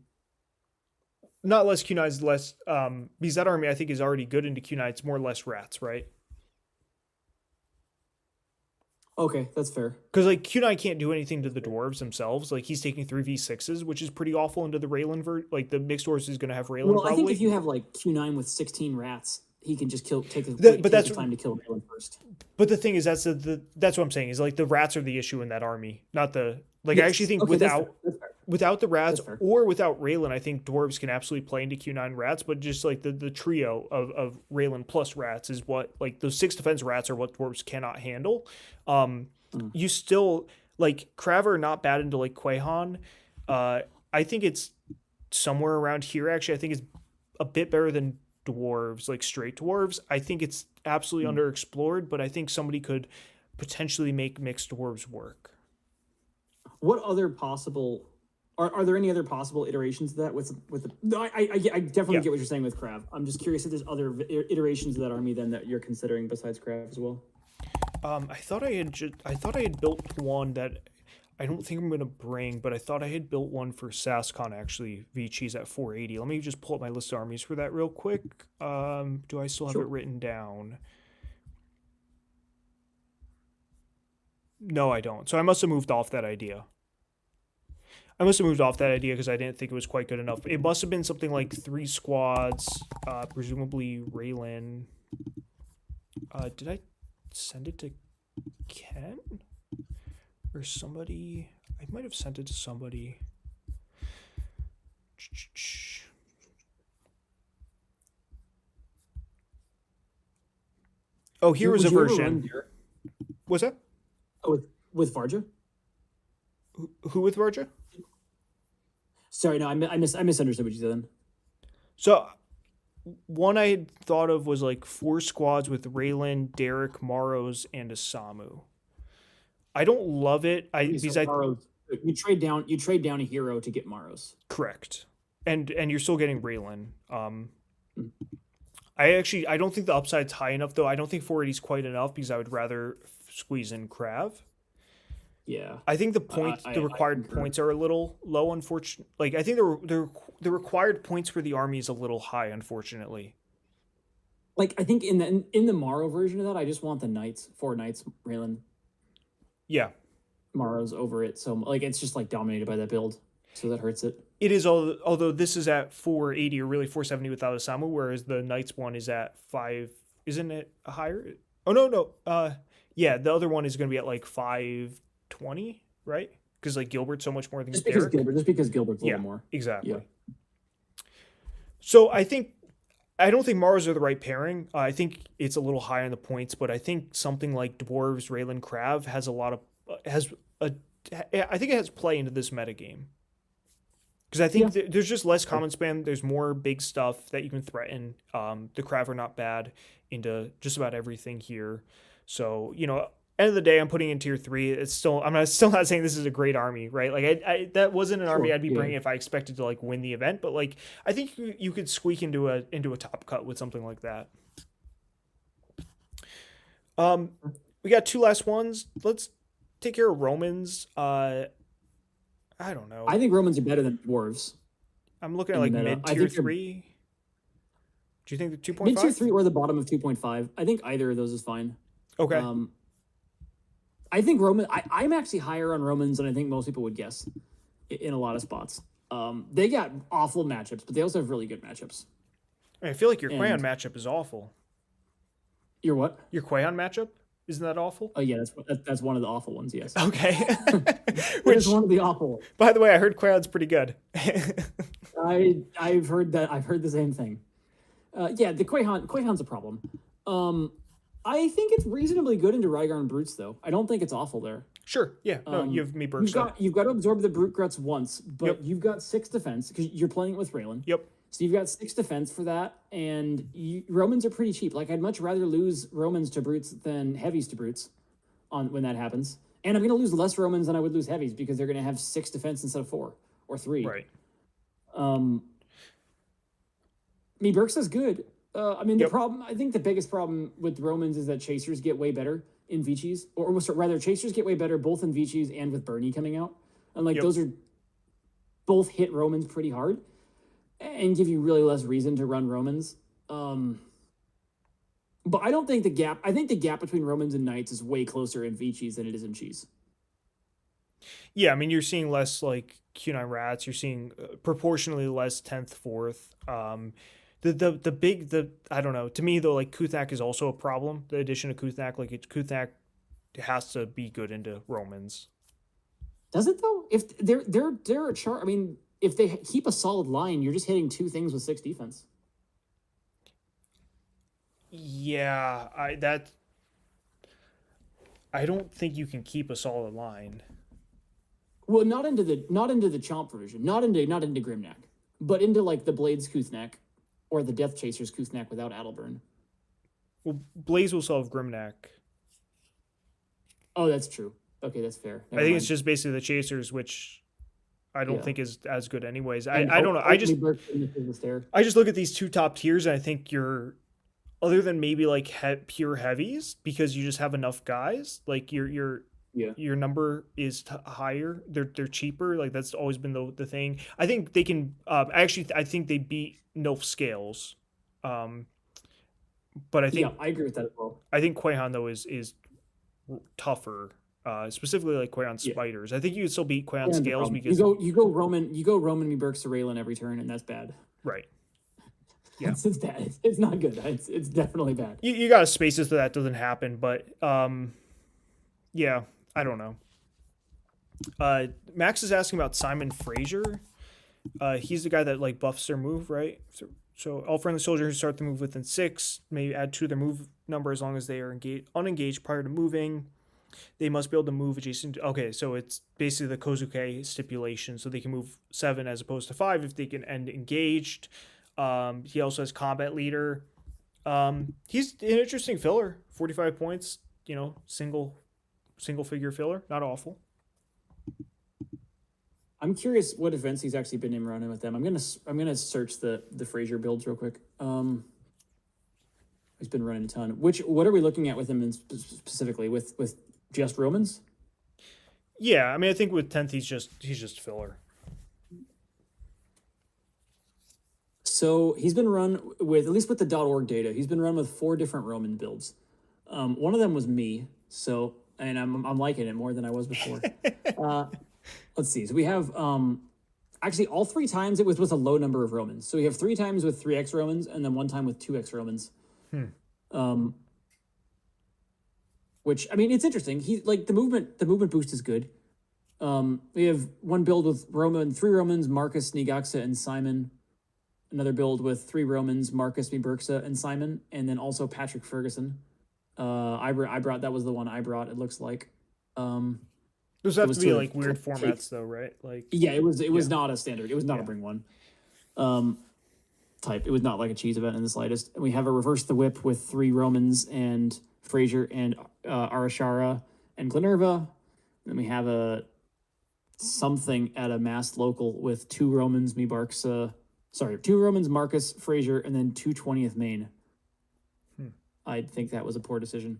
Not less Q9s, less because that army I think is already good into Q9. It's more or less rats, right? Okay, that's fair. Because like Q9 can't do anything to the dwarves themselves. Like he's taking 3v6s, which is pretty awful into the Raylan like the mixed dwarves is going to have Raylan Well, I think probably. if you have like Q9 with 16 rats, he can just take But take that's the time to kill Raylan first. But the thing is, that's what I'm saying is like the rats are the issue in that army, not the like. I actually Yes. think Okay, that's fair. That's fair. without the rats That's fair. or without Raylan, I think dwarves can absolutely play into Q9 rats. But just like the trio of Raylan plus rats is what like those 6 defense rats are what dwarves cannot handle. You still like Kraver not bad into like Quahan. I think it's somewhere around here. Actually, I think it's a bit better than dwarves, like straight dwarves. I think it's absolutely underexplored, but I think somebody could potentially make mixed dwarves work. What other possible are there any other possible iterations of that with the, I definitely Yeah. get what you're saying with Krav. I'm just curious if there's other iterations of that army then that you're considering besides Krav as well. I thought I had built one that I don't think I'm gonna bring, but I thought I had built one for SASCON actually, VCheese at 480. Let me just pull up my list of armies for that real quick. Do I still have Sure. it written down? No, I don't. So I must have moved off that idea. Because I didn't think it was quite good enough. It must have been something like 3 squads, presumably Raylan. Did I send it to Ken? Or somebody? I might have sent it to somebody. Oh, here was a Would you ever version. run Derek? Was that? Oh, with Varja? Who with Varja? Sorry, no, I misunderstood what you said then. So one I had thought of was like 4 squads with Raylan, Derek, Maros, and Asamu. I don't love it. You trade down a hero to get Maros. Correct, and you're still getting Raylan. I don't think the upside's high enough though. I don't think 480 is quite enough because I would rather squeeze in Krav. Yeah, I think the required points are a little low. Unfortunately, like I think the required points for the army is a little high. Unfortunately, like I think in the Maro version of that, I just want the knights, 4 knights, Raylan. Yeah, Maros over it, so like it's just like dominated by that build, so that hurts it. it is. Although this is at 480 or really 470 without Osamu, whereas the Knights one is at 5. Isn't it higher? Oh no. Yeah, the other one is going to be at like 520, right? Because like Gilbert's so much more than Derek. Just because Gilbert's a little more. Exactly. Yeah. So I don't think Mars are the right pairing. I think it's a little high on the points, but I think something like Dwarves, Raylan, Krav I think it has play into this metagame. Because I think Yeah. there's just less common spam. There's more big stuff that you can threaten. The Krav are not bad into just about everything here. So, end of the day, I'm putting in tier 3. It's still, still not saying this is a great army, right? Like, that wasn't an army Sure. I'd be Yeah. bringing if I expected to like win the event. But like, I think you could squeak into a top cut with something like that. Um, we got two last ones. Let's take care of Romans. I don't know. I think Romans are better than dwarves I'm looking at in the like meta. mid I tier think they're 3. Do you think they're mid tier 2.5? 3 or the bottom of 2.5. I think either of those is fine. Okay. I think I'm actually higher on Romans than I think most people would guess in a lot of spots. They got awful matchups, but they also have really good matchups. I feel like your Quayon And matchup is awful. you're what? Your Quayon matchup? Isn't that awful? Oh yeah, that's one of the awful ones. Yes, Okay. it Which, is one of the awful ones. by the way, I heard Quayon's pretty good. I've heard that. I've heard the same thing. Yeah, the Quayhan's a problem. I think it's reasonably good into Rygar and Brutes though. I don't think it's awful there. Sure. Yeah. No, you have me Berkshire. You've got to absorb the Brute Gruts once, but Yep. you've got 6 defense because you're playing it with Raylan. Yep. So you've got 6 defense for that, and Romans are pretty cheap. Like I'd much rather lose Romans to Brutes than Heavies to Brutes, when that happens. And I'm going to lose less Romans than I would lose Heavies because they're going to have 6 defense instead of 4 or 3. Right. Me Burks is good. I mean, Yep. I think the biggest problem with Romans is that Chasers get way better in VCheese, or rather, Chasers get way better both in VCheese and with Bernie coming out. And like Yep. those are both hit Romans pretty hard and give you really less reason to run Romans. But I don't think I think the gap between Romans and Knights is way closer in VCheese than it is in Cheese. Yeah, I mean, you're seeing less like Q9 rats. You're seeing proportionally less 10th, 4th. I don't know. To me though, like Kuthak is also a problem. The addition of Kuthak, Kuthak has to be good into Romans. Does it though? If they're a chart, I mean, if they keep a solid line, you're just hitting 2 things with 6 defense. Yeah, I don't think you can keep a solid line. Well, not into the Chomp version, not into Grimnack, but into like the Blades Kuthnak or the Death Chasers Kuthnak without Adelburn. Well, Blaze will solve Grimnack. Oh, that's true. Okay, that's fair. I think it's just basically the Chasers, which I don't think is as good anyways. I don't know. I just look at these 2 top tiers and I think you're, other than maybe like pure heavies, because you just have enough guys, like your number is higher. They're cheaper. Like that's always been the thing. I think they can. I think they beat Nilf Scales. But I think I agree with that as well. I think Quayon though is tougher. Specifically like Quayon Spiders. I think you would still beat Quayon Scales because you go Roman me Burks to Raylan every turn, and that's bad. Right. Yeah, it's bad. It's not good. It's definitely bad. You got to spaces so that doesn't happen, but yeah, I don't know. Max is asking about Simon Fraser. He's the guy that like buffs their move, right? So all friendly soldiers who start the move within 6 may add 2 to their move number as long as they are unengaged prior to moving. They must be able to move adjacent. Okay, so it's basically the Kozuke stipulation, so they can move 7 as opposed to 5 if they can end engaged. He also has combat leader. He's an interesting filler. 45 points. Single figure filler. Not awful. I'm curious what events he's actually been in running with them. I'm gonna search the Fraser builds real quick. He's been running a ton. What are we looking at with him specifically with just Romans? Yeah, I mean, I think with 10th he's just filler. So he's been run with, at least with the .org data, he's been run with 4 different Roman builds. One of them was me. So, and I'm liking it more than I was before. Let's see. So we have actually all 3 times it was with a low number of Romans. So we have 3 times with 3x Romans and then 1 time with 2x Romans. Which, I mean, it's interesting. He like the movement boost is good. We have 1 build with 3 Romans, Marcus, Nigaxa, and Simon. Another build with 3 Romans, Marcus, Miberxa, and Simon, and then also Patrick Ferguson. I brought that was the one I brought. It looks like. Those It have was to be to like weird take, formats though, right? Like, yeah, it was yeah, not a standard. It was not a yeah. bring one type. It was not like a cheese event in the slightest. And we have a reverse the whip with 3 Romans and Frazier and Arashara and Glenerva. Then we have a something at a mass local with 2 Romans, sorry, 2 Romans, Marcus, Frazier, and then 2 20th main. I think that was a poor decision.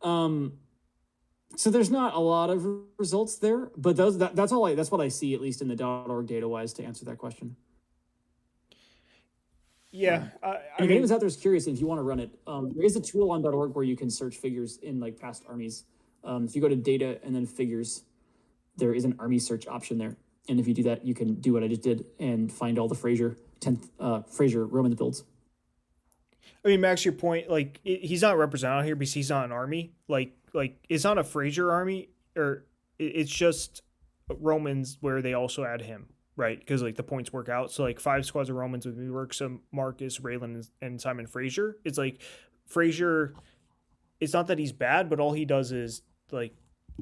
So there's not a lot of results there, but that's what I see, at least in the .org data wise, to answer that question. Yeah, And if anyone's out there is curious, if you want to run it, there is a tool on .org where you can search figures in like past armies. If you go to data and then figures, there is an army search option there. And if you do that, you can do what I just did and find all the Frazier Romans builds. I mean, Max, your point, like he's not represented out here because he's not an army. Like it's not a Frazier army, or it's just Romans where they also add him, right? Because like the points work out. So like 5 squads of Romans with Murexa, Marcus, Raylan, and Simon Frazier. It's like Frazier. It's not that he's bad, but all he does is like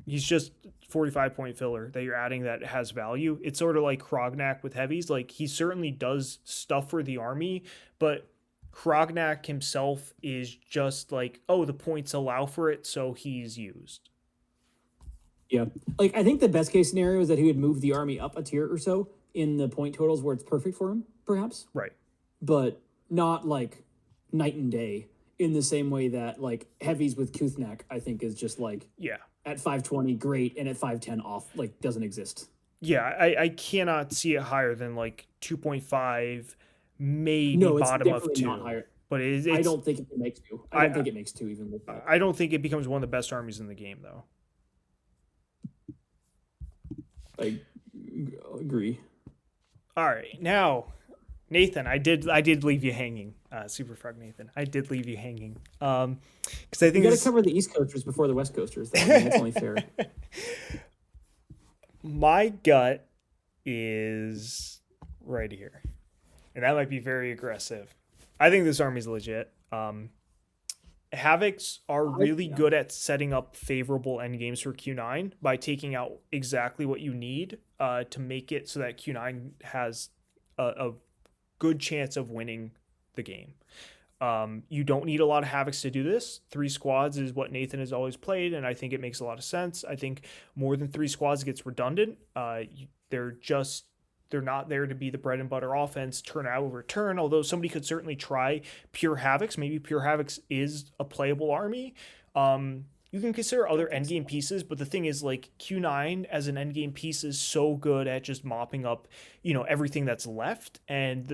he's just 45-point filler that you're adding that has value. It's sort of like Krognak with heavies. Like he certainly does stuff for the army, but Krognak himself is just like, oh, the points allow for it, so he's used. Yeah. Like, I think the best case scenario is that he would move the army up a tier or so in the point totals where it's perfect for him, perhaps. Right. But not like night and day in the same way that like heavies with Kuthnak, I think, is just like, yeah, at 520, great, and at 510 off, like, doesn't exist. Yeah, I cannot see it higher than like 2.5, maybe no, it's bottom of 2. Not higher. But it's, I don't think it makes 2. I don't think it makes 2 even with that. I don't think it becomes one of the best armies in the game, though. I agree. All right, now, Nathan, I did leave you hanging. Super Frog Nathan, I did leave you hanging. Because I think you got to cover the East Coasters before the West Coasters. That's only fair. My gut is right here, and that might be very aggressive. I think this army's legit. Havocs are really good at setting up favorable endgames for Q9 by taking out exactly what you need to make it so that Q9 has a good chance of winning the game. You don't need a lot of Havocs to do this. 3 squads is what Nathan has always played, and I think it makes a lot of sense. I think more than 3 squads gets redundant. They're not there to be the bread and butter offense, turn over turn, although somebody could certainly try Pure Havocs. Maybe Pure Havocs is a playable army. You can consider other endgame pieces, but the thing is, like, Q9 as an endgame piece is so good at just mopping up, everything that's left. And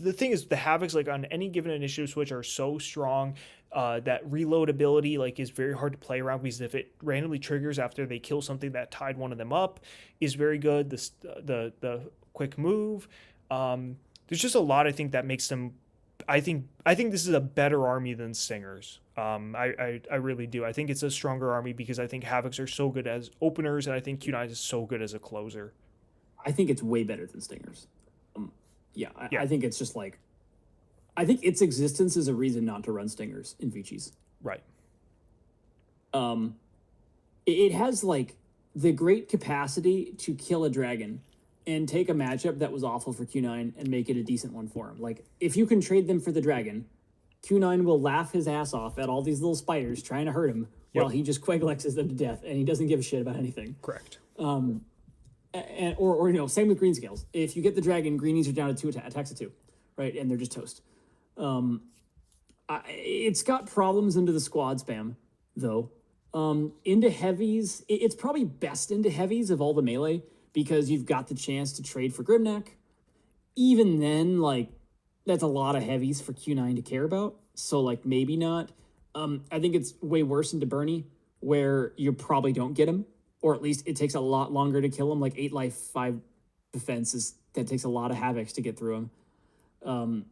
the thing is, the Havocs, like, on any given initiative switch are so strong that reloadability, like, is very hard to play around, because if it randomly triggers after they kill something that tied one of them up is very good. The quick move. There's just a lot, I think, that makes them. I think this is a better army than Stingers. I really do. I think it's a stronger army because I think Havocs are so good as openers, and I think Q9 is so good as a closer. I think it's way better than Stingers. I think it's just like, I think its existence is a reason not to run Stingers in VCheese. Right. It has like the great capacity to kill a dragon and take a matchup that was awful for Q9 and make it a decent one for him. Like, if you can trade them for the dragon, Q9 will laugh his ass off at all these little spiders trying to hurt him while he just Quaglexes them to death, and he doesn't give a shit about anything. Correct. Or same with Greenscales. If you get the dragon, greenies are down to 2 attacks at 2, right? And they're just toast. It's got problems into the squad spam, though. Into heavies, it's probably best into heavies of all the melee, because you've got the chance to trade for Grimnak. Even then, like, that's a lot of heavies for Q9 to care about. So, like, maybe not. I think it's way worse into Bernie, where you probably don't get him, or at least it takes a lot longer to kill him. Like 8 life, 5 defenses, that takes a lot of Havocs to get through him.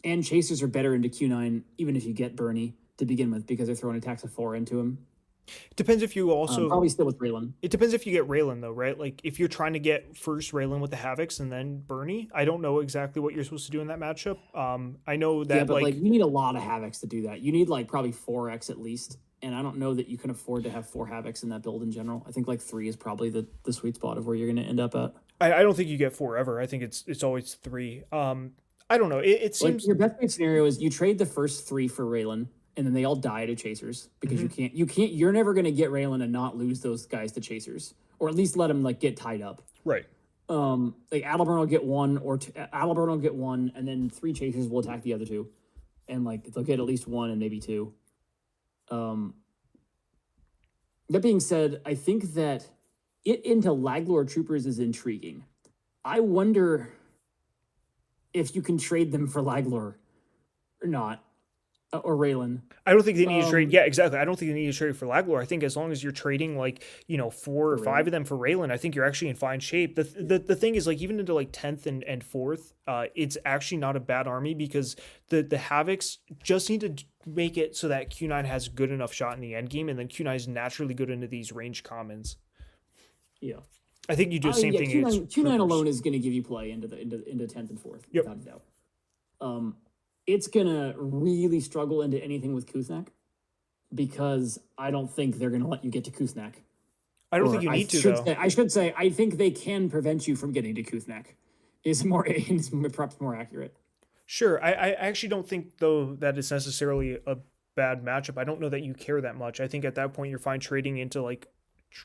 And Chasers are better into Q9, even if you get Bernie to begin with, because they're throwing attacks of 4 into him. Depends if you also probably still with Raylan. It depends if you get Raylan, though, right? Like, if you're trying to get first Raylan with the Havocs and then Bernie, I don't know exactly what you're supposed to do in that matchup. I know that but like you need a lot of Havocs to do that. You need like probably 4x at least and I don't know that you can afford to have 4 Havocs in that build in general. I think like 3 is probably the sweet spot of where you're going to end up at. I don't think you get 4 ever. I think it's always 3. I don't know. It Like seems your best case scenario is you trade the first 3 for Raylan, and then they all die to chasers because you're never going to get Raylan and not lose those guys to chasers, or at least let them like get tied up. right. Like Adelburn will get 1 or Adelburn will get 1, and then 3 chasers will attack the other 2, and like they'll get at least 1 and maybe 2. That being said, I think that it into Laglor Troopers is intriguing. I wonder if you can trade them for Laglor or not, or Raylan. I don't think they need to trade. Yeah, exactly. I don't think they need to trade for Laglor. I think as long as you're trading like 4 or 5 of them for Raylan, I think you're actually in fine shape. The thing is like even into like 10th and 4th, it's actually not a bad army because the Havocs just need to make it so that Q9 has good enough shot in the end game, and then Q9 is naturally good into these range commons. Yeah. I think you do the same thing. Q9 alone is going to give you play into 10th and 4th, without a doubt. It's going to really struggle into anything with Kuznak because I don't think they're going to let you get to Kuznak. I don't think you need to, though. I should say, I think they can prevent you from getting to Kuznak. Is perhaps more accurate. Sure. I actually don't think, though, that it's necessarily a bad matchup. I don't know that you care that much. I think at that point you're fine trading into like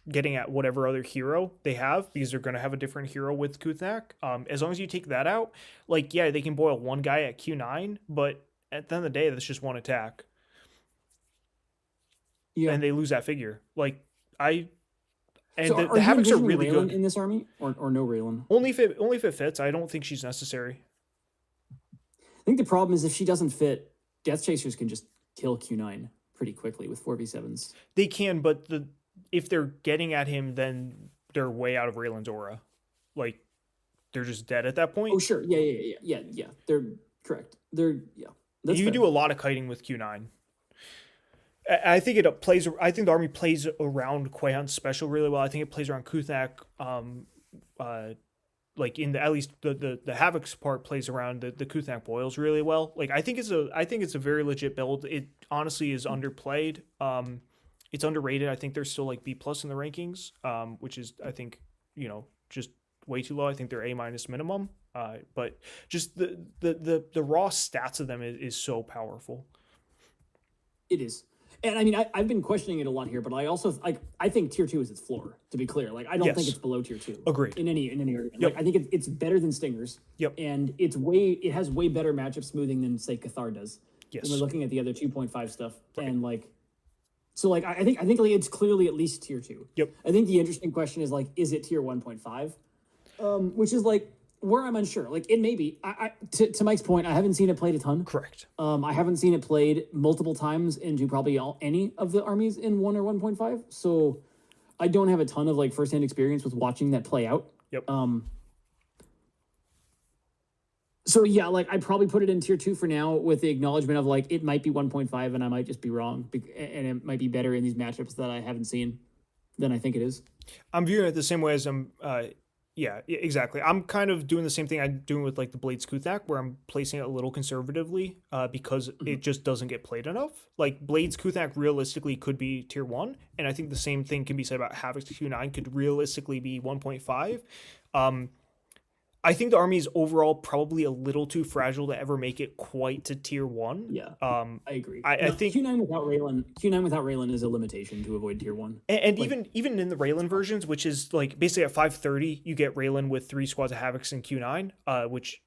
getting at whatever other hero they have because they're going to have a different hero with Kuznak. As long as you take that out, like, yeah, they can boil one guy at Q9, but at the end of the day, that's just one attack. Yeah. And they lose that figure. Like, the Havocs are really Raylan good in this army, or no Raylan. Only if it fits. I don't think she's necessary. I think the problem is if she doesn't fit, Death Chasers can just kill Q9 pretty quickly with 4v7s. They can, but if they're getting at him, then they're way out of Raylan's aura. Like, they're just dead at that point. Oh, sure. Yeah. They're correct. You can do a lot of kiting with Q9. I think I think the army plays around Quayhan's special really well. I think it plays around Kuznak. Like at least the Havoc's part plays around the Kuznak boils really well. Like I think it's a very legit build. It honestly is underplayed. It's underrated. I think they're still like B+ in the rankings, which is I think just way too low. I think they're A- minimum. But just the raw stats of them is so powerful. It is. And I mean, I've been questioning it a lot here, but I also I think tier 2 is its floor. To be clear, like I don't think it's below tier 2. Agreed. In any argument, Yep. like I think it's better than Stingers. Yep. And it has way better matchup smoothing than say Cathar does. Yes. When we're looking at the other 2.5 stuff, right. And like, so like I think like it's clearly at least tier 2. Yep. I think the interesting question is like, is it tier 1.5? Which is like where I'm unsure. Like it may be. To Mike's point, I haven't seen it played a ton. Correct. I haven't seen it played multiple times into probably any of the armies in 1 or 1.5. So I don't have a ton of like firsthand experience with watching that play out. Yep. So yeah, like I probably put it in tier 2 for now with the acknowledgement of like it might be 1.5 and I might just be wrong, and it might be better in these matchups that I haven't seen than I think it is. I'm viewing it the same way as yeah, exactly. I'm kind of doing the same thing I'm doing with like the Blades Kuznak, where I'm placing it a little conservatively because it just doesn't get played enough. Like Blades Kuznak realistically could be tier 1, and I think the same thing can be said about Havoc's Q9 could realistically be 1.5. I think the army is overall probably a little too fragile to ever make it quite to tier 1. Yeah, I agree. I think Q9 without Raylan is a limitation to avoid tier 1. And like, even in the Raylan versions, which is like basically at 530, you get Raylan with 3 squads of Havocs and Q9, which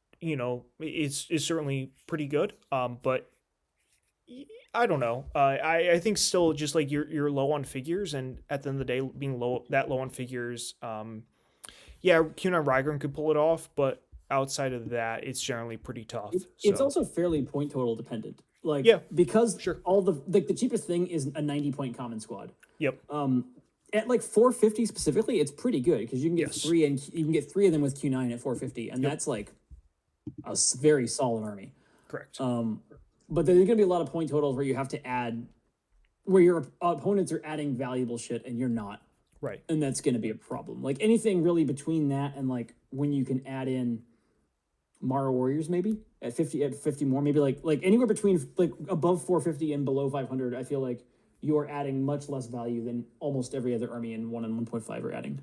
is certainly pretty good. But I don't know. I think still just like you're low on figures, and at the end of the day, being low on figures. Yeah, Q9 Rygran could pull it off, but outside of that, it's generally pretty tough. It's also fairly point total dependent. Like, yeah, because sure. all the cheapest thing is a 90-point common squad. Yep. At like 450 specifically, it's pretty good because you can get 3 and you can get 3 of them with Q9 at 450, and that's like a very solid army. Correct. But there's going to be a lot of point totals where you have to add, where your opponents are adding valuable shit and you're not. Right. And that's going to be a problem. Like anything really between that and like when you can add in Mara Warriors maybe at 50 more, maybe like anywhere between like above 450 and below 500, I feel like you're adding much less value than almost every other army in 1 and 1.5 are adding.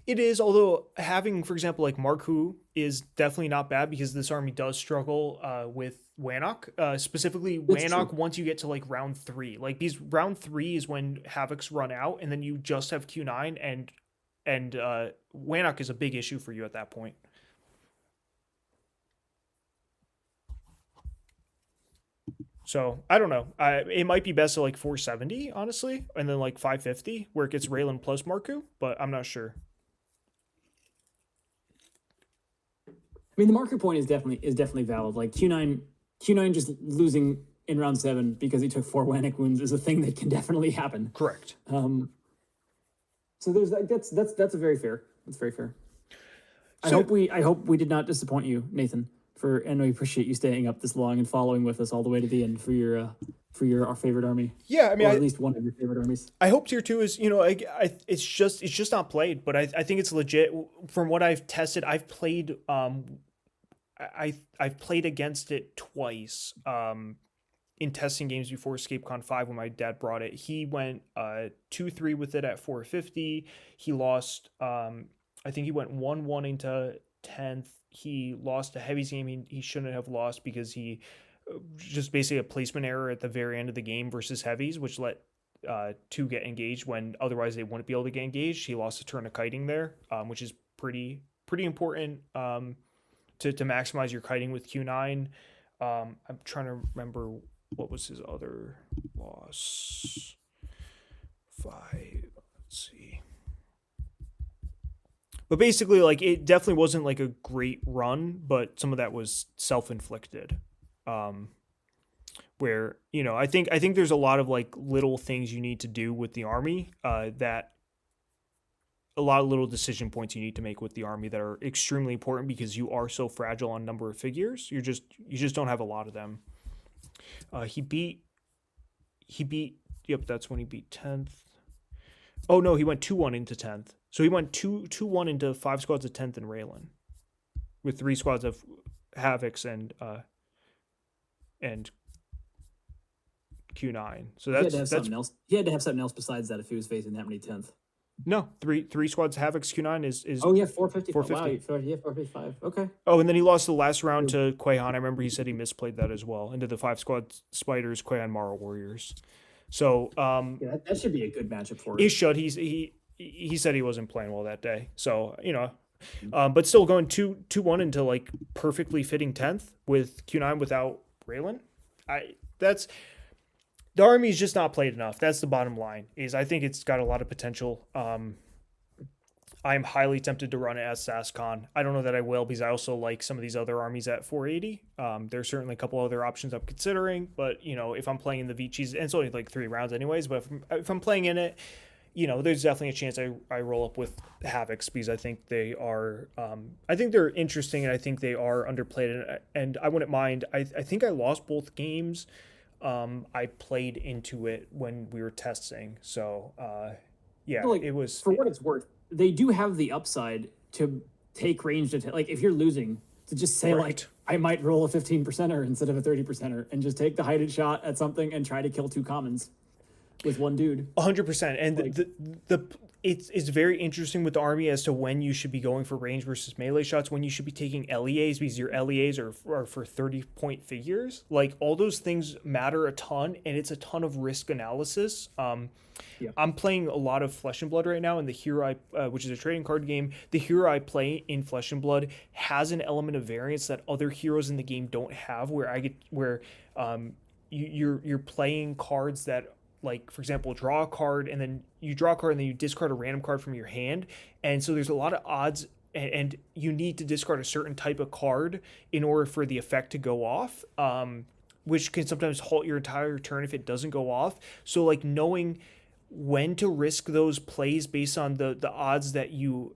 It is, although having, for example, like Marku is definitely not bad because this army does struggle with Wanok. Specifically, Wanok once you get to like round 3. Like these round 3 is when Havocs run out, and then you just have Q9, and Wanok is a big issue for you at that point. So I don't know. It might be best at like 470, honestly, and then like 550 where it gets Raylan plus Marku, but I'm not sure. I mean, the marker point is definitely valid. Like Q9 just losing in round 7 because he took 4 Wannick wounds is a thing that can definitely happen. Correct. So there's that's a very fair. That's very fair. So, I hope we did not disappoint you, Nathan. And we appreciate you staying up this long and following with us all the way to the end for your our favorite army. Yeah, I mean, or at least one of your favorite armies. I hope tier 2 is, it's just not played, but I think it's legit. From what I've tested, I've played I've played against it twice in testing games before EscapeCon 5 when my dad brought it. He went 2-3 with it at 450. He lost I think he went 1-1 into 10th. He lost a heavies game he shouldn't have lost because he just basically a placement error at the very end of the game versus heavies, which let 2 get engaged when otherwise they wouldn't be able to get engaged. He lost a turn of kiting there, which is pretty important to maximize your kiting with Q9. I'm trying to remember what was his other loss. 5. Let's see. But basically, like, it definitely wasn't like a great run, but some of that was self-inflicted. Where, I think there's a lot of like little things you need to do with the army, that a lot of little decision points you need to make with the army that are extremely important because you are so fragile on number of figures. You just don't have a lot of them. He beat, yep, that's when he beat 10th. Oh no, he went 2-1 into 10th. So he went 2-1 into 5 squads of 10th and Raylan, with 3 squads of Havocs and Q9. So that's something else. He had to have something else besides that if he was facing that many 10th. No, three squads of Havocs. Q9 is oh yeah, 450. 450. Wow, yeah, 455. Okay. Oh, and then he lost the last round to Quahan. I remember he said he misplayed that as well. Into the 5 squad Spiders, Quahan Mara Warriors. So yeah, that should be a good matchup for him. It should. He said he wasn't playing well that day. So, but still going 2-1 into like perfectly fitting 10th with Q9 without Raylan. The army's just not played enough. That's the bottom line. I think it's got a lot of potential. I'm highly tempted to run it as SASCon. I don't know that I will because I also like some of these other armies at 480. There's certainly a couple other options I'm considering, but if I'm playing in the VCheese, and it's only like 3 rounds anyways, but if I'm playing in it, there's definitely a chance I roll up with Havocs because I think they are, I think they're interesting and I think they are underplayed and I wouldn't mind. I think I lost both games. I played into it when we were testing. So, yeah, it was. For what it's worth, they do have the upside to take ranged attack. Like if you're losing, to just say like, I might roll a 15%er instead of a 30%er and just take the hidden shot at something and try to kill 2 commons with 1 dude. 100%. And it's very interesting with the army as to when you should be going for range versus melee shots, when you should be taking LEAs because your LEAs are for 30-point figures. Like all those things matter a ton, and it's a ton of risk analysis. Yeah. I'm playing a lot of Flesh and Blood right now, and the hero which is a trading card game. The hero I play in Flesh and Blood has an element of variance that other heroes in the game don't have, where you're playing cards that, like, for example, draw a card and then you draw a card and then you discard a random card from your hand. And so there's a lot of odds and you need to discard a certain type of card in order for the effect to go off, which can sometimes halt your entire turn if it doesn't go off. So like knowing when to risk those plays based on the odds that your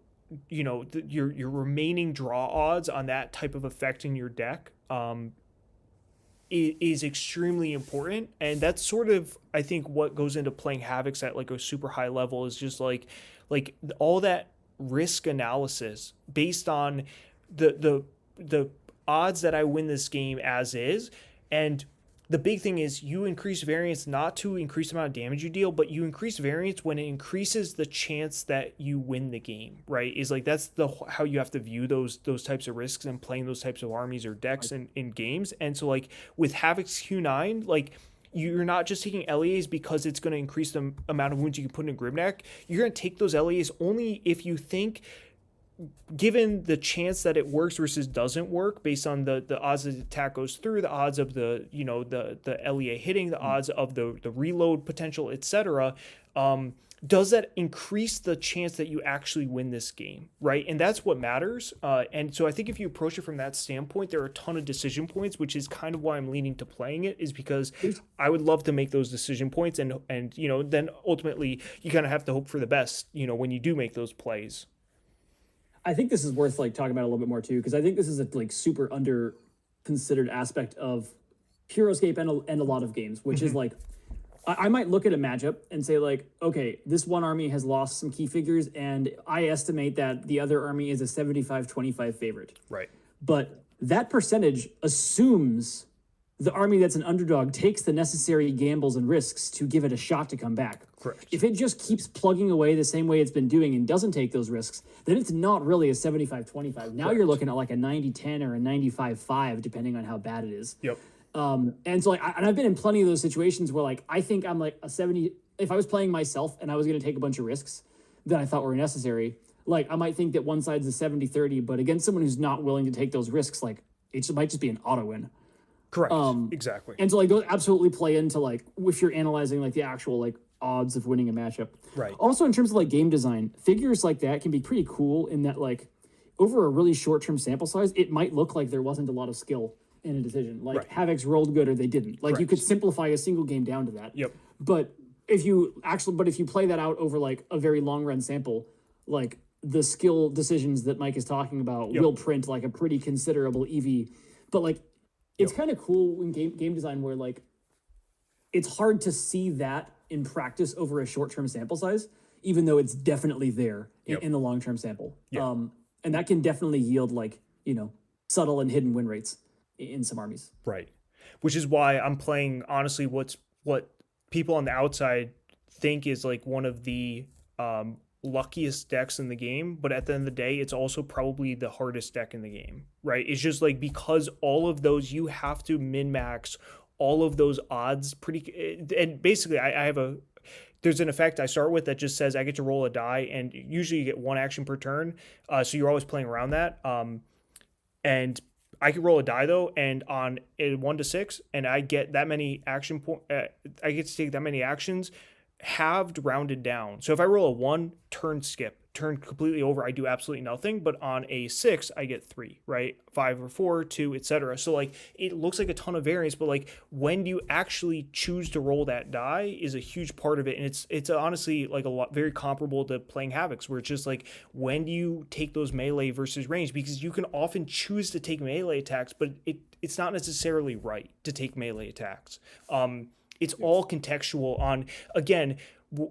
remaining draw odds on that type of effect in your deck, is extremely important. And that's sort of, I think, what goes into playing Havocs at like a super high level is just like all that risk analysis based on the odds that I win this game as is. And the big thing is you increase variance not to increase the amount of damage you deal, but you increase variance when it increases the chance that you win the game, right? Is like that's the how you have to view those types of risks and playing those types of armies or decks in games. And so like with Havoc's Q9, like you're not just taking LEAs because it's going to increase the amount of wounds you can put in a Grimneck. You're going to take those LEAs only if you think, given the chance that it works versus doesn't work based on the odds that the attack goes through, the odds of the LEA hitting, the odds of the reload potential, etc., does that increase the chance that you actually win this game, right? And that's what matters. And so I think if you approach it from that standpoint, there are a ton of decision points, which is kind of why I'm leaning to playing it, is because I would love to make those decision points, and then ultimately you kind of have to hope for the best, when you do make those plays. I think this is worth like talking about a little bit more too, because I think this is a like super under considered aspect of HeroScape and a lot of games, which is like I might look at a matchup and say like, okay, this one army has lost some key figures, and I estimate that the other army is a 75-25 favorite. Right. But that percentage assumes the army that's an underdog takes the necessary gambles and risks to give it a shot to come back. Correct. If it just keeps plugging away the same way it's been doing and doesn't take those risks, then it's not really a 75-25. Now You're looking at like a 90-10 or a 95-5, depending on how bad it is. Yep. And so like, I've been in plenty of those situations where like, I think I'm like a 70, if I was playing myself and I was going to take a bunch of risks that I thought were necessary, like I might think that one side's a 70-30, but against someone who's not willing to take those risks, like it might just be an auto win. Correct. Exactly. And so like those absolutely play into like if you're analyzing like the actual like odds of winning a matchup. Right. Also in terms of like game design, figures like that can be pretty cool in that like over a really short-term sample size, it might look like there wasn't a lot of skill in a decision. Like Havoc's rolled good or they didn't. Like you could simplify a single game down to that. Yep. But if you play that out over like a very long run sample, like the skill decisions that Mike is talking about will print like a pretty considerable EV. But like it's kind of cool in game design where like it's hard to see that in practice over a short-term sample size, even though it's definitely there in the long-term sample. And that can definitely yield like, subtle and hidden win rates in some armies. Right. Which is why I'm playing, honestly, what people on the outside think is like one of the luckiest decks in the game, but at the end of the day, it's also probably the hardest deck in the game, right? It's just like because all of those, you have to min-max all of those odds and basically I have there's an effect I start with that just says I get to roll a die, and usually you get one action per turn. So you're always playing around that. And I can roll a die though, and on a 1 to 6, and I get that many action I get to take that many actions, halved, rounded down. So if I roll a 1, turn completely over, I do absolutely nothing. But on a 6, I get 3, right? 5 or 4, 2, etc. So like it looks like a ton of variance, but like when you actually choose to roll that die is a huge part of it. And it's honestly like very comparable to playing Havoc's, where it's just like when do you take those melee versus range, because you can often choose to take melee attacks, but it's not necessarily right to take melee attacks. It's all contextual on, again,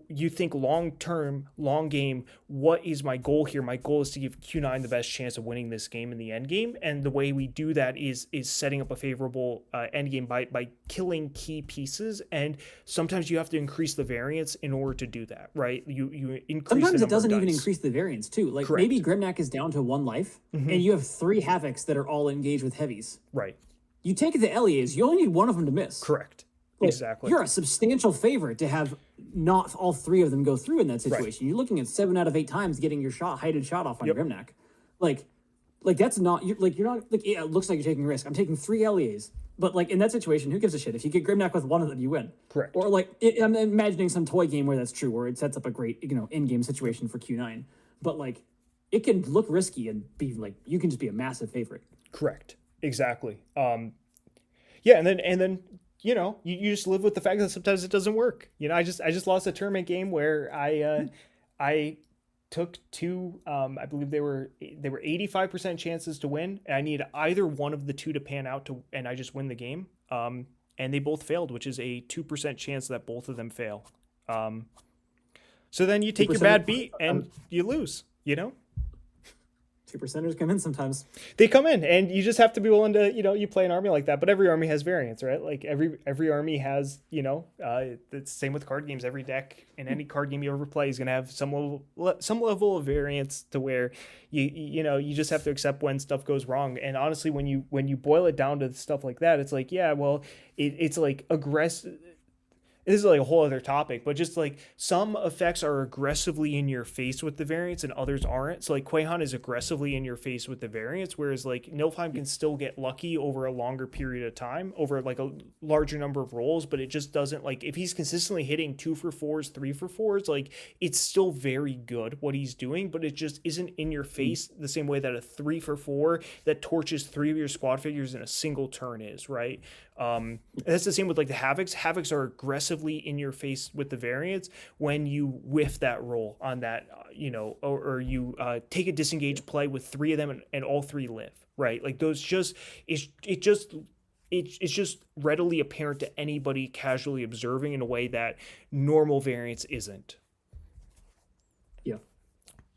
you think long-term, long game, what is my goal here? My goal is to give Q9 the best chance of winning this game in the end game. And the way we do that is setting up a favorable end game by killing key pieces. And sometimes you have to increase the variance in order to do that, right? You increase sometimes the it doesn't number of even dice. increase the variance too. Like Correct. maybe Grimneck is down to 1 life and you have 3 Havocs that are all engaged with heavies. Right. You take the LEAs, you only need one of them to miss. Correct. Like, Exactly. You're a substantial favorite to have not all 3 of them go through in that situation. Right. You're looking at 7 out of 8 times getting your heighted shot off on Grimneck. Like that's not you're not like it looks like you're taking a risk. I'm taking 3 LEAs, but like in that situation, who gives a shit if you get Grimneck with 1 of them, you win. Correct. Or like I'm imagining some toy game where that's true, where it sets up a great in-game situation for Q9, but like it can look risky and be like you can just be a massive favorite. Correct. Exactly. Yeah, and then you just live with the fact that sometimes it doesn't work. I just lost a tournament game where I took 2. I believe they were 85% chances to win, and I needed either one of the 2 to pan out and I just win the game. And they both failed, which is a 2% chance that both of them fail. So then you take your bad beat and you lose. 2%ers come in sometimes. They come in, and you just have to be willing to, you play an army like that. But every army has variants, right? Like every army has, it's the same with card games. Every deck in any card game you ever play is going to have some level of variance to where you just have to accept when stuff goes wrong. And honestly, when you boil it down to stuff like that, it's like, yeah, well, it's like aggressive. This is like a whole other topic, but just like some effects are aggressively in your face with the variants and others aren't. So like Quaihan is aggressively in your face with the variants, whereas like Nilfheim can still get lucky over a longer period of time, over like a larger number of rolls, but it just doesn't, like, if he's consistently hitting 2-for-4s, 3-for-4s, like it's still very good what he's doing, but it just isn't in your face the same way that a 3-for-4 that torches 3 of your squad figures in a single turn is, right? That's the same with like the Havocs. Havocs are aggressively in your face with the variants when you whiff that roll on that, or you take a disengaged play with 3 of them and all 3 live, right? Like those it's just readily apparent to anybody casually observing in a way that normal variants isn't. Yeah.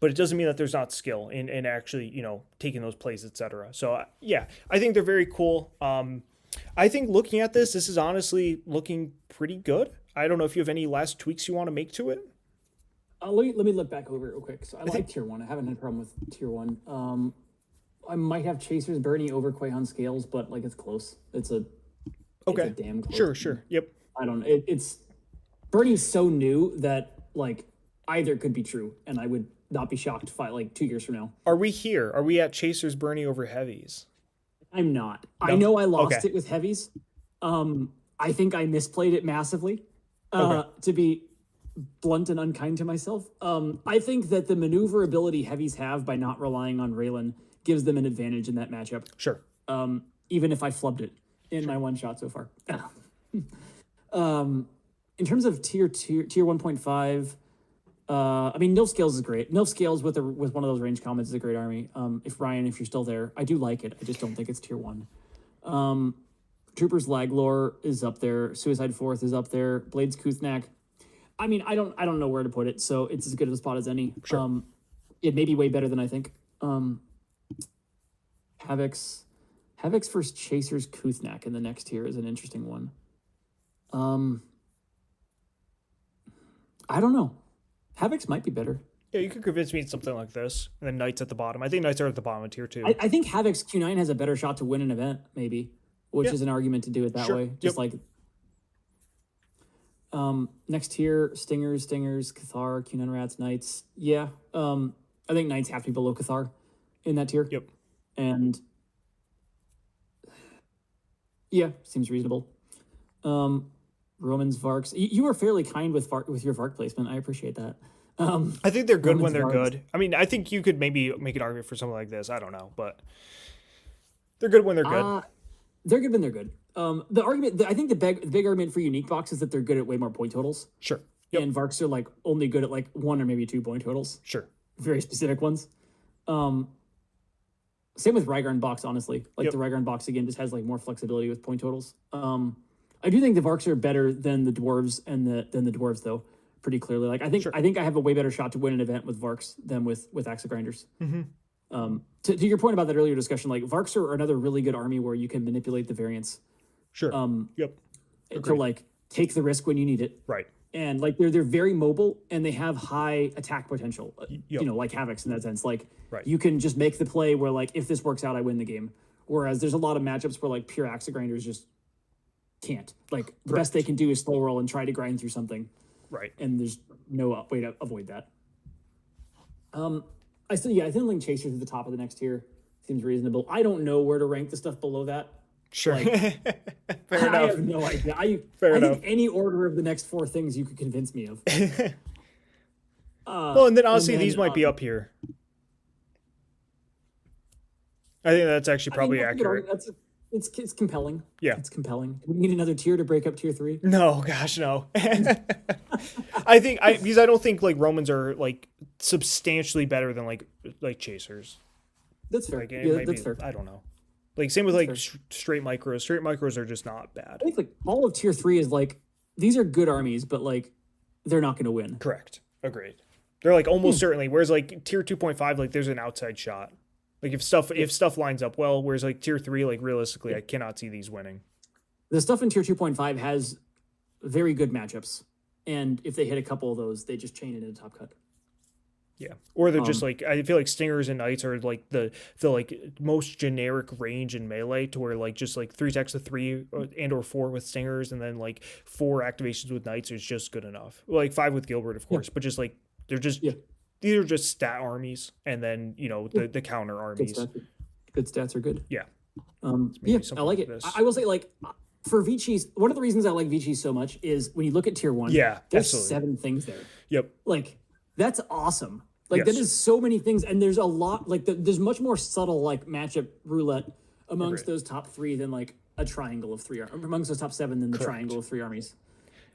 But it doesn't mean that there's not skill in actually, taking those plays, etc. So yeah, I think they're very cool. I think looking at this is honestly looking pretty good. I don't know if you have any last tweaks you want to make to it. Let me look back over it real quick. So I like tier 1. I haven't had a problem with tier 1. I might have Chasers Bernie over Quaihan Scales, but like it's close. It's a damn close. Sure. Yep. I don't know. It's Bernie's so new that like either could be true, and I would not be shocked 2 years from now. Are we here? Are we at Chasers Bernie over Heavies? I'm not. No? I know I lost it with Heavies. I think I misplayed it massively, to be blunt and unkind to myself. I think that the maneuverability Heavies have by not relying on Raylan gives them an advantage in that matchup. Sure. Even if I flubbed it in my one shot so far. In terms of tier 1.5, Nilf Scales is great. Nilf Scales with one of those range comments is a great army. If you're still there, I do like it. I just don't think it's tier 1. Troopers Laglor is up there. Suicide Fourth is up there. Blades Kuthnak. I don't know where to put it, so it's as good of a spot as any. Sure. It may be way better than I think. Havocs versus Chasers Kuthnak in the next tier is an interesting one. I don't know. Havocs might be better. Yeah, you could convince me it's something like this, and then Knights at the bottom. I think Knights are at the bottom of tier 2. I think Havoc's Q9 has a better shot to win an event, maybe, which is an argument to do it that way. Just like next tier, Stingers, Cathar, Q9 Rats, Knights. Yeah, I think Knights have to be below Cathar in that tier. Yep. And yeah, seems reasonable. Romans, Varks. You were fairly kind with your Vark placement. I appreciate that. I think they're good Romans, when they're Varks. good. I think you could maybe make an argument for something like this. I don't know, but they're good when they're good. They're good when they're good. I think the big argument for unique box is that they're good at way more point totals. Sure. Yep. And Varks are like only good at like 1 or maybe 2 point totals. Sure. Very specific ones. Same with Rygarn box, honestly. Like the Rygarn box again just has like more flexibility with point totals. I do think the Varks are better than the dwarves than the dwarves though, pretty clearly. Like I think I have a way better shot to win an event with Varks than with Axe Grinders. Mm-hmm. To your point about that earlier discussion, like Varks are another really good army where you can manipulate the variants. Sure. Yep. To like take the risk when you need it. Right. And like they're very mobile and they have high attack potential. Yep. Like Havocs in that sense. Like right. You can just make the play where like if this works out, I win the game. Whereas there's a lot of matchups where like pure Axe Grinders just can't. Like the best they can do is slow roll and try to grind through something. Right. And there's no way to avoid that. I think like Chasers at the top of the next tier seems reasonable. I don't know where to rank the stuff below that. Sure. Like, Fair enough. I have no idea. I think any order of the next 4 things you could convince me of. Well, and then honestly, these might be up here. I think that's actually probably accurate. It's compelling. Yeah. It's compelling. Do we need another tier to break up tier 3? No, gosh, no. Because I don't think like Romans are like substantially better than like Chasers. That's fair. Like, that's fair. I don't know. Like same with like straight micros. Straight micros are just not bad. I think like all of tier 3 is like these are good armies, but like they're not going to win. Correct. Agreed. They're like almost certainly. Whereas like tier 2.5, like there's an outside shot. Like if stuff lines up well, whereas like tier 3, like realistically, I cannot see these winning. The stuff in tier 2.5 has very good matchups, and if they hit a couple of those, they just chain it into top cut. Yeah, or they're just like, I feel like Stingers and Knights are like the like most generic range in Melee, to where like just like 3 attacks of 3 or 4 with Stingers, and then like 4 activations with Knights is just good enough. Well, like 5 with Gilbert, of course, but just like they're just these are just stat armies, and then the counter armies. Good stats are good. Yeah, I like it. I will say, like, for VCheese, one of the reasons I like VCheese so much is when you look at tier 1, there's absolutely 7 things there. Yep. Like, that's awesome. Like, that is so many things, and there's a lot, like, there's much more subtle, like, matchup roulette amongst those top 3 than, like, a triangle of 3, amongst those top 7 than the triangle of 3 armies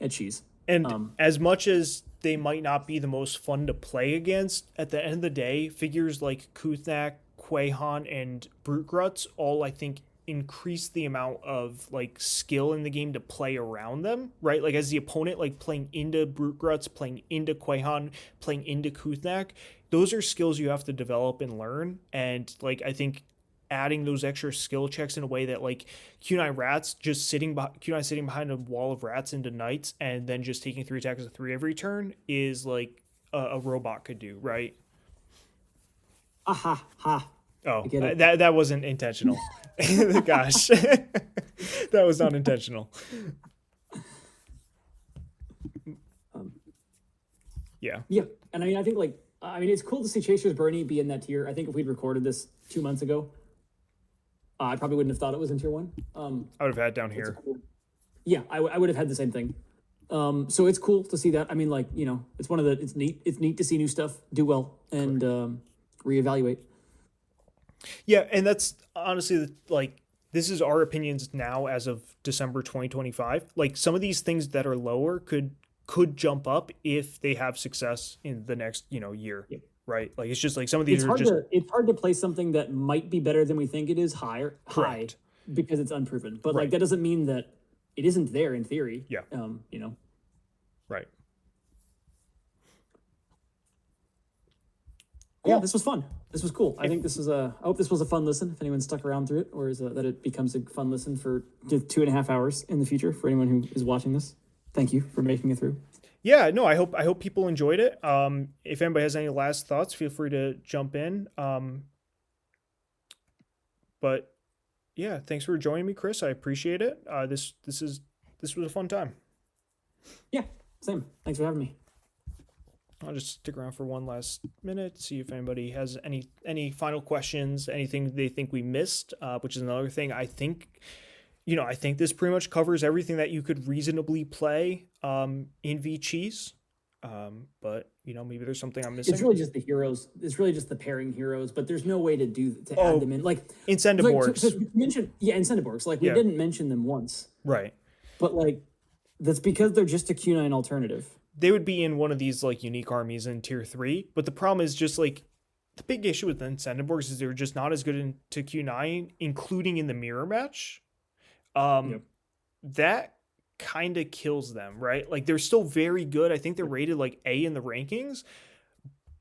at Cheese. And as much as they might not be the most fun to play against, at the end of the day, figures like Kuthnak, Quahan, and Brute Gruts all, I think, increase the amount of like skill in the game to play around them, right? Like as the opponent, like playing into Brute Gruts, playing into Quahan, playing into Kuthnak, those are skills you have to develop and learn. And like I think adding those extra skill checks in a way that like Q9 Rats just Q9 sitting behind a wall of rats into Knights and then just taking 3 attacks of 3 every turn is like a robot could do, right? Ha. Oh, that wasn't intentional. Gosh, that was not intentional. Yeah, and I think like it's cool to see Chaser's Bernie be in that tier. I think if we'd recorded this 2 months ago, I probably wouldn't have thought it was in tier 1. I would have had it down here. Cool. Yeah, I would have had the same thing. So it's cool to see that. I mean, like, it's neat to see new stuff do well and reevaluate. Yeah, and that's honestly like this is our opinions now as of December 2025. Like some of these things that are lower could jump up if they have success in the next year, right? Like it's just like some of these it's hard to play something that might be better than we think it is high because it's unproven. But like that doesn't mean that it isn't there in theory. Yeah. Right. Cool. Yeah, this was fun. This was cool. I think this was I hope this was a fun listen. If anyone stuck around through it, or that it becomes a fun listen for 2.5 hours in the future for anyone who is watching this. Thank you for making it through. Yeah, no, I hope people enjoyed it. If anybody has any last thoughts, feel free to jump in. But yeah, thanks for joining me, Chris. I appreciate it. This was a fun time. Yeah, same. Thanks for having me. I'll just stick around for one last minute, see if anybody has any final questions, anything they think we missed, which is another thing. I think this pretty much covers everything that you could reasonably play in VCheese. But maybe there's something I'm missing. It's really just the heroes. It's really just the pairing heroes, but there's no way to add them in. Like incentive boards. Incentive boards. Like we didn't mention them once. Right. But like that's because they're just a Q9 alternative. They would be in one of these like unique armies in tier 3, but the problem is just like the big issue with the incentive boards is they're just not as good into Q9, including in the mirror match. That kind of kills them, right? Like they're still very good. I think they're rated like A in the rankings,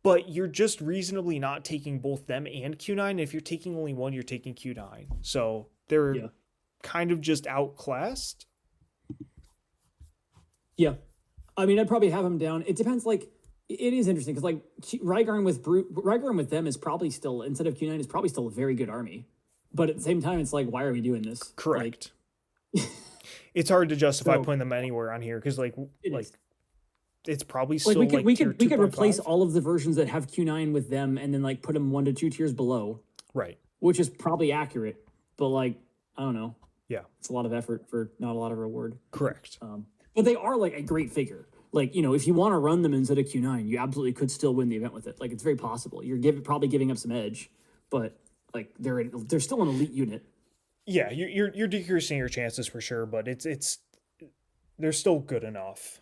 but you're just reasonably not taking both them and Q9. If you're taking only one, you're taking Q9. So they're kind of just outclassed. Yeah. I mean, I'd probably have them down. It depends. Like, it is interesting because, like, Rygarn with them is probably still, instead of Q9, is probably still a very good army. But at the same time, it's like, why are we doing this? Correct. Like, it's hard to justify putting them anywhere on here because, it's probably still we could replace all of the versions that have Q9 with them and then like put them 1 to 2 tiers below. Right. Which is probably accurate, but like I don't know. Yeah. It's a lot of effort for not a lot of reward. Correct. But they are like a great figure. Like, if you want to run them instead of Q9, you absolutely could still win the event with it. Like, it's very possible. You're probably giving up some edge, but like they're still an elite unit. Yeah, you're decreasing your chances for sure, but they're still good enough.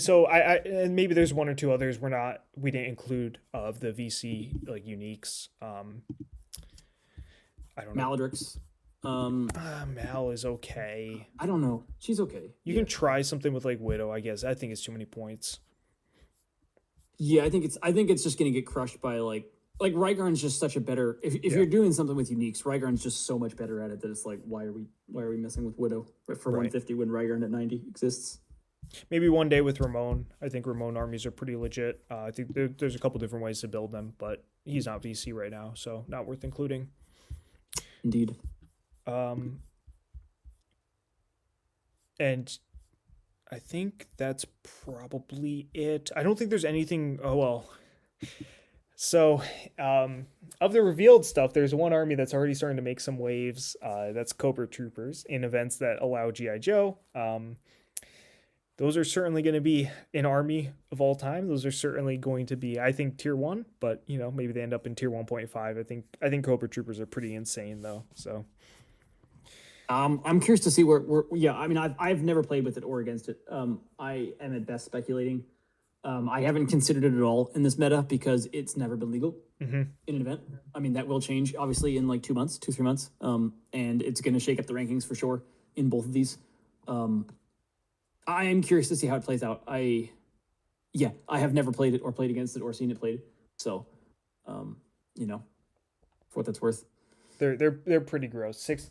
So and maybe there's 1 or 2 others we didn't include of the VC like uniques. I don't know. Maladrix. Mal is okay. I don't know. She's okay. You can try something with like Widow, I guess. I think it's too many points. Yeah, I think it's just gonna get crushed by like like Rygarn's just such a better. If you're doing something with uniques, Rygarn's just so much better at it that it's like, why are we messing with Widow for 150 when Rygarn at 90 exists? Maybe one day with Ramon. I think Ramon armies are pretty legit. I think there's a couple different ways to build them, but he's not VC right now, so not worth including. Indeed. And I think that's probably it. I don't think there's anything. Oh, well. So, of the revealed stuff, there's one army that's already starting to make some waves. That's Cobra Troopers in events that allow G.I. Joe. Those are certainly going to be an army of all time. Those are certainly going to be, I think, tier 1, but maybe they end up in tier 1.5. I think Cobra Troopers are pretty insane though. So I'm curious to see where I mean, I've never played with it or against it. I am at best speculating. I haven't considered it at all in this meta because it's never been legal in an event. I mean, that will change obviously in like 2 months, 2-3 months. And it's going to shake up the rankings for sure in both of these. I am curious to see how it plays out. I have never played it or played against it or seen it played. So, for what that's worth. They're pretty gross. Six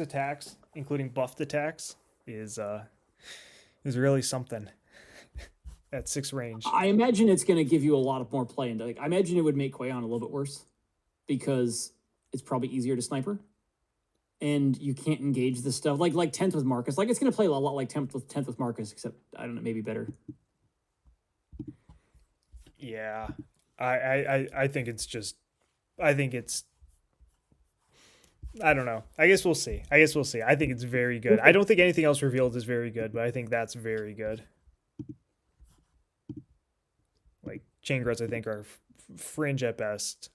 attacks, including buffed attacks, is really something. At 6 range. I imagine it's going to give you a lot of more play. And I imagine it would make Quayon a little bit worse because it's probably easier to sniper. And you can't engage the stuff like 10th with Marcus. Like it's going to play a lot like 10th with Marcus, except I don't know, maybe better. Yeah, I think it's. I don't know. I guess we'll see. I think it's very good. I don't think anything else revealed is very good, but I think that's very good. Like Chain Grets, I think are fringe at best.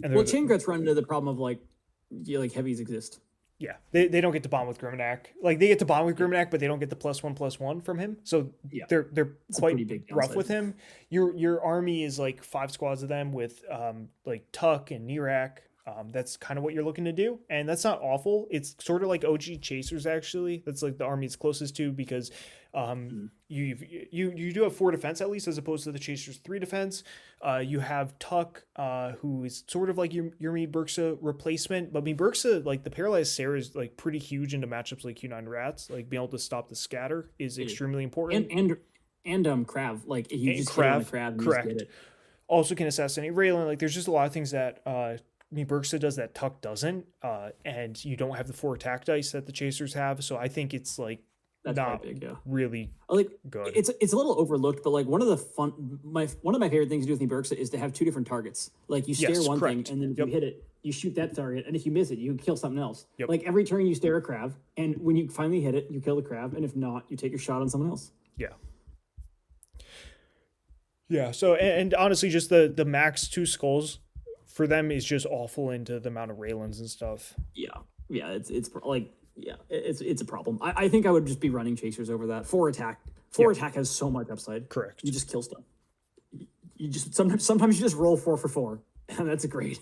And Chain Grets run into the problem of like heavies exist. Yeah, they don't get to bond with Grimnack. Like they get to bond with Grimnack, but they don't get the +1/+1 from him. So they're quite rough with him. Your army is like 5 squads of them with like Tuck and Nirak. That's kind of what you're looking to do, and that's not awful. It's sort of like OG Chasers actually. That's like the army it's closest to because you do have 4 defense at least as opposed to the Chasers 3 defense. You have Tuck, who is sort of like your Mi Berxa replacement, but Mi Berxa, like the paralyzed Sarah is like pretty huge into matchups like Q9 Rats. Like being able to stop the scatter is extremely important. And Krav, like you just Krav, hit on the Krav, correct. Just get it. Also can assassinate Raylan. Like there's just a lot of things that Mi Berxa does that Tuck doesn't, and you don't have the 4 attack dice that the Chasers have. So I think it's like that's not big, really good. It's a little overlooked, but like one of my favorite things to do with Mi Berxa is to have 2 different targets. Like you stare one thing, and then if you hit it, you shoot that target, and if you miss it, you kill something else. Like every turn you stare a Krav, and when you finally hit it, you kill the Krav, and if not, you take your shot on someone else. Yeah. So and honestly, just the max 2 skulls for them is just awful into the amount of Raylans and stuff. Yeah, it's a problem. I think I would just be running Chasers over that. 4 attack attack has so much upside. Correct. You just kill stuff. You just sometimes you just roll 4 for 4, and that's great.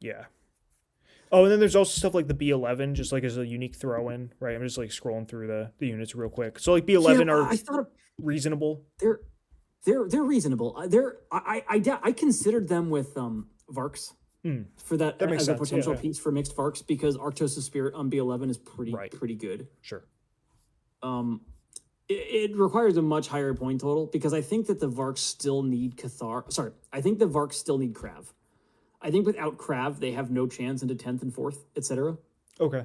Yeah. Oh, and then there's also stuff like the B11, just like as a unique throw-in, right? I'm just like scrolling through the units real quick. So like B11 are reasonable. They're reasonable. I considered them with Varks for that as sense. A potential piece for mixed Varks because Arctos' Spirit on B11 is pretty good. Sure. It requires a much higher point total because I think that the Varks still need Cathar. Sorry, I think the Varks still need Krav. I think without Krav, they have no chance into 10th and 4th, etc. Okay.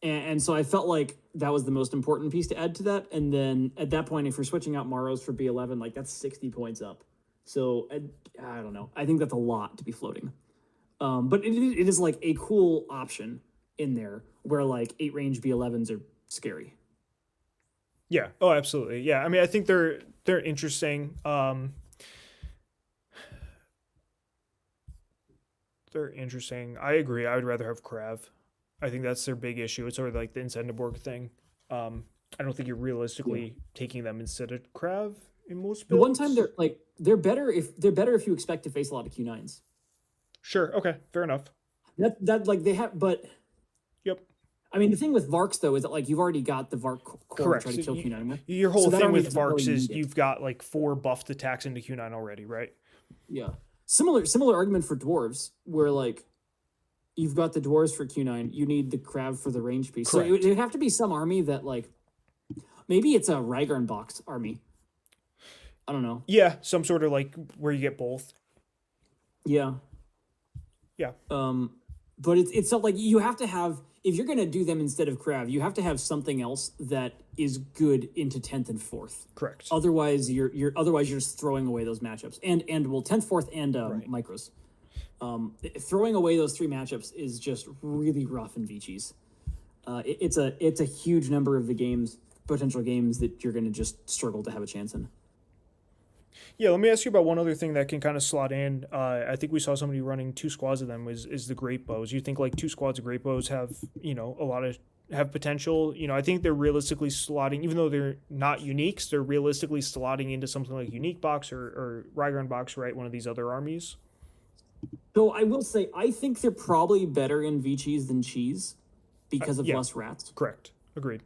And so I felt like that was the most important piece to add to that. And then at that point, if you're switching out Maros for B11, like that's 60 points up. So I don't know. I think that's a lot to be floating. But it is like a cool option in there where like 8 range B11s are scary. Yeah. Oh, absolutely. Yeah. I mean, I think they're interesting. They're interesting. I agree. I would rather have Krav. I think that's their big issue. It's sort of like the Incendiborg thing. I don't think you're realistically taking them instead of Krav in most builds. The one time they're better if you expect to face a lot of Q9s. Sure. Okay. Fair enough. That like they have, but yep. I mean, the thing with Varks though is that like you've already got the Vark core to try to kill Q9 with. Your whole thing with Varks is you've got like 4 buffed attacks into Q9 already, right? Yeah. Similar argument for dwarves, where like you've got the dwarves for Q9, you need the Krav for the range piece. So Correct. it would have to be some army that like maybe it's a Rygarn box army. I don't know. Yeah, some sort of like where you get both. Yeah. Yeah. But it's not like you have to have, if you're gonna do them instead of Krav, you have to have something else that is good into 10th and 4th. Correct. Otherwise you're just throwing away those matchups. And well 10th, 4th, and Right. micros. Throwing away those 3 matchups is just really rough in VCheese. It's a huge number of the games, potential games, that you're gonna just struggle to have a chance in. Yeah, let me ask you about one other thing that can kind of slot in. I think we saw somebody running 2 squads of them. Is the great bows? You think like 2 squads of great bows have a lot of have potential? I think they're realistically slotting, even though they're not uniques, they're realistically slotting into something like Unique Box or Rygarn Box, right? One of these other armies. So I will say, I think they're probably better in VCheese than Cheese because of yeah. less rats. Correct. Agreed.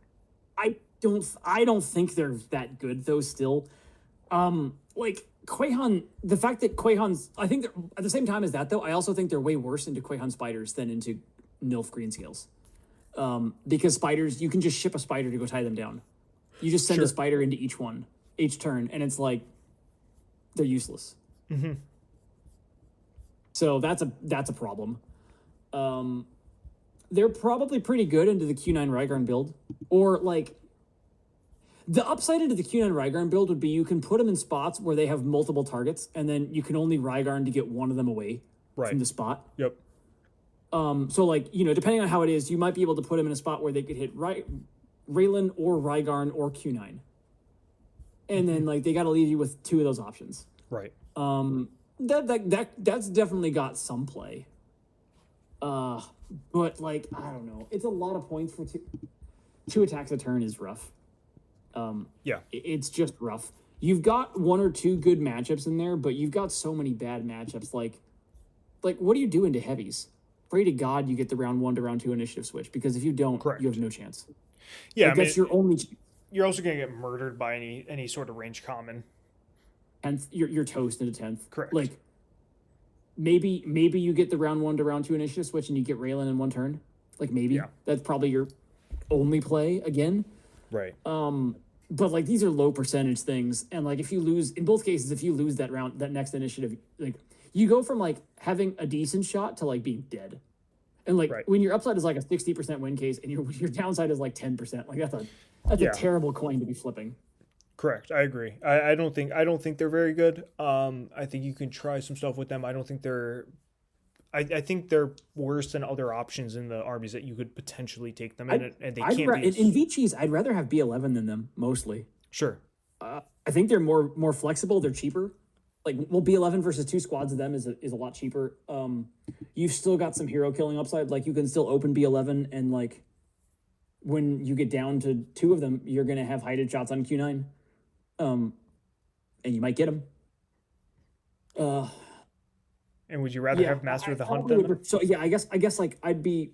I don't think they're that good though still. Like Quahan, the fact that Quahan's, I think they're, at the same time as that though, I also think they're way worse into Quahan spiders than into Nilf green scales. Because spiders, you can just ship a spider to go tie them down. You just send a spider into each turn, and it's like they're useless. Mm-hmm. So that's a problem. They're probably pretty good into the Q9 Rygarn build, or like the upside into the Q9 Rygarn build would be you can put them in spots where they have multiple targets, and then you can only Rygarn to get one of them away from the spot. Yep. So like, depending on how it is, you might be able to put them in a spot where they could hit Raylan or Rygarn or Q9. And then like they got to leave you with 2 of those options. Right. That's definitely got some play. But like, I don't know. It's a lot of points for 2 attacks a turn is rough. Yeah. It's just rough. You've got 1 or 2 good matchups in there, but you've got so many bad matchups. Like what do you do into heavies? Pray to God you get the round 1 to round 2 initiative switch, because if you don't, you have no chance. Yeah, like, that's your only. You're also gonna get murdered by any sort of range common. And you're toast into 10th. Correct. Like maybe you get the round 1 to round 2 initiative switch and you get Raylan in 1 turn. Like maybe that's probably your only play again. Right. But like these are low percentage things, and like if you lose in both cases, if you lose that next initiative, like you go from like having a decent shot to like being dead. And like when your upside is like a 60% win case and your downside is like 10%, like that's a terrible coin to be flipping. Correct. I agree. I don't think they're very good. I think you can try some stuff with them. I don't think they're I think they're worse than other options in the armies that you could potentially take them in, and they can't be. In VCheese, I'd rather have B11 than them, mostly. Sure. I think they're more flexible. They're cheaper. Like, well, B11 versus 2 squads of them is a lot cheaper. You've still got some hero killing upside. Like, you can still open B11, and like when you get down to 2 of them, you're gonna have heighted shots on Q9, and you might get them. And would you rather have Master of the Hunt than them? So yeah, I guess like I'd be.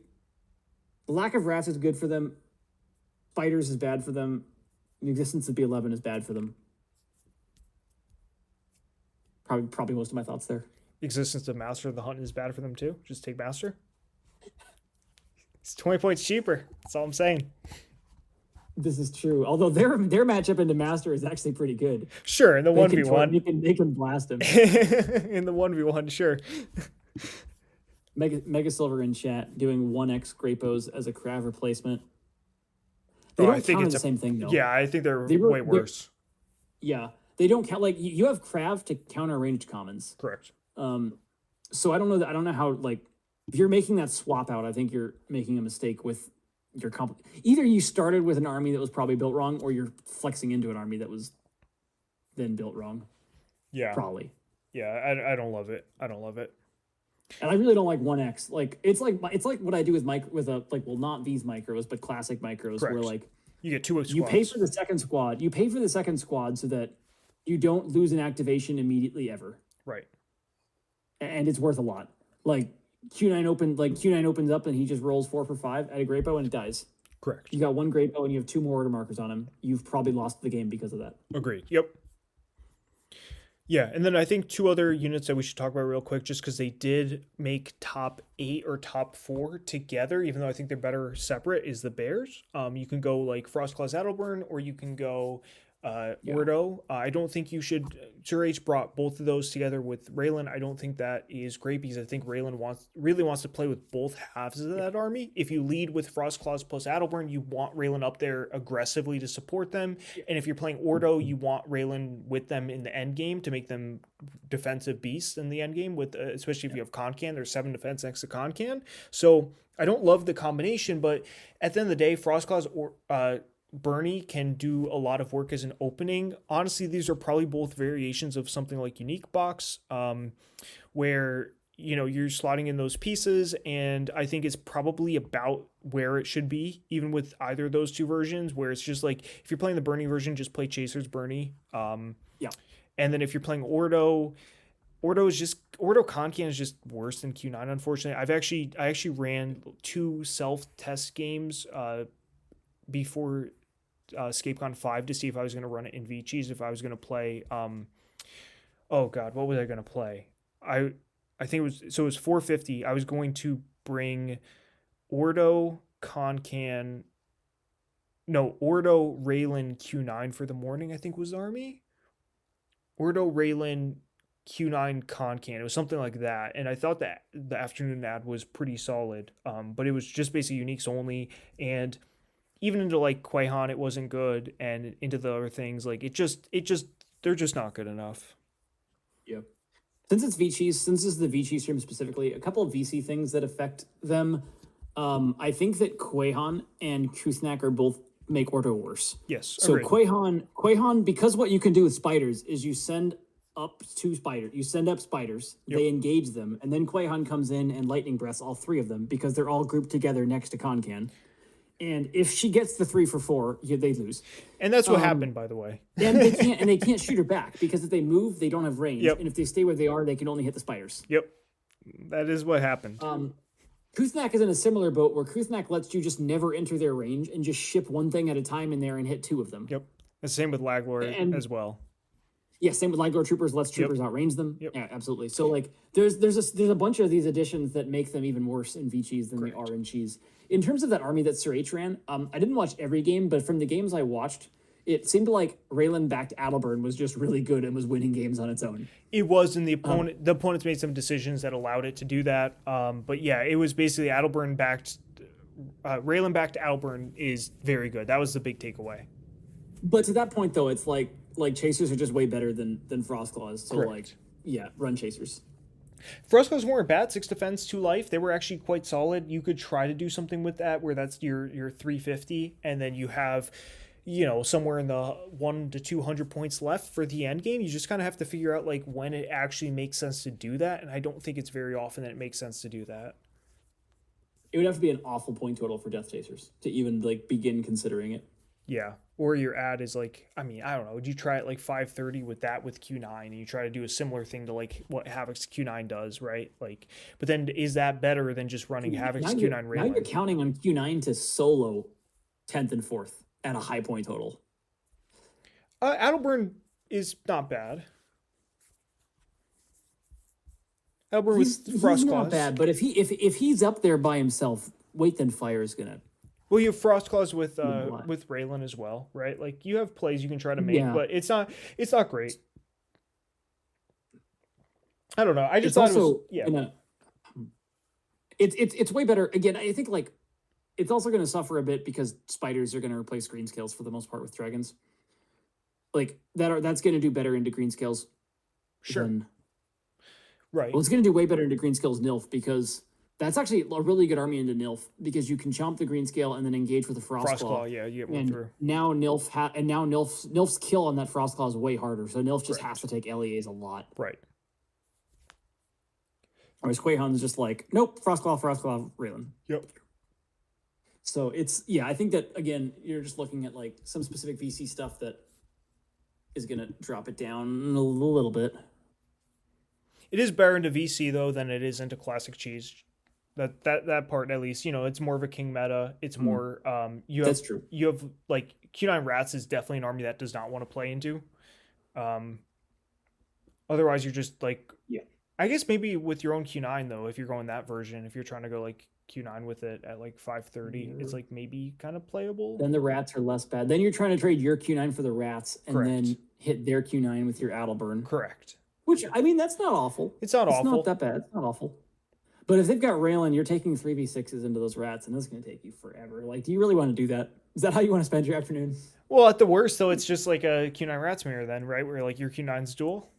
The lack of rats is good for them. Fighters is bad for them. The existence of B11 is bad for them. Probably most of my thoughts there. Existence of Master of the Hunt is bad for them too. Just take Master. It's 20 points cheaper. That's all I'm saying. This is true. Although their matchup into Master is actually pretty good. Sure, in the 1v1. They can blast him. In the 1v1, sure. Mega Silver in chat doing 1x Grapos as a Krav replacement. They don't count as the same thing though. Yeah, I think they're way worse. Yeah. They don't count, like you have Krav to counter ranged commons. Correct. So I don't know how, like, if you're making that swap out, I think you're making a mistake with your either you started with an army that was probably built wrong, or you're flexing into an army that was then built wrong. Yeah. Probably. Yeah, I don't love it. I don't love it. And I really don't like 1x. Like it's like what I do with not these micros, but classic micros. Correct. Where like you get 2 squads. You pay for the second squad. You pay for the second squad so that you don't lose an activation immediately ever. Right. And it's worth a lot. Like Q9 opens up and he just rolls 4 for 5 at a Grapo and it dies. Correct. You got 1 Grapo and you have 2 more order markers on him. You've probably lost the game because of that. Agreed. Yep. Yeah, and then I think two other units that we should talk about real quick, just because they did make top 8 or top 4 together, even though I think they're better separate, is the Bears. You can go like Frostclaws Adelburn, or you can go Yeah. Ordo. I don't think you should. Sir H brought both of those together with Raylan. I don't think that is great because I think Raylan really wants to play with both halves of Yeah. that army. If you lead with Frostclaws plus Adelburn, you want Raylan up there aggressively to support them, Yeah. and if you're playing Ordo, you want Raylan with them in the end game to make them defensive beasts in the end game. With especially if Yeah. you have Concan, there's 7 defense next to Concan. So I don't love the combination, but at the end of the day, Frostclaws or Bernie can do a lot of work as an opening. Honestly, these are probably both variations of something like Unique Box, where you're slotting in those pieces, and I think it's probably about where it should be, even with either of those two versions, where it's just like if you're playing the Bernie version, just play Chaser's Bernie. Yeah. And then if you're playing Ordo Concan is just worse than Q9. Unfortunately, I actually ran 2 self test games before ScapeCon 5 to see if I was going to run it in VCheese, if I was going to play. Oh God, what was I going to play? I think it was 450. I was going to bring Ordo Concan. No, Ordo Raylan Q9 for the morning, I think was the army. Ordo Raylan Q9 Concan. It was something like that. And I thought that the afternoon ad was pretty solid. But it was just basically uniques only. And even into like Quahan, it wasn't good. And into the other things, like they're just not good enough. Yeah. Since it's the VCheese stream specifically, a couple of VC things that affect them. I think that Quahan and Kuthnak are both make Ordo worse. Yes. So Agreed. Quahan, because what you can do with spiders is you send up spiders, Yep. they engage them, and then Quahan comes in and lightning breaths all 3 of them because they're all grouped together next to Concan. And if she gets the 3 for 4, they lose. And that's what happened, by the way. And they can't shoot her back because if they move, they don't have range. Yep. And if they stay where they are, they can only hit the spiders. Yep. That is what happened. Kuthnak is in a similar boat where Kuthnak lets you just never enter their range and just ship one thing at a time in there and hit 2 of them. Yep. The same with Laglor as well. Yeah, same with Ligelor Troopers. Lets Troopers outrange them. Yep. Yeah, absolutely. So like, there's a bunch of these additions that make them even worse in VCheese than they are in Cheese. In terms of that army that Sir H ran, I didn't watch every game, but from the games I watched, it seemed like Raylan backed Adelburn was just really good and was winning games on its own. It was, and the opponents made some decisions that allowed it to do that. But yeah, it was basically Adelburn backed. Raylan backed Adelburn is very good. That was the big takeaway. But to that point, though, it's like Chasers are just way better than Frostclaws. So Correct. like, yeah, run Chasers. Frostclaws weren't bad. 6 defense, 2 life. They were actually quite solid. You could try to do something with that, where that's your 350, and then you have, somewhere in the 1 to 200 points left for the end game. You just kind of have to figure out like when it actually makes sense to do that, and I don't think it's very often that it makes sense to do that. It would have to be an awful point total for Death Chasers to even like begin considering it. Yeah. Or your ad is like, I don't know. Would you try it like 530 with Q9, and you try to do a similar thing to like what Havoc's Q9 does, right? Like, but then is that better than just running Havoc's Q9 Raylan? Now you're counting on Q9 to solo 10th and 4th at a high point total. Adelburn is not bad. Adelburn with Frostclaws. He's not bad, but if he's up there by himself, Wait Then Fire is gonna. Well, you have Frostclaws with Raylan as well, right? Like you have plays you can try to make, but it's not great. I don't know. I just thought also, it was it's way better. Again, I think like it's also going to suffer a bit because spiders are going to replace green scales for the most part with dragons. Like that's going to do better into green scales. Sure. Right. Well, it's going to do way better into green scales Nilf because that's actually a really good army into Nilf because you can chomp the green scale and then engage with the Frostclaw. Yeah, you get one through. Now Nilf's kill on that Frostclaw is way harder. So Nilf just has to take LEAs a lot. Right. Whereas Quahan's just like, nope, Frostclaw, Raylan. Yep. So I think that again, you're just looking at like some specific VC stuff that is gonna drop it down a little bit. It is better into VC though than it is into classic cheese. That part at least, it's more of a king meta. It's more That's true. You have like Q9 Rats is definitely an army that does not want to play into. Otherwise, you're just like, Yeah. I guess maybe with your own Q9 though, if you're going that version, if you're trying to go like Q9 with it at like 530, it's Yeah. like maybe kind of playable. Then the rats are less bad. Then you're trying to trade your Q9 for the rats and Correct. then hit their Q9 with your Adelburn. Correct. Which, I mean, that's not awful. It's not It's not awful. that bad. It's not awful. But if they've got Raylan, you're taking 3v6s into those rats, and this is going to take you forever. Like, do you really want to do that? Is that how you want to spend your afternoon? Well, at the worst, though, it's just like a Q9 Rats mirror, then, right? Where like your Q9's dual.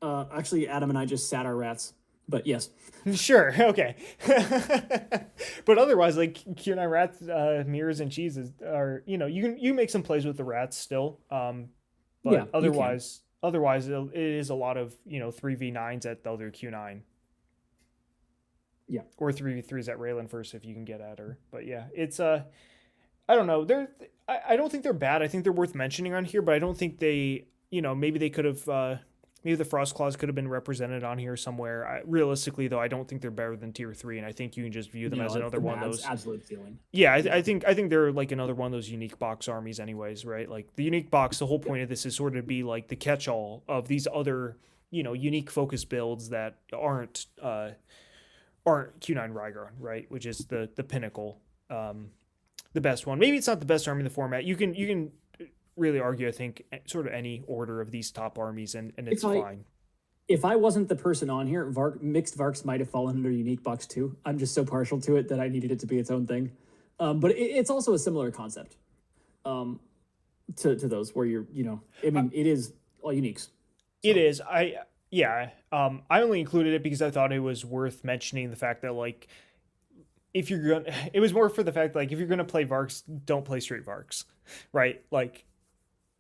Actually, Adam and I just sat our rats. But yes. Sure, okay. But otherwise, like Q9 Rats mirrors and cheeses are, you make some plays with the rats still. But Yeah, otherwise it is a lot of 3v9s at the other Q9. Yeah. Or 3v3s at Raylan first if you can get at her. But yeah, it's I don't know. I don't think they're bad. I think they're worth mentioning on here, but I don't think they, maybe they could have maybe the Frost Claws could have been represented on here somewhere. Realistically, though, I don't think they're better than tier 3, and I think you can just view them as another one of those. Absolute feeling. Yeah, I think they're like another one of those unique box armies, anyways, right? Like the unique box. The whole point of this is sort of to be like the catch-all of these other unique focus builds that aren't Q9 Rygar, right? Which is the pinnacle, the best one. Maybe it's not the best army in the format. You can really argue, I think, sort of any order of these top armies, and it's fine. If I wasn't the person on here, mixed Varks might have fallen under unique box too. I'm just so partial to it that I needed it to be its own thing. But it's also a similar concept to those where you're, I mean, it is all uniques. So. It is. I only included it because I thought it was worth mentioning the fact that like if you're gonna, it was more for the fact like if you're gonna play Varks, don't play straight Varks, right? Like.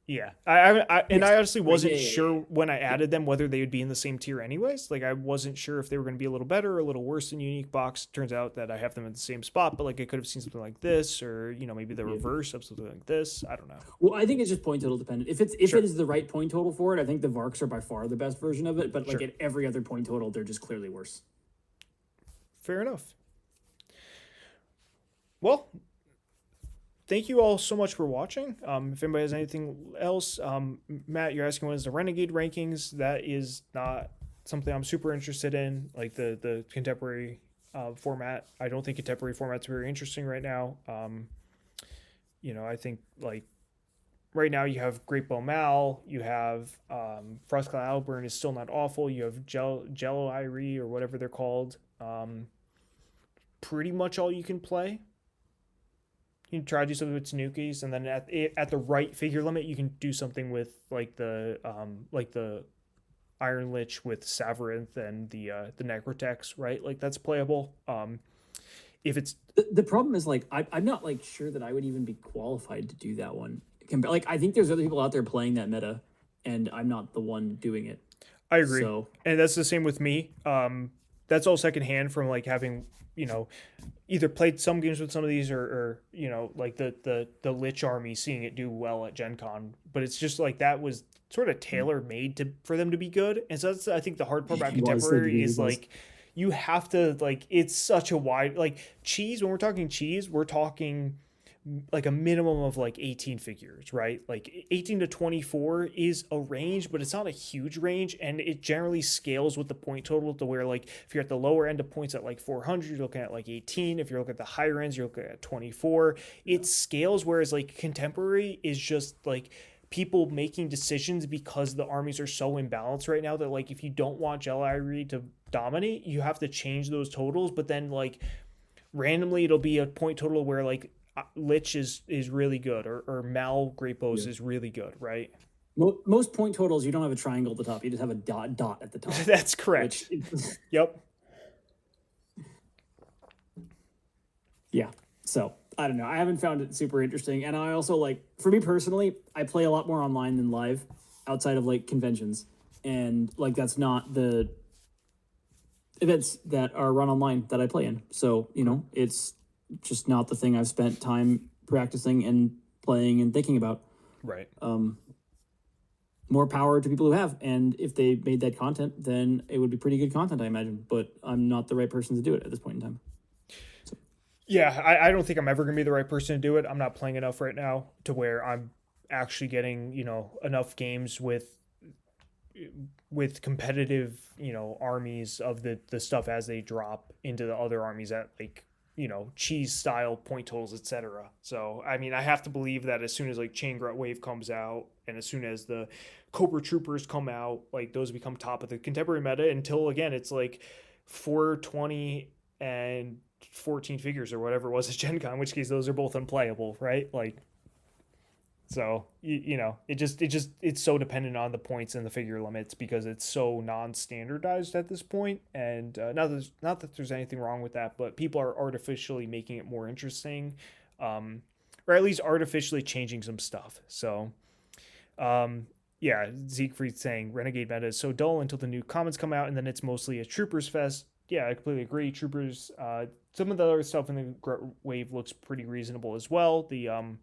Yeah, I honestly wasn't sure when I added them whether they would be in the same tier anyways. Like I wasn't sure if they were going to be a little better or a little worse than unique box. Turns out that I have them in the same spot, but like I could have seen something like this, or maybe the reverse of something like this. I don't know. Well, I think it's just point total dependent. If it is the right point total for it, I think the Varks are by far the best version of it. But like at every other point total, they're just clearly worse. Fair enough. Well. Thank you all so much for watching. If anybody has anything else, Matt, you're asking what is the Renegade rankings. That is not something I'm super interested in, like the contemporary format. I don't think contemporary format's very interesting right now. I think like right now you have Great Bow Mal, you have Frostclaw Alburn is still not awful. You have Jello Irie or whatever they're called. Pretty much all you can play. You can try to do something with Tanukis, and then at the right figure limit, you can do something with like the Iron Lich with Savarinth and the Necrotex, right? Like that's playable. If it's the problem is like I'm not like sure that I would even be qualified to do that one. Like I think there's other people out there playing that meta, and I'm not the one doing it. I agree, and that's the same with me. That's all secondhand from like having either played some games with some of these or like the Lich army, seeing it do well at Gen Con, but it's just like that was sort of tailor made for them to be good. And so that's I think the hard part about contemporary is like you have to like it's such a wide like cheese. When we're talking cheese, we're talking like a minimum of like 18 figures, right? Like 18 to 24 is a range, but it's not a huge range, and it generally scales with the point total to where like if you're at the lower end of points at like 400, you're looking at like 18. If you're looking at the higher ends, you're looking at 24. It scales, whereas like contemporary is just like people making decisions because the armies are so imbalanced right now that like if you don't want Jelly to dominate, you have to change those totals, but then like randomly it'll be a point total where like Lich is really good, or Mal Great Bows is really good, right? Most point totals, you don't have a triangle at the top. You just have a dot at the top. That's correct. Yep. Yeah. So I don't know. I haven't found it super interesting, and I also like for me personally, I play a lot more online than live, outside of like conventions, and like that's not the events that are run online that I play in. So it's just not the thing I've spent time practicing and playing and thinking about. Right. More power to people who have, and if they made that content, then it would be pretty good content, I imagine. But I'm not the right person to do it at this point in time. So. Yeah, I don't think I'm ever going to be the right person to do it. I'm not playing enough right now to where I'm actually getting enough games with with competitive, armies of the stuff as they drop into the other armies at like, cheese style point totals, etc. So I mean, I have to believe that as soon as like Chain Grunt Wave comes out, and as soon as the Cobra Troopers come out, like those become top of the contemporary meta until again it's like 420 and 14 figures or whatever it was at Gen Con, in which case those are both unplayable, right? Like, so it's so dependent on the points and the figure limits because it's so non-standardized at this point. And not that there's anything wrong with that, but people are artificially making it more interesting, or at least artificially changing some stuff. So, yeah, Siegfried saying Renegade meta is so dull until the new commons come out, and then it's mostly a Troopers fest. Yeah, I completely agree. Troopers, some of the other stuff in the wave looks pretty reasonable as well. The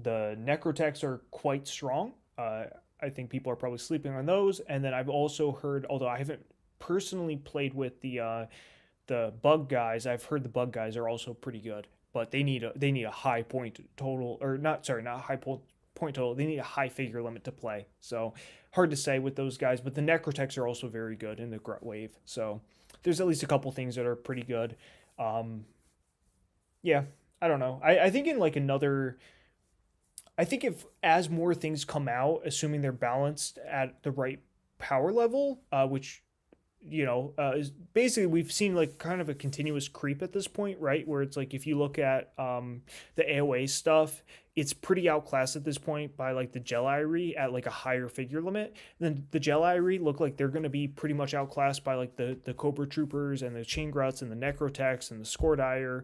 necrotechs are quite strong. I think people are probably sleeping on those. And then I've also heard, although I haven't personally played with the bug guys, I've heard the bug guys are also pretty good, but they need a high point total, or not high point total. They need a high figure limit to play. So hard to say with those guys, but the necrotechs are also very good in the Grunt Wave. So there's at least a couple things that are pretty good. Yeah, I don't know. I think in like I think if as more things come out, assuming they're balanced at the right power level, which is basically we've seen like kind of a continuous creep at this point, right? Where it's like if you look at the AOA stuff, it's pretty outclassed at this point by like the Jellyri at like a higher figure limit. Then the Jellyri look like they're going to be pretty much outclassed by like the Cobra Troopers and the Chain Gruts and the Necrotechs and the Scoredire.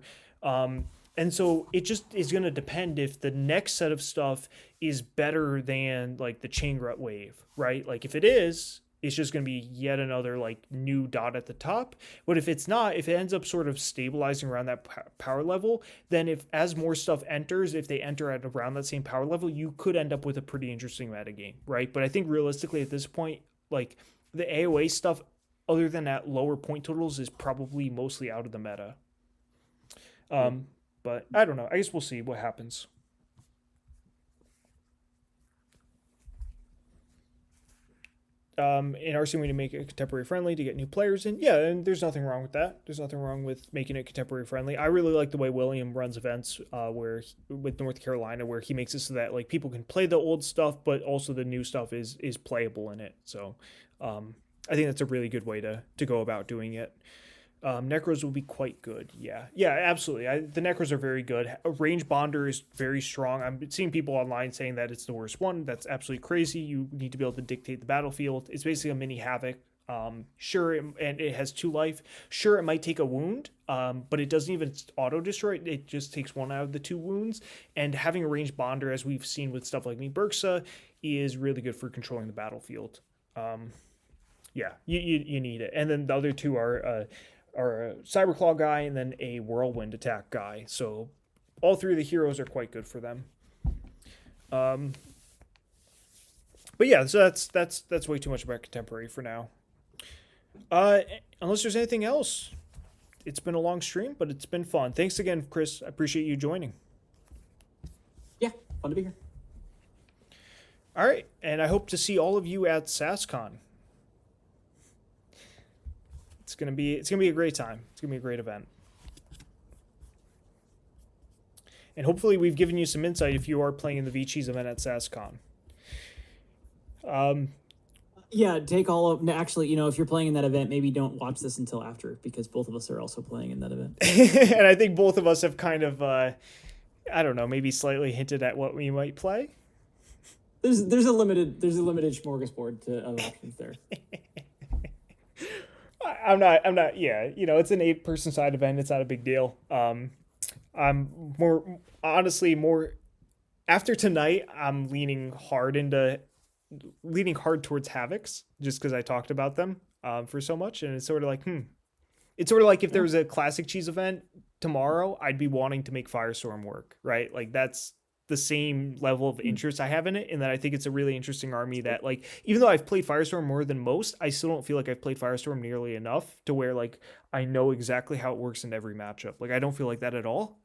And so it just is going to depend if the next set of stuff is better than like the Chain Grunt Wave, right? Like if it is, it's just going to be yet another like new dot at the top. But if it's not, if it ends up sort of stabilizing around that power level, then if as more stuff enters, if they enter at around that same power level, you could end up with a pretty interesting metagame, right? But I think realistically at this point, like the AOA stuff, other than at lower point totals, is probably mostly out of the meta. But I don't know. I guess we'll see what happens. In RC, we need to make it contemporary friendly to get new players in. Yeah, and there's nothing wrong with that. There's nothing wrong with making it contemporary friendly. I really like the way William runs events with North Carolina, where he makes it so that like people can play the old stuff, but also the new stuff is playable in it. So I think that's a really good way to go about doing it. Necros will be quite good. Yeah, absolutely. The Necros are very good. A range bonder is very strong. I'm seeing people online saying that it's the worst one. That's absolutely crazy. You need to be able to dictate the battlefield. It's basically a mini Havoc. Sure, and it has 2 life. Sure, it might take a wound, but it doesn't even auto-destroy. It just takes 1 out of the 2 wounds. And having a range bonder, as we've seen with stuff like Berksa, is really good for controlling the battlefield. Yeah, you need it. And then the other 2 are a Cyberclaw guy and then a Whirlwind attack guy. So all 3 of the heroes are quite good for them. But yeah, so that's way too much about contemporary for now. Unless there's anything else. It's been a long stream, but it's been fun. Thanks again, Chris. I appreciate you joining. Yeah, fun to be here. All right, and I hope to see all of you at SaskCon. It's gonna be a great time. It's gonna be a great event, and hopefully we've given you some insight if you are playing in the VCheese event at SaskCon. Yeah, take all of. Actually, if you're playing in that event, maybe don't watch this until after, because both of us are also playing in that event. And I think both of us have kind of, I don't know, maybe slightly hinted at what we might play. There's a limited smorgasbord of options there. I'm not. Yeah, it's an 8-person side event. It's not a big deal. I'm more after tonight. I'm leaning hard towards Havocs just because I talked about them for so much, and it's sort of like It's sort of like if there was a classic cheese event tomorrow, I'd be wanting to make Firestorm work, right? Like that's the same level of interest I have in it, and that I think it's a really interesting army that, like, even though I've played Firestorm more than most, I still don't feel like I've played Firestorm nearly enough to where like I know exactly how it works in every matchup. Like I don't feel like that at all.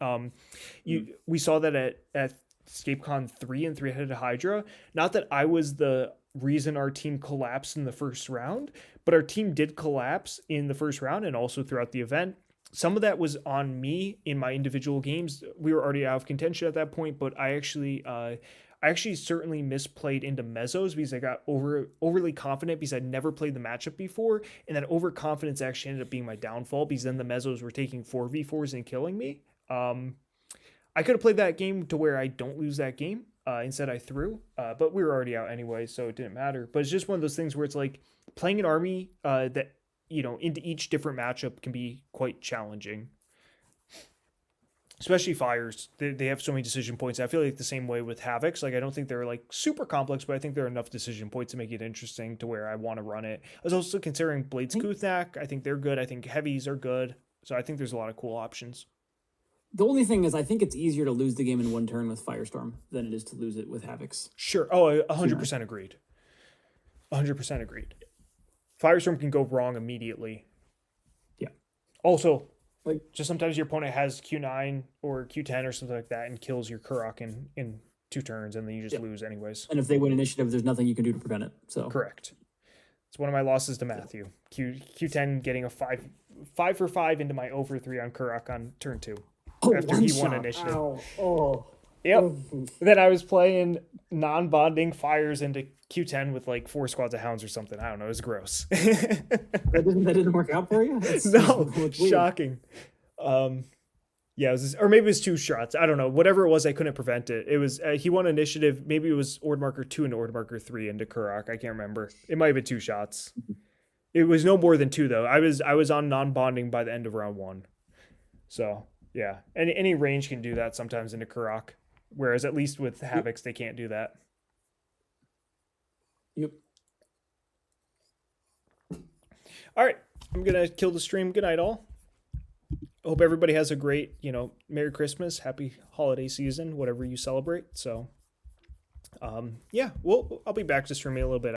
We saw that at ScapeCon 3 and 3-headed Hydra. Not that I was the reason our team collapsed in the first round, but our team did collapse in the first round and also throughout the event. Some of that was on me in my individual games. We were already out of contention at that point, but I actually certainly misplayed into mezzos because I got overly confident because I'd never played the matchup before, and that overconfidence actually ended up being my downfall because then the mezzos were taking 4v4s and killing me. I could have played that game to where I don't lose that game. Instead I threw, but we were already out anyway, so it didn't matter. But it's just one of those things where it's like playing an army that, into each different matchup can be quite challenging. Especially fires. They have so many decision points. I feel like the same way with Havocs. Like, I don't think they're like super complex, but I think there are enough decision points to make it interesting to where I want to run it. I was also considering Blades Kuthnak. I think they're good. I think heavies are good. So I think there's a lot of cool options. The only thing is, I think it's easier to lose the game in one turn with Firestorm than it is to lose it with Havocs. Sure. Oh, 100% agreed. 100% agreed. Firestorm can go wrong immediately. Yeah. Also, like, just sometimes your opponent has Q9 or Q10 or something like that and kills your Kurok in 2 turns, and then you just lose anyways. And if they win initiative, there's nothing you can do to prevent it. So correct. It's one of my losses to Matthew. Q10 getting a 5 for 5 into my 0-3 on Kurok on turn 2 after he won initiative. Oh. Yep. Then I was playing non-bonding fires into Q10 with like 4 squads of hounds or something. I don't know. It was gross. that didn't work out for you? No, shocking. Yeah, it was, or maybe it was 2 shots. I don't know. Whatever it was, I couldn't prevent it. It was he won initiative. Maybe it was Ord Marker 2 and Ord Marker 3 into Kurok. I can't remember. It might have been 2 shots. It was no more than 2 though. I was on non-bonding by the end of round 1. So yeah, any range can do that sometimes into Kurok. Whereas at least with Havocs, they can't do that. Yep. All right. I'm going to kill the stream. Good night, all. Hope everybody has a great, Merry Christmas, happy holiday season, whatever you celebrate. So, yeah, I'll be back to streaming a little bit.